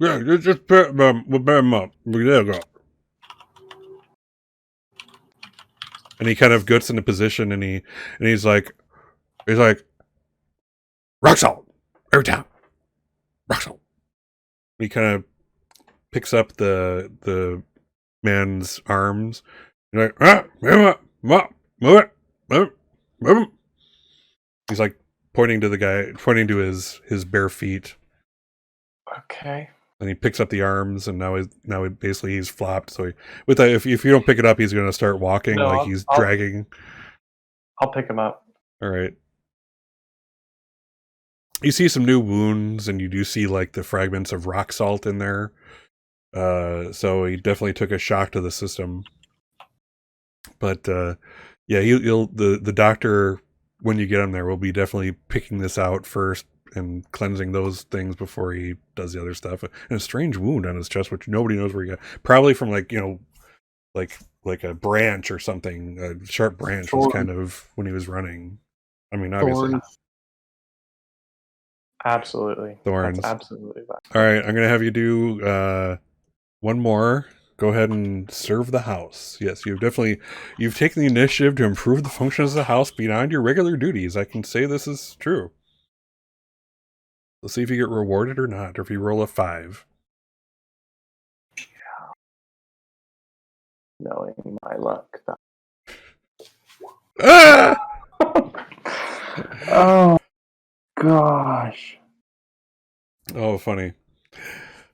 Speaker 1: yeah, just pick him up. There you go. And he kind of gets into position, and he's like, rock salt every time, rock salt. He kind of picks up the man's arms, and like, move it. He's like pointing to his bare feet.
Speaker 2: Okay.
Speaker 1: And he picks up the arms, and now he's flopped. So if you don't pick it up, he's going to start walking he's dragging.
Speaker 2: I'll pick him up.
Speaker 1: All right. You see some new wounds, and you do see like the fragments of rock salt in there. So he definitely took a shock to the system. But yeah, the doctor, when you get him there, will be definitely picking this out first and cleansing those things before he does the other stuff. And a strange wound on his chest, which nobody knows where he got. Probably from like a branch or something. A sharp branch was kind of when he was running. I mean, obviously.
Speaker 4: Thorns.
Speaker 2: Absolutely.
Speaker 1: Thorns.
Speaker 2: That's absolutely right.
Speaker 1: All right, I'm going to have you do one more. Go ahead and serve the house. Yes, you've taken the initiative to improve the functions of the house beyond your regular duties. I can say this is true. Let's see if you get rewarded or not, or if you roll a 5.
Speaker 2: Knowing my luck.
Speaker 1: Ah!
Speaker 2: Oh, gosh.
Speaker 1: Oh, funny.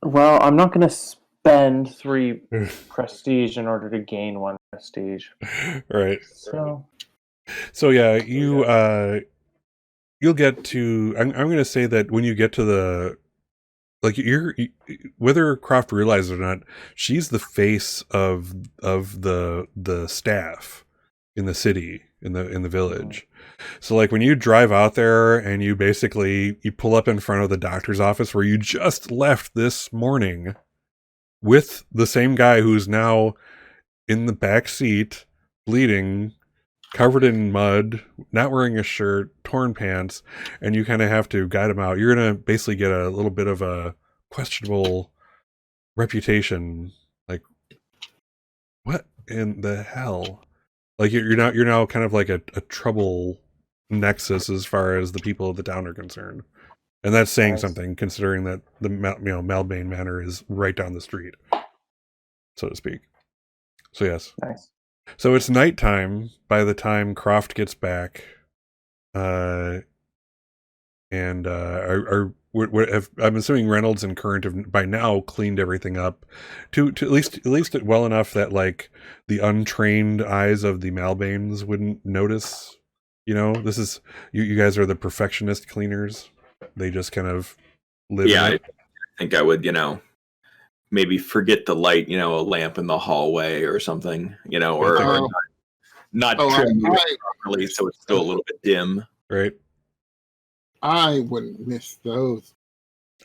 Speaker 2: Well, I'm not going to spend 3 prestige in order to gain 1 prestige.
Speaker 1: Right.
Speaker 2: So
Speaker 1: yeah, you'll get to. I'm going to say that when you get to the, like, whether Croft realizes it or not, she's the face of the staff in the city, in the village. So like when you drive out there and you pull up in front of the doctor's office where you just left this morning with the same guy who's now in the back seat, bleeding, covered in mud, not wearing a shirt, torn pants, and you kind of have to guide him out. You're going to basically get a little bit of a questionable reputation. Like, what in the hell? Like you're now kind of like a trouble nexus as far as the people of the town are concerned. And that's saying something, considering that the Malbane Manor is right down the street, so to speak. So yes.
Speaker 2: Nice.
Speaker 1: So it's nighttime by the time Croft gets back, and I'm assuming Reynolds and Current have by now cleaned everything up to at least well enough that like the untrained eyes of the Malbanes wouldn't notice. This is you guys are the perfectionist cleaners. They just kind of live.
Speaker 3: Yeah,
Speaker 1: in it.
Speaker 3: I think I would, maybe forget the light, a lamp in the hallway or something, or not trim it properly so it's still a little bit dim.
Speaker 1: Right.
Speaker 4: I wouldn't miss those.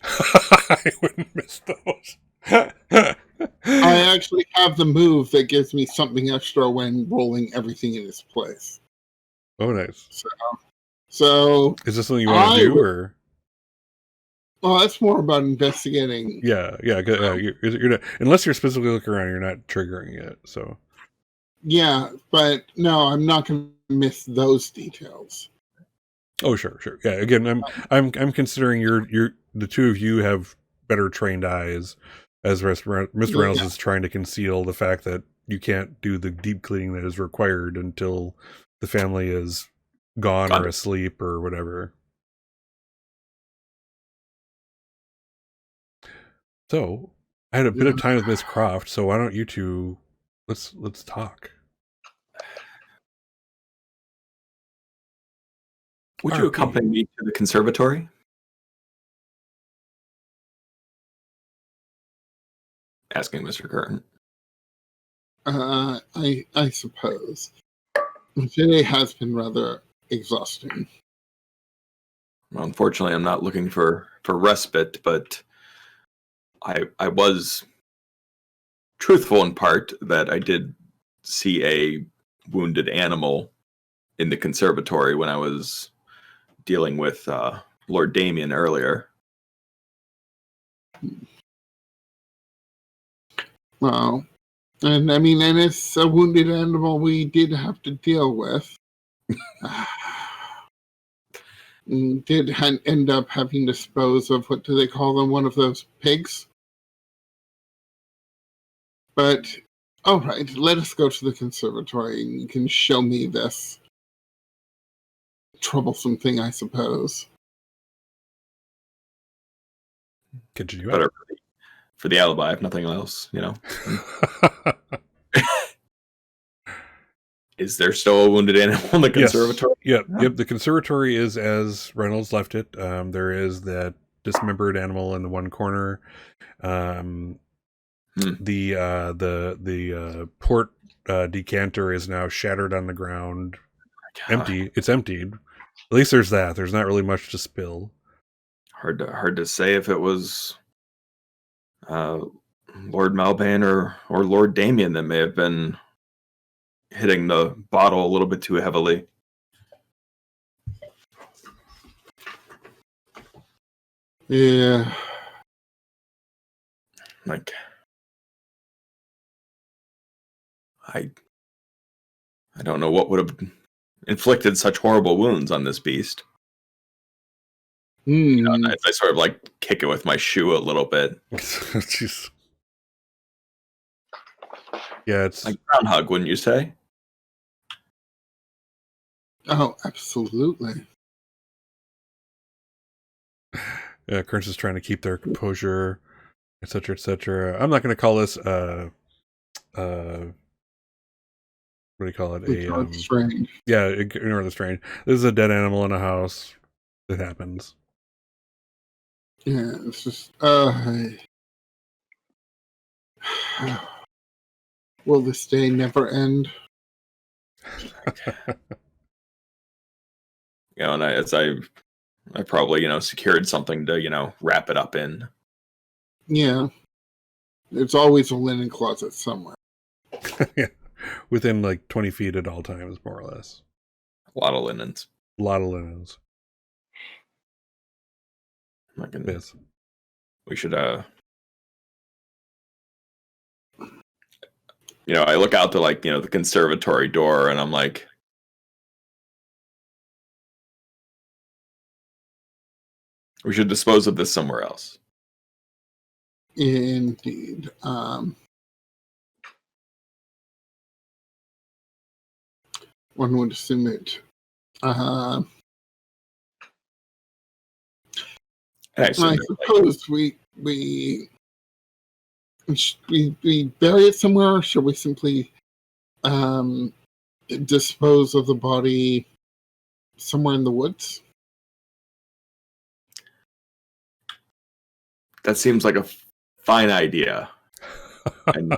Speaker 1: I wouldn't miss those.
Speaker 4: I actually have the move that gives me something extra when rolling everything in its place.
Speaker 1: Oh, nice.
Speaker 4: So
Speaker 1: is this something you want to do, or?
Speaker 4: Well, that's more about investigating.
Speaker 1: Yeah. You're not, unless you're specifically looking around, you're not triggering it. So.
Speaker 4: Yeah, but no, I'm not going miss those details.
Speaker 1: Oh, sure. Yeah. Again, I'm considering the two of you have better trained eyes, as Mr. Reynolds is trying to conceal the fact that you can't do the deep cleaning that is required until the family is gone or asleep or whatever. So I had a bit of time with Miss Croft, so why don't you two let's talk.
Speaker 3: Would you accompany me to the conservatory? Asking Mr. Curtin.
Speaker 4: I suppose. Today has been rather exhausting.
Speaker 3: Well, unfortunately, I'm not looking for respite, but I was truthful in part that I did see a wounded animal in the conservatory when I was dealing with Lord Damien earlier.
Speaker 4: Well, and I mean, and it's a wounded animal we did have to deal with. Did end up having to dispose of, what do they call them, one of those pigs? But, all right, let us go to the conservatory and you can show me this troublesome thing, I suppose.
Speaker 1: Continue.
Speaker 3: Better for the alibi, if nothing else, you know. Is there still a wounded animal in the conservatory?
Speaker 1: Yes. Yep. The conservatory is as Reynolds left it. There is that dismembered animal in the one corner. The port decanter is now shattered on the ground. Empty. It's emptied. At least there's that. There's not really much to spill.
Speaker 3: Hard to say if it was Lord Malbane or Lord Damien that may have been hitting the bottle a little bit too heavily.
Speaker 4: Yeah.
Speaker 3: Like, I don't know what would have inflicted such horrible wounds on this beast. You know, I sort of like kick it with my shoe a little bit.
Speaker 1: Jeez. Yeah, it's
Speaker 3: like groundhog, wouldn't you say?
Speaker 4: Oh, absolutely.
Speaker 1: Yeah, Kearns is trying to keep their composure, etc., etc. I'm not going to call this what do you call it?
Speaker 4: Strange.
Speaker 1: Yeah, ignore the strange. This is a dead animal in a house. It happens.
Speaker 4: Yeah, it's just will this day never end?
Speaker 3: You know, and I probably, you know, secured something to, you know, wrap it up in.
Speaker 4: Yeah. There's always a linen closet somewhere.
Speaker 1: Yeah. Within like 20 feet at all times, more or less.
Speaker 3: A lot of linens.
Speaker 1: A lot of linens.
Speaker 3: Yes. We should you know, I look out to, like, you know, the conservatory door and I'm like, we should dispose of this somewhere else.
Speaker 4: Indeed. One would assume it. I suppose we bury it somewhere, or should we simply dispose of the body somewhere in the woods?
Speaker 3: That seems like a fine idea. And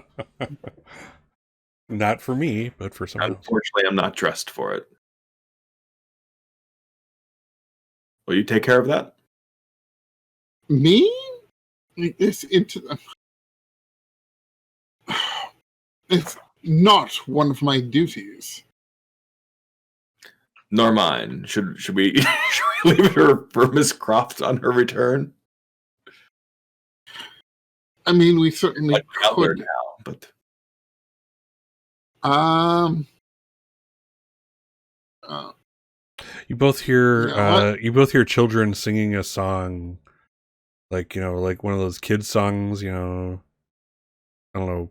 Speaker 1: not for me, but for someone else.
Speaker 3: Unfortunately, I'm not dressed for it. Will you take care of that?
Speaker 4: Me? It's not one of my duties.
Speaker 3: Nor mine. Should we leave her for Miss Croft on her return?
Speaker 4: I mean, we certainly could.
Speaker 3: Now, but
Speaker 1: You both hear
Speaker 4: You know what?
Speaker 1: you both hear children singing a song, like like one of those kids songs. I don't know.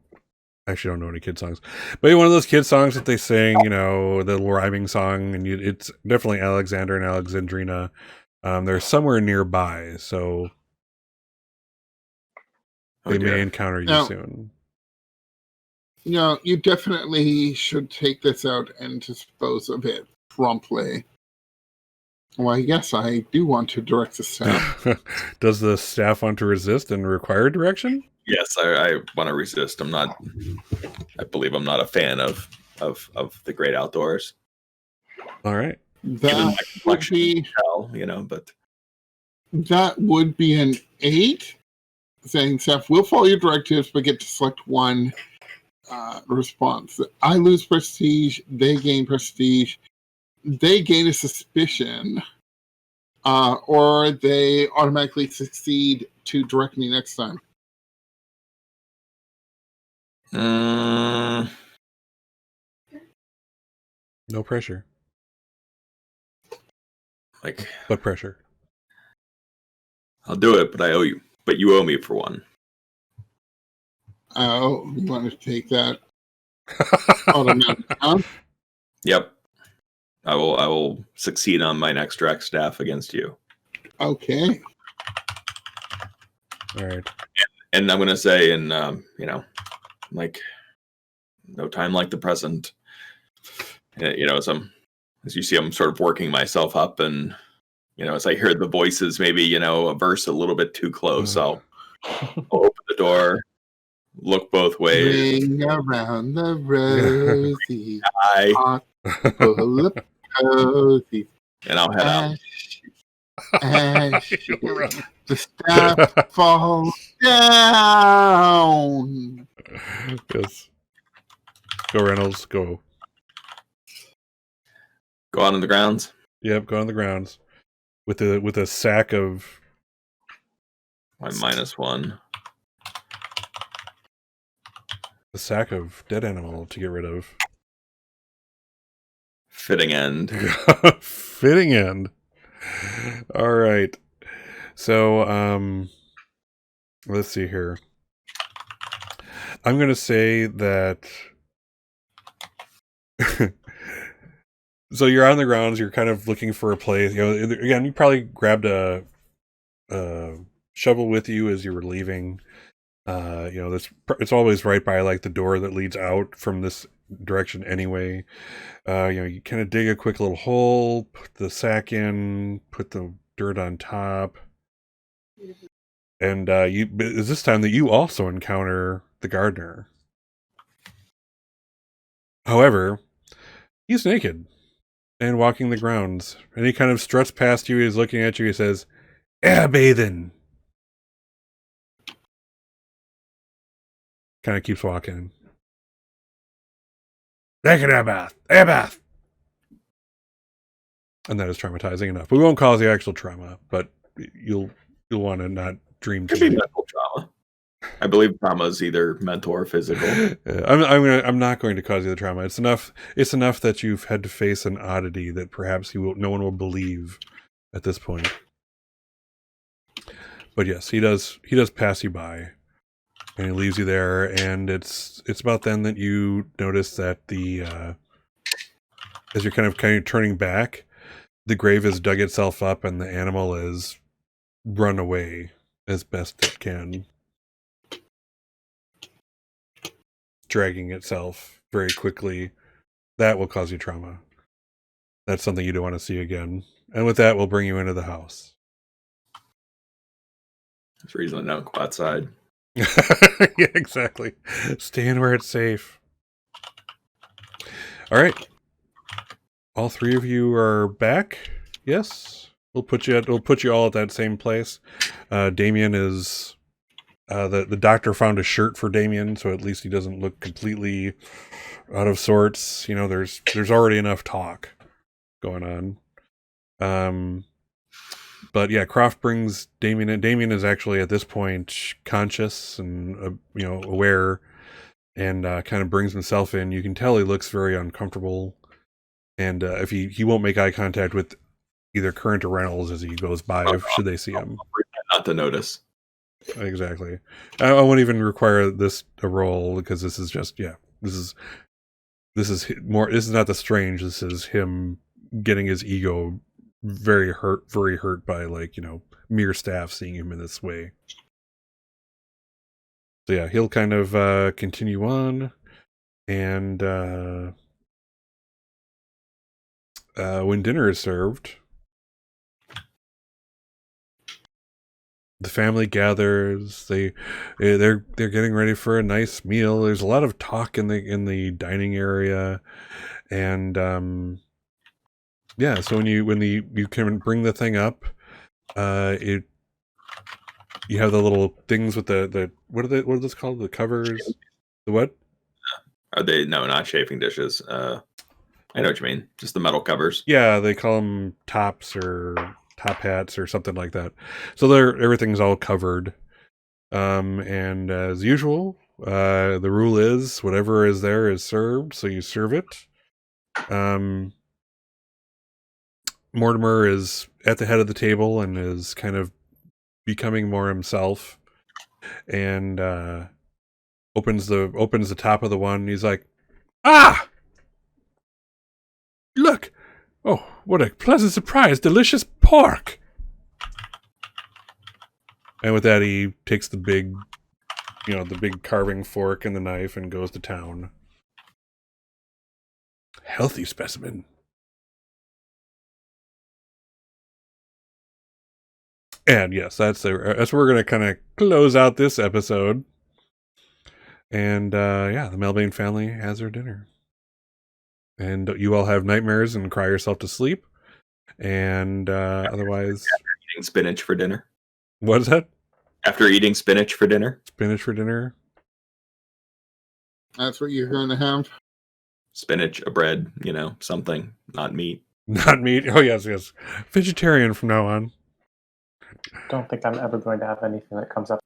Speaker 1: I actually don't know any kid songs, but one of those kid songs that they sing. The little rhyming song, and it's definitely Alexander and Alexandrina. They're somewhere nearby, so
Speaker 3: Oh
Speaker 1: they may
Speaker 3: dear.
Speaker 1: encounter you
Speaker 4: Now,
Speaker 1: soon.
Speaker 4: you definitely should take this out and dispose of it promptly. Well, yes, I do want to direct the staff.
Speaker 1: Does the staff want to resist and require direction?
Speaker 3: Yes, I want to resist. I believe I'm not a fan of the great outdoors.
Speaker 1: All right.
Speaker 3: Given
Speaker 4: That
Speaker 3: my
Speaker 4: would
Speaker 3: complexion,
Speaker 4: be
Speaker 3: but
Speaker 4: an 8. Saying staff will follow your directives, but get to select one response. I lose prestige. They gain prestige. They gain a suspicion, or they automatically succeed to direct me next time.
Speaker 1: No pressure, but pressure.
Speaker 3: I'll do it, but I owe you. But you owe me for one.
Speaker 4: Oh, you want to take that automatic? Huh?
Speaker 3: Yep. I will succeed on my next direct staff against you.
Speaker 4: Okay.
Speaker 1: All right.
Speaker 3: And I'm gonna say, like no time like the present. As you see, I'm sort of working myself up, and as I hear the voices, maybe a verse a little bit too close. I'll open the door, look both ways.
Speaker 4: Ring around the rosy,
Speaker 3: Hi.
Speaker 4: hot, full of cozy.
Speaker 3: And I'll head out.
Speaker 4: Ash, the staff falls down.
Speaker 1: Yes. Go Reynolds. Go.
Speaker 3: Go out on the grounds.
Speaker 1: Yep. Go on the grounds with a sack of
Speaker 3: My -1.
Speaker 1: a sack of dead animal to get rid of.
Speaker 3: Fitting end.
Speaker 1: Fitting end. All right. So let's see here. I'm going to say that so you're on the grounds, you're kind of looking for a place. Again, you probably grabbed a shovel with you as you were leaving. It's always right by like the door that leads out from this direction anyway. You kind of dig a quick little hole, put the sack in, put the dirt on top, and it's this time that you also encounter the gardener. However, he's naked and walking the grounds, and he kind of struts past you. He's looking at you. He says, "Air bathing." Kind of keeps walking. Take an air bath. Air bath. And that is traumatizing enough. We won't cause the actual trauma, but you'll want to not dream.
Speaker 3: Could be mental trauma. I believe trauma is either mental or physical.
Speaker 1: I'm not going to cause you the trauma. It's enough that you've had to face an oddity that perhaps no one will believe at this point. But yes, he does pass you by, and he leaves you there. And it's about then that you notice that as you're kind of turning back, the grave has dug itself up, and the animal is run away as best it can, dragging itself very quickly. That will cause you trauma. That's something you don't want to see again. And with that, we'll bring you into the house.
Speaker 3: There's a reason I don't go outside.
Speaker 1: Yeah, exactly. Stay in where it's safe. All right. All three of you are back. Yes. We'll put you all at that same place. Damien is the doctor found a shirt for Damien, so at least he doesn't look completely out of sorts. There's already enough talk going on. But yeah, Croft brings Damien in. Damien is actually at this point conscious and aware, and kind of brings himself in. You can tell he looks very uncomfortable. And if he won't make eye contact with either Current or Reynolds as he goes by, should they see him.
Speaker 3: Not to notice.
Speaker 1: Exactly. I won't even require this a roll because this is just this is more. This is not the strange. This is him getting his ego very hurt by, like, mere staff seeing him in this way. So yeah, he'll kind of continue on, and when dinner is served, the family gathers. They're getting ready for a nice meal. There's a lot of talk in the dining area, and so when you can bring the thing up, you have the little things with the what are those called? The covers? The what?
Speaker 3: Are they not chafing dishes? I know what you mean. Just the metal covers.
Speaker 1: Yeah, they call them tops or top hats or something like that. So everything's all covered. And as usual, the rule is whatever is there is served, so you serve it. Mortimer is at the head of the table and is kind of becoming more himself, and opens the top of the one. He's like, "Ah! Look! Oh, what a pleasant surprise! Delicious pork!" And with that, he takes the big carving fork and the knife and goes to town. Healthy specimen. And yes, that's where we're going to kind of close out this episode. And the Malbane family has their dinner. And you all have nightmares and cry yourself to sleep. And otherwise...
Speaker 3: After eating spinach for dinner.
Speaker 1: What is that?
Speaker 3: After eating spinach for dinner.
Speaker 1: Spinach for dinner.
Speaker 4: That's what you're going to have?
Speaker 3: Spinach, a bread, something. Not meat.
Speaker 1: Not meat. Oh, yes. Vegetarian from now on.
Speaker 2: Don't think I'm ever going to have anything that comes up.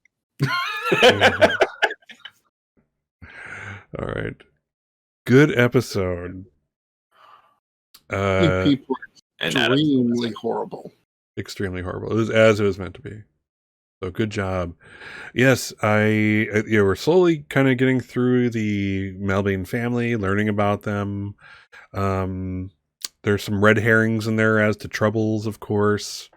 Speaker 1: All right. Good episode.
Speaker 4: You people are extremely horrible.
Speaker 1: Extremely horrible. It was as it was meant to be. So good job. Yes, we're slowly kind of getting through the Malbane family, learning about them. There's some red herrings in there as to troubles, of course.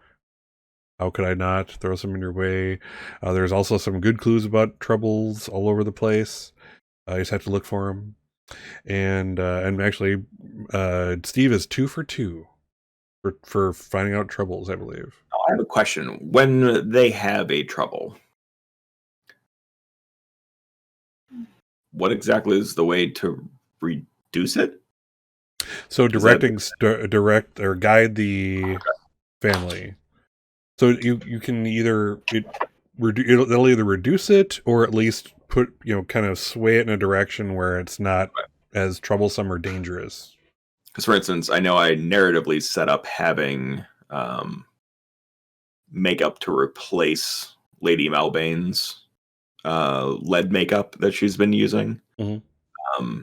Speaker 1: How could I not throw some in your way? There's also some good clues about troubles all over the place. You just have to look for them. And actually, Steve is 2 for 2 for finding out troubles, I believe.
Speaker 3: I have a question. When they have a trouble, what exactly is the way to reduce it?
Speaker 1: So direct or guide the family. So you can it'll either reduce it or at least put, kind of sway it in a direction where it's not as troublesome or dangerous.
Speaker 3: Because, for instance, I know I narratively set up having makeup to replace Lady Malbane's lead makeup that she's been using.
Speaker 1: Mm-hmm.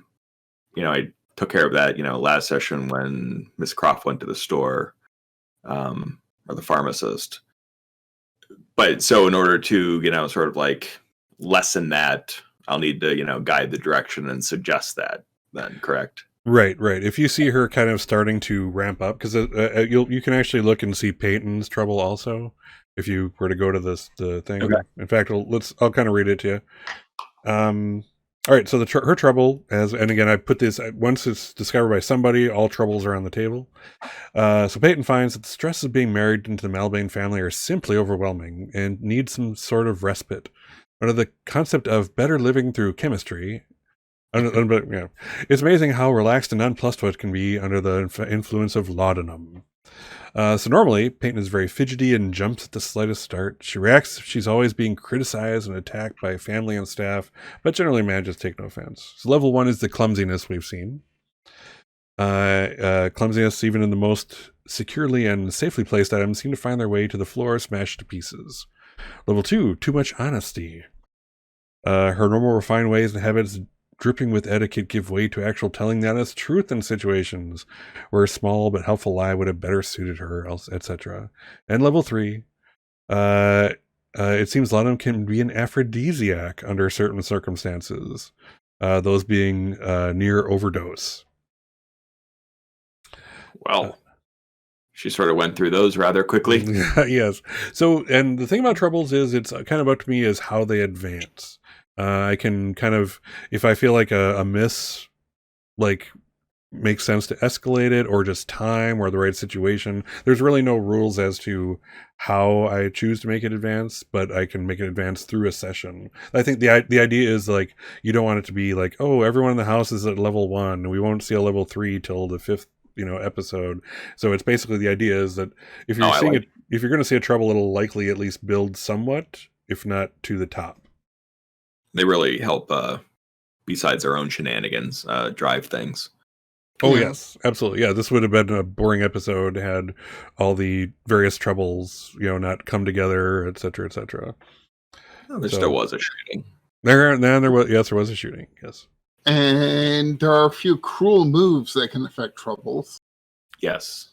Speaker 3: I took care of that, last session when Miss Croft went to the store, or the pharmacist. But so in order to, sort of like lessen that, I'll need to, guide the direction and suggest that then, correct?
Speaker 1: Right. If you see her kind of starting to ramp up, because you can actually look and see Peyton's trouble also, if you were to go to the thing.
Speaker 3: Okay.
Speaker 1: In fact, I'll kind of read it to you. All right, so her trouble, and again, I put this, once it's discovered by somebody, all troubles are on the table. So Peyton finds that the stress of being married into the Malbane family are simply overwhelming and needs some sort of respite. Under the concept of better living through chemistry, it's amazing how relaxed and nonplussed what can be under the influence of laudanum. So normally, Peyton is very fidgety and jumps at the slightest start. She reacts if she's always being criticized and attacked by family and staff, but generally manages to take no offense. So level 1 is the clumsiness we've seen. Clumsiness, even in the most securely and safely placed items, seem to find their way to the floor, smashed to pieces. Level 2, too much honesty. Her normal refined ways and habits dripping with etiquette give way to actual telling the honest truth in situations where a small but helpful lie would have better suited her, etc. And level 3, it seems laudanum can be an aphrodisiac under certain circumstances, those being near overdose.
Speaker 3: Well, she sort of went through those rather quickly.
Speaker 1: Yes. So, and the thing about troubles is it's kind of up to me is how they advance. I can kind of, if I feel like a miss, like, makes sense to escalate it, or just time or the right situation. There's really no rules as to how I choose to make it advance, but I can make it advance through a session. I think the idea is like, you don't want it to be like, oh, everyone in the house is at level 1 and we won't see a level 3 till the 5th episode. So it's basically, the idea is that if you're if you're going to see a trouble, it'll likely at least build somewhat, if not to the top.
Speaker 3: They really help, besides their own shenanigans, drive things.
Speaker 1: Oh, yes, absolutely. Yeah, this would have been a boring episode had all the various troubles, not come together, etc., etc.
Speaker 3: There still was a shooting.
Speaker 1: There was a shooting, yes.
Speaker 4: And there are a few cruel moves that can affect troubles.
Speaker 3: Yes.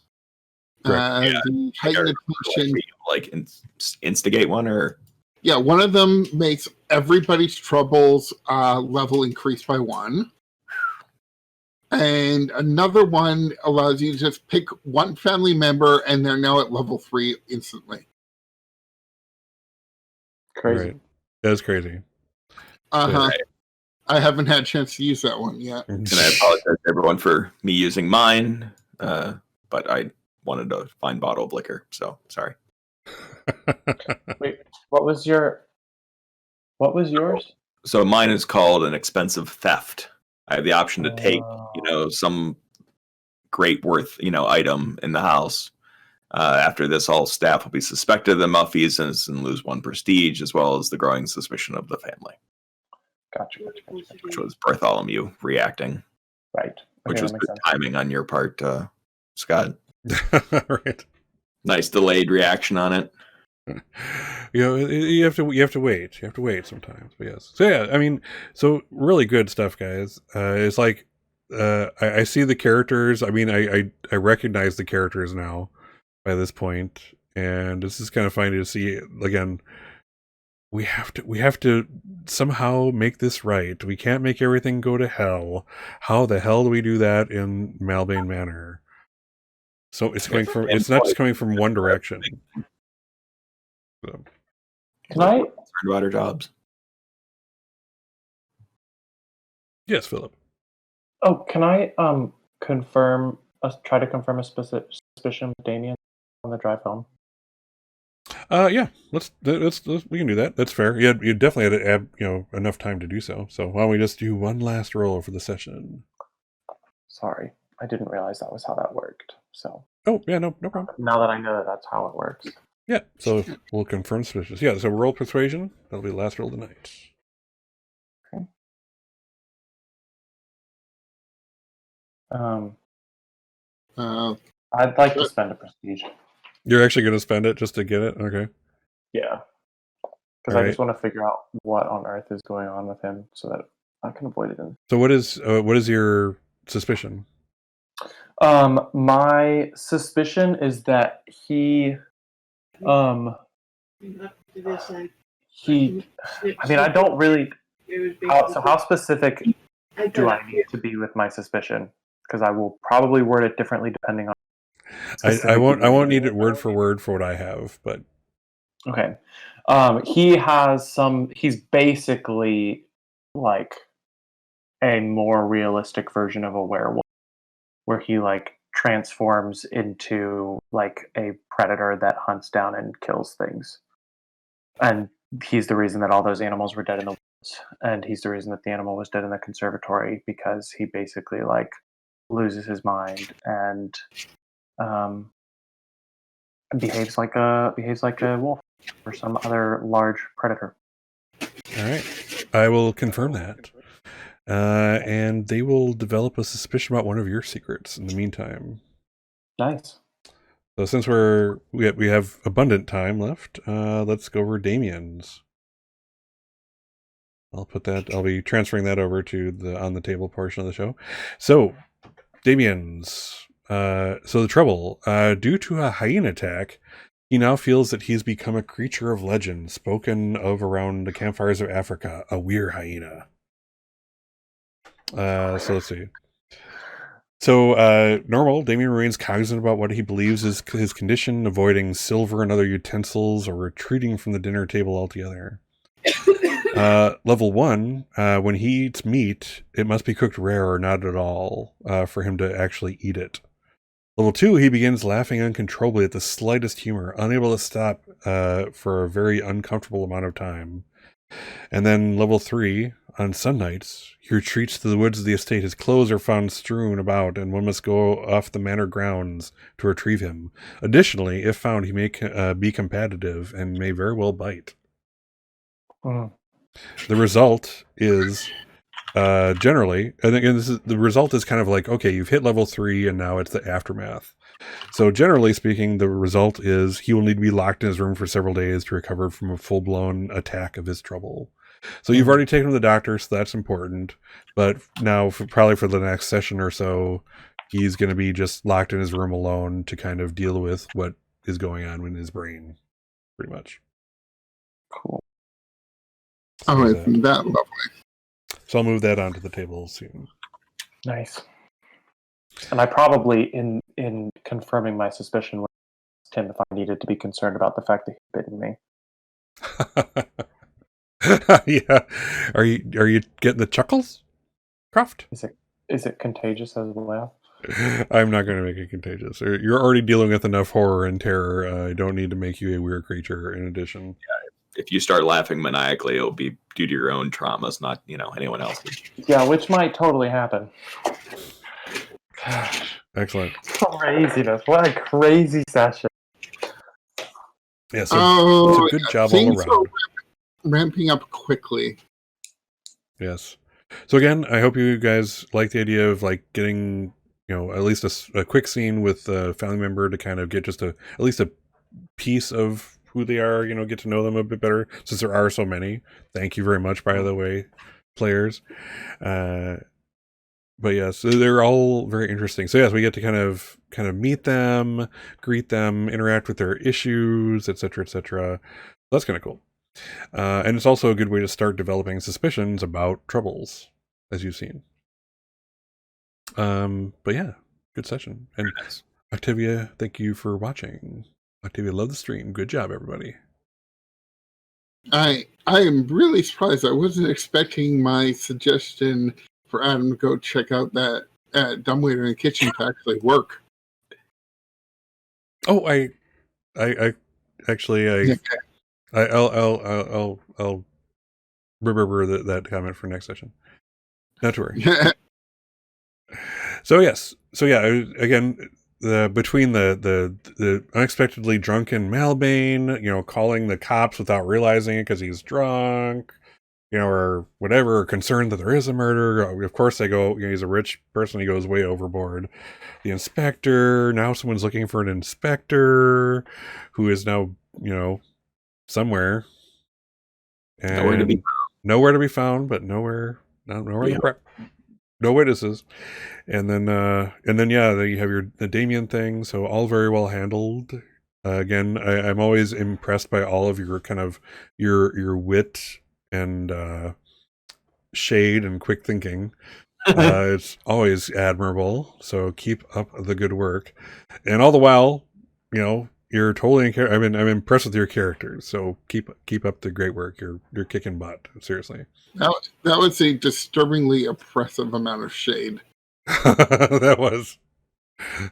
Speaker 4: The heightened attention,
Speaker 3: like instigate one, or
Speaker 4: one of them makes everybody's troubles level increase by 1. And another one allows you to just pick one family member and they're now at level 3 instantly.
Speaker 2: Crazy.
Speaker 1: Right. That's crazy.
Speaker 4: Uh-huh. I haven't had a chance to use that one yet.
Speaker 3: And I apologize to everyone for me using mine, but I wanted to find bottle of liquor, so sorry.
Speaker 2: Wait, what was yours?
Speaker 3: So mine is called an expensive theft. I have the option to take, some great worth, item in the house. After this, all staff will be suspected of the malfeasance and lose 1 prestige, as well as the growing suspicion of the family.
Speaker 2: Gotcha.
Speaker 3: Which was Bartholomew reacting.
Speaker 2: Right. Okay,
Speaker 3: which was good timing on your part, Scott.
Speaker 1: Right.
Speaker 3: Nice delayed reaction on it.
Speaker 1: You have to wait. You have to wait sometimes. But yes. So yeah, I mean, so really good stuff, guys. It's like I see the characters. I mean, I recognize the characters now by this point, and this is kind of funny to see again. We have to somehow make this right. We can't make everything go to hell. How the hell do we do that in Malbane Manor? So it's not just coming from one direction. So.
Speaker 2: Can I
Speaker 3: concerned about our jobs?
Speaker 1: Yes, Philip.
Speaker 2: Oh, can I try to confirm a suspicion with Damien on the drive home?
Speaker 1: Yeah, let's we can do that. That's fair. You definitely had to add, enough time to do so. So why don't we just do one last roll for the session?
Speaker 2: Sorry, I didn't realize that was how that worked. So.
Speaker 1: Oh yeah, no problem.
Speaker 2: Now that I know that's how it works.
Speaker 1: Yeah, so we'll confirm suspicious. Yeah, so roll persuasion. That'll be the last roll of the night.
Speaker 2: Okay. I'd like to spend a prestige.
Speaker 1: You're actually going to spend it just to get it? Okay.
Speaker 2: Yeah. Because I just want to figure out what on earth is going on with him so that I can avoid it.
Speaker 1: So what is your suspicion?
Speaker 2: My suspicion is that he I mean, I don't really. How specific do I need to be with my suspicion? Because I will probably word it differently depending on.
Speaker 1: I won't need it word for word for what I have, but
Speaker 2: okay. He's basically like a more realistic version of a werewolf, where he like transforms into like a predator that hunts down and kills things. And he's the reason that all those animals were dead in the woods, and he's the reason that the animal was dead in the conservatory, because he basically like loses his mind and behaves like a wolf or some other large predator.
Speaker 1: All right, I will confirm that, and they will develop a suspicion about one of your secrets in the meantime.
Speaker 2: Nice.
Speaker 1: So since we have abundant time left, let's go over Damien's. I'll put that. I'll be transferring that over to the on the table portion of the show. So, Damien's. So the trouble. Due to a hyena attack, he now feels that he's become a creature of legend, spoken of around the campfires of Africa. A weird hyena. So let's see. So, normal, Damien remains cognizant about what he believes is his condition, avoiding silver and other utensils or retreating from the dinner table altogether. Level 1, when he eats meat, it must be cooked rare or not at all for him to actually eat it. Level 2, he begins laughing uncontrollably at the slightest humor, unable to stop for a very uncomfortable amount of time. And then level 3, on sun nights, he retreats to the woods of the estate. His clothes are found strewn about, and one must go off the manor grounds to retrieve him. Additionally, if found, he may be combative and may very well bite.
Speaker 2: Mm.
Speaker 1: The result is generally, and again, the result is kind of like, okay, you've hit level 3, and now it's the aftermath. So generally speaking, the result is he will need to be locked in his room for several days to recover from a full-blown attack of his trouble. So you've already taken him to the doctor, so that's important. But now, probably for the next session or so, he's going to be just locked in his room alone to kind of deal with what is going on in his brain, pretty much.
Speaker 2: Cool.
Speaker 1: So
Speaker 4: Oh, isn't that lovely?
Speaker 1: So I'll move that onto the table soon.
Speaker 2: Nice. And I probably, in confirming my suspicion, would ask him if I needed to be concerned about the fact that he bitten me.
Speaker 1: Yeah. Are you getting the chuckles, Croft?
Speaker 2: Is it contagious as well?
Speaker 1: I'm not going to make it contagious. You're already dealing with enough horror and terror. I don't need to make you a weird creature in addition.
Speaker 3: Yeah, if you start laughing maniacally, it'll be due to your own traumas, not anyone else's.
Speaker 2: Yeah, which might totally happen.
Speaker 1: Excellent.
Speaker 2: Craziness. What a crazy session.
Speaker 1: Yeah, so it's a good job all
Speaker 4: things
Speaker 1: around.
Speaker 4: are ramping up quickly.
Speaker 1: Yes. So again, I hope you guys like the idea of like getting, at least a quick scene with a family member to kind of get just at least a piece of who they are, get to know them a bit better, since there are so many. Thank you very much, by the way, players. But yes, so they're all very interesting. So yes, we get to kind of meet them, greet them, interact with their issues, etc., etc. That's kind of cool. And it's also a good way to start developing suspicions about troubles, as you've seen. But yeah, good session. And Octavia, thank you for watching. Octavia, love the stream. Good job, everybody.
Speaker 4: I am really surprised. I wasn't expecting my suggestion for Adam to go check out that dumbwaiter in the kitchen to actually work.
Speaker 1: Oh, I actually, I'll remember that comment for next session. Not to worry. So yes, again, between the unexpectedly drunken Malbane, calling the cops without realizing it because he's drunk, or whatever, or concerned that there is a murder. Of course, they go. He's a rich person. He goes way overboard. The inspector. Now someone's looking for an inspector, who is now somewhere. And nowhere to be found, but nowhere. No witnesses. And then yeah, you have the Damien thing. So all very well handled. Again, I'm always impressed by all of your kind of your wit and shade and quick thinking. It's always admirable. So keep up the good work. And all the while, you're totally I'm impressed with your characters. So keep up the great work. You're kicking butt. Seriously.
Speaker 4: That was a disturbingly oppressive amount of shade.
Speaker 1: That was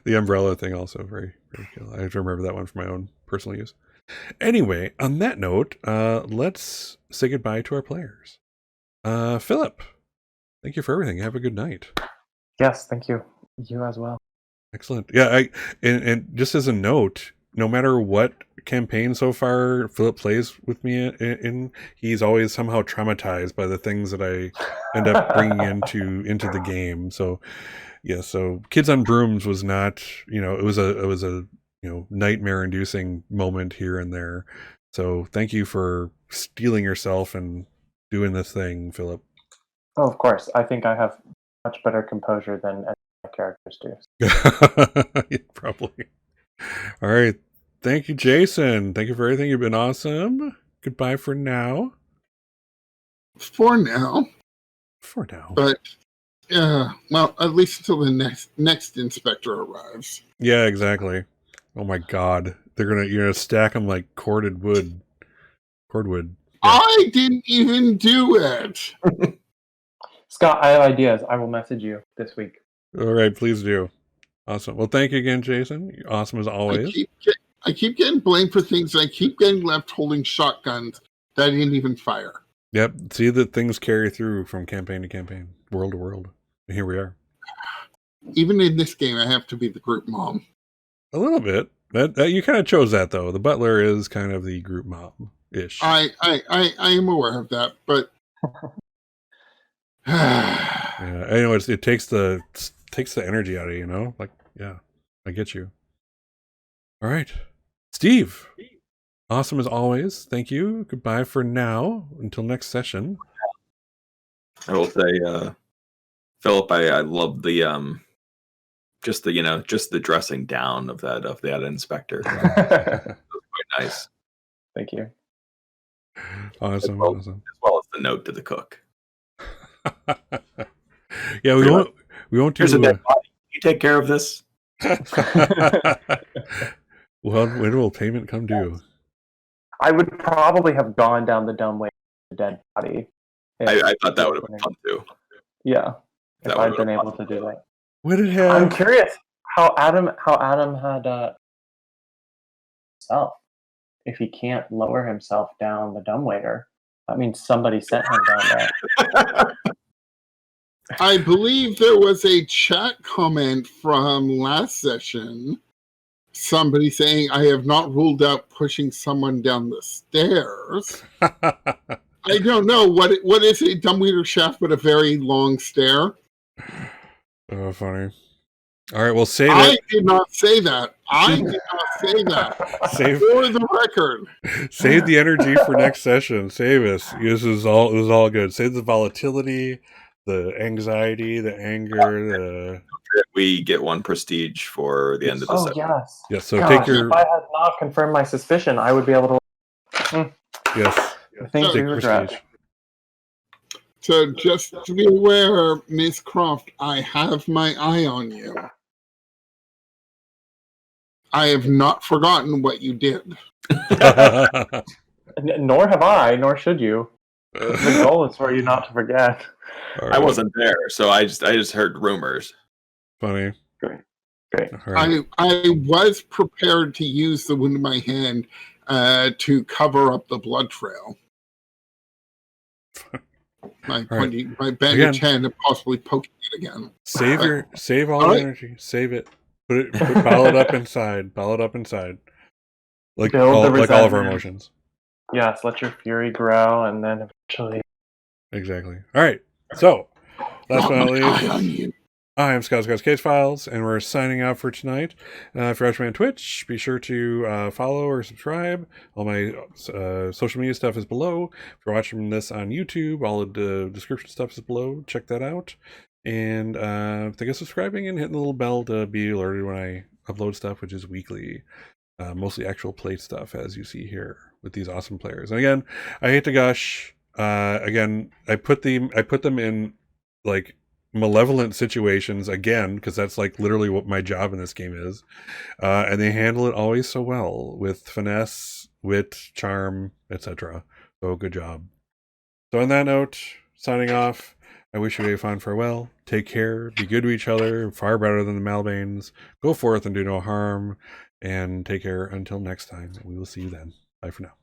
Speaker 1: the umbrella thing. Also very, very cool. I have to remember that one for my own personal use. Anyway, on that note, let's say goodbye to our players. Philip, thank you for everything. Have a good night.
Speaker 2: Yes, thank you. You as well.
Speaker 1: Excellent. Yeah, and just as a note, no matter what campaign so far Philip plays with me in, he's always somehow traumatized by the things that I end up bringing into the game. So yeah, so Kids on Brooms was not, it was a nightmare inducing moment here and there. So thank you for steeling yourself and doing this thing, Philip?
Speaker 2: Oh, of course. I think I have much better composure than any of my characters do.
Speaker 1: Yeah, probably. All right. Thank you, Jason. Thank you for everything. You've been awesome. Goodbye for now.
Speaker 4: For now.
Speaker 1: For now.
Speaker 4: But, well, at least until the next inspector arrives.
Speaker 1: Yeah, exactly. Oh my God. You're gonna stack them like cordwood. Cordwood. Yeah.
Speaker 4: I didn't even do it.
Speaker 2: Scott, I have ideas. I will message you this week.
Speaker 1: All right, please do. Awesome. Well, thank you again, Jason. You're awesome as always.
Speaker 4: I keep getting blamed for things. I keep getting left holding shotguns that I didn't even fire.
Speaker 1: Yep. See that things carry through from campaign to campaign, world to world. And here we are.
Speaker 4: Even in this game, I have to be the group mom.
Speaker 1: A little bit. That you kind of chose that though. The butler is kind of the group mom ish.
Speaker 4: I am aware of that, but
Speaker 1: yeah, I know it takes the energy out of you, like, yeah, I get you. All right, Steve, awesome as always. Thank you. Goodbye for now until next session.
Speaker 3: I will say, Philip, I love the just the dressing down of that inspector. Quite nice.
Speaker 2: Thank you.
Speaker 1: Awesome.
Speaker 3: As well as the note to the cook.
Speaker 1: Yeah, we won't do.
Speaker 3: Here's a dead body. You take care of this.
Speaker 1: Well, when will payment come due?
Speaker 2: I would probably have gone down the dumb way of the dead body.
Speaker 3: I thought that would have been fun too.
Speaker 2: Yeah, if
Speaker 3: That
Speaker 2: I'd
Speaker 3: would've
Speaker 2: been
Speaker 3: been
Speaker 2: able
Speaker 3: fun.
Speaker 2: to do that.
Speaker 1: Would it have?
Speaker 2: I'm curious how Adam had himself. If he can't lower himself down the dumbwaiter, that means somebody sent him down there.
Speaker 4: I believe there was a chat comment from last session. Somebody saying, I have not ruled out pushing someone down the stairs. I don't know. What is a dumbwaiter shaft but a very long stair?
Speaker 1: Oh, funny. All right, well, save
Speaker 4: I
Speaker 1: it.
Speaker 4: did not say that. I did not say that.
Speaker 1: Save
Speaker 4: For the record.
Speaker 1: Save the energy for next session. Save us. This is all good. Save the volatility, the anxiety, the anger.
Speaker 3: We get 1 prestige for the end of the session.
Speaker 2: Yes.
Speaker 1: Yes. So
Speaker 2: Gosh,
Speaker 1: take your.
Speaker 2: if I had not confirmed my suspicion, I would be able to.
Speaker 1: Yes.
Speaker 2: Things we
Speaker 1: Take
Speaker 2: regret.
Speaker 1: prestige.
Speaker 4: So just to be aware, Miss Croft, I have my eye on you. I have not forgotten what you did.
Speaker 2: Nor have I, nor should you. The goal is for you not to forget.
Speaker 1: All right.
Speaker 3: I wasn't there, so I just heard rumors.
Speaker 1: Funny.
Speaker 2: Great.
Speaker 1: All right.
Speaker 4: I was prepared to use the wound in my hand to cover up the blood trail. My bandaged hand and possibly poking it again.
Speaker 1: Save all the energy. Save it. Bottle it up inside. Bottle it up inside. Like all of our emotions.
Speaker 2: Yes, let your fury grow, and then eventually.
Speaker 1: Exactly. All right. So, last but not
Speaker 4: Eye on
Speaker 1: least,
Speaker 4: you.
Speaker 1: I am Scott's Case Files, and we're signing out for tonight. If you're watching me on Twitch, be sure to follow or subscribe. All my social media stuff is below. If you're watching this on YouTube, all of the description stuff is below. Check that out. And think of subscribing and hitting the little bell to be alerted when I upload stuff, which is weekly. Mostly actual play stuff, as you see here with these awesome players. And again, I hate to gush. Again, I put them in like malevolent situations again, because that's like literally what my job in this game is. And they handle it always so well with finesse, wit, charm, etc. So good job. So on that note, signing off. I wish you a fond farewell. Take care. Be good to each other. Far better than the Malbanes. Go forth and do no harm. And take care until next time. We will see you then. Bye for now.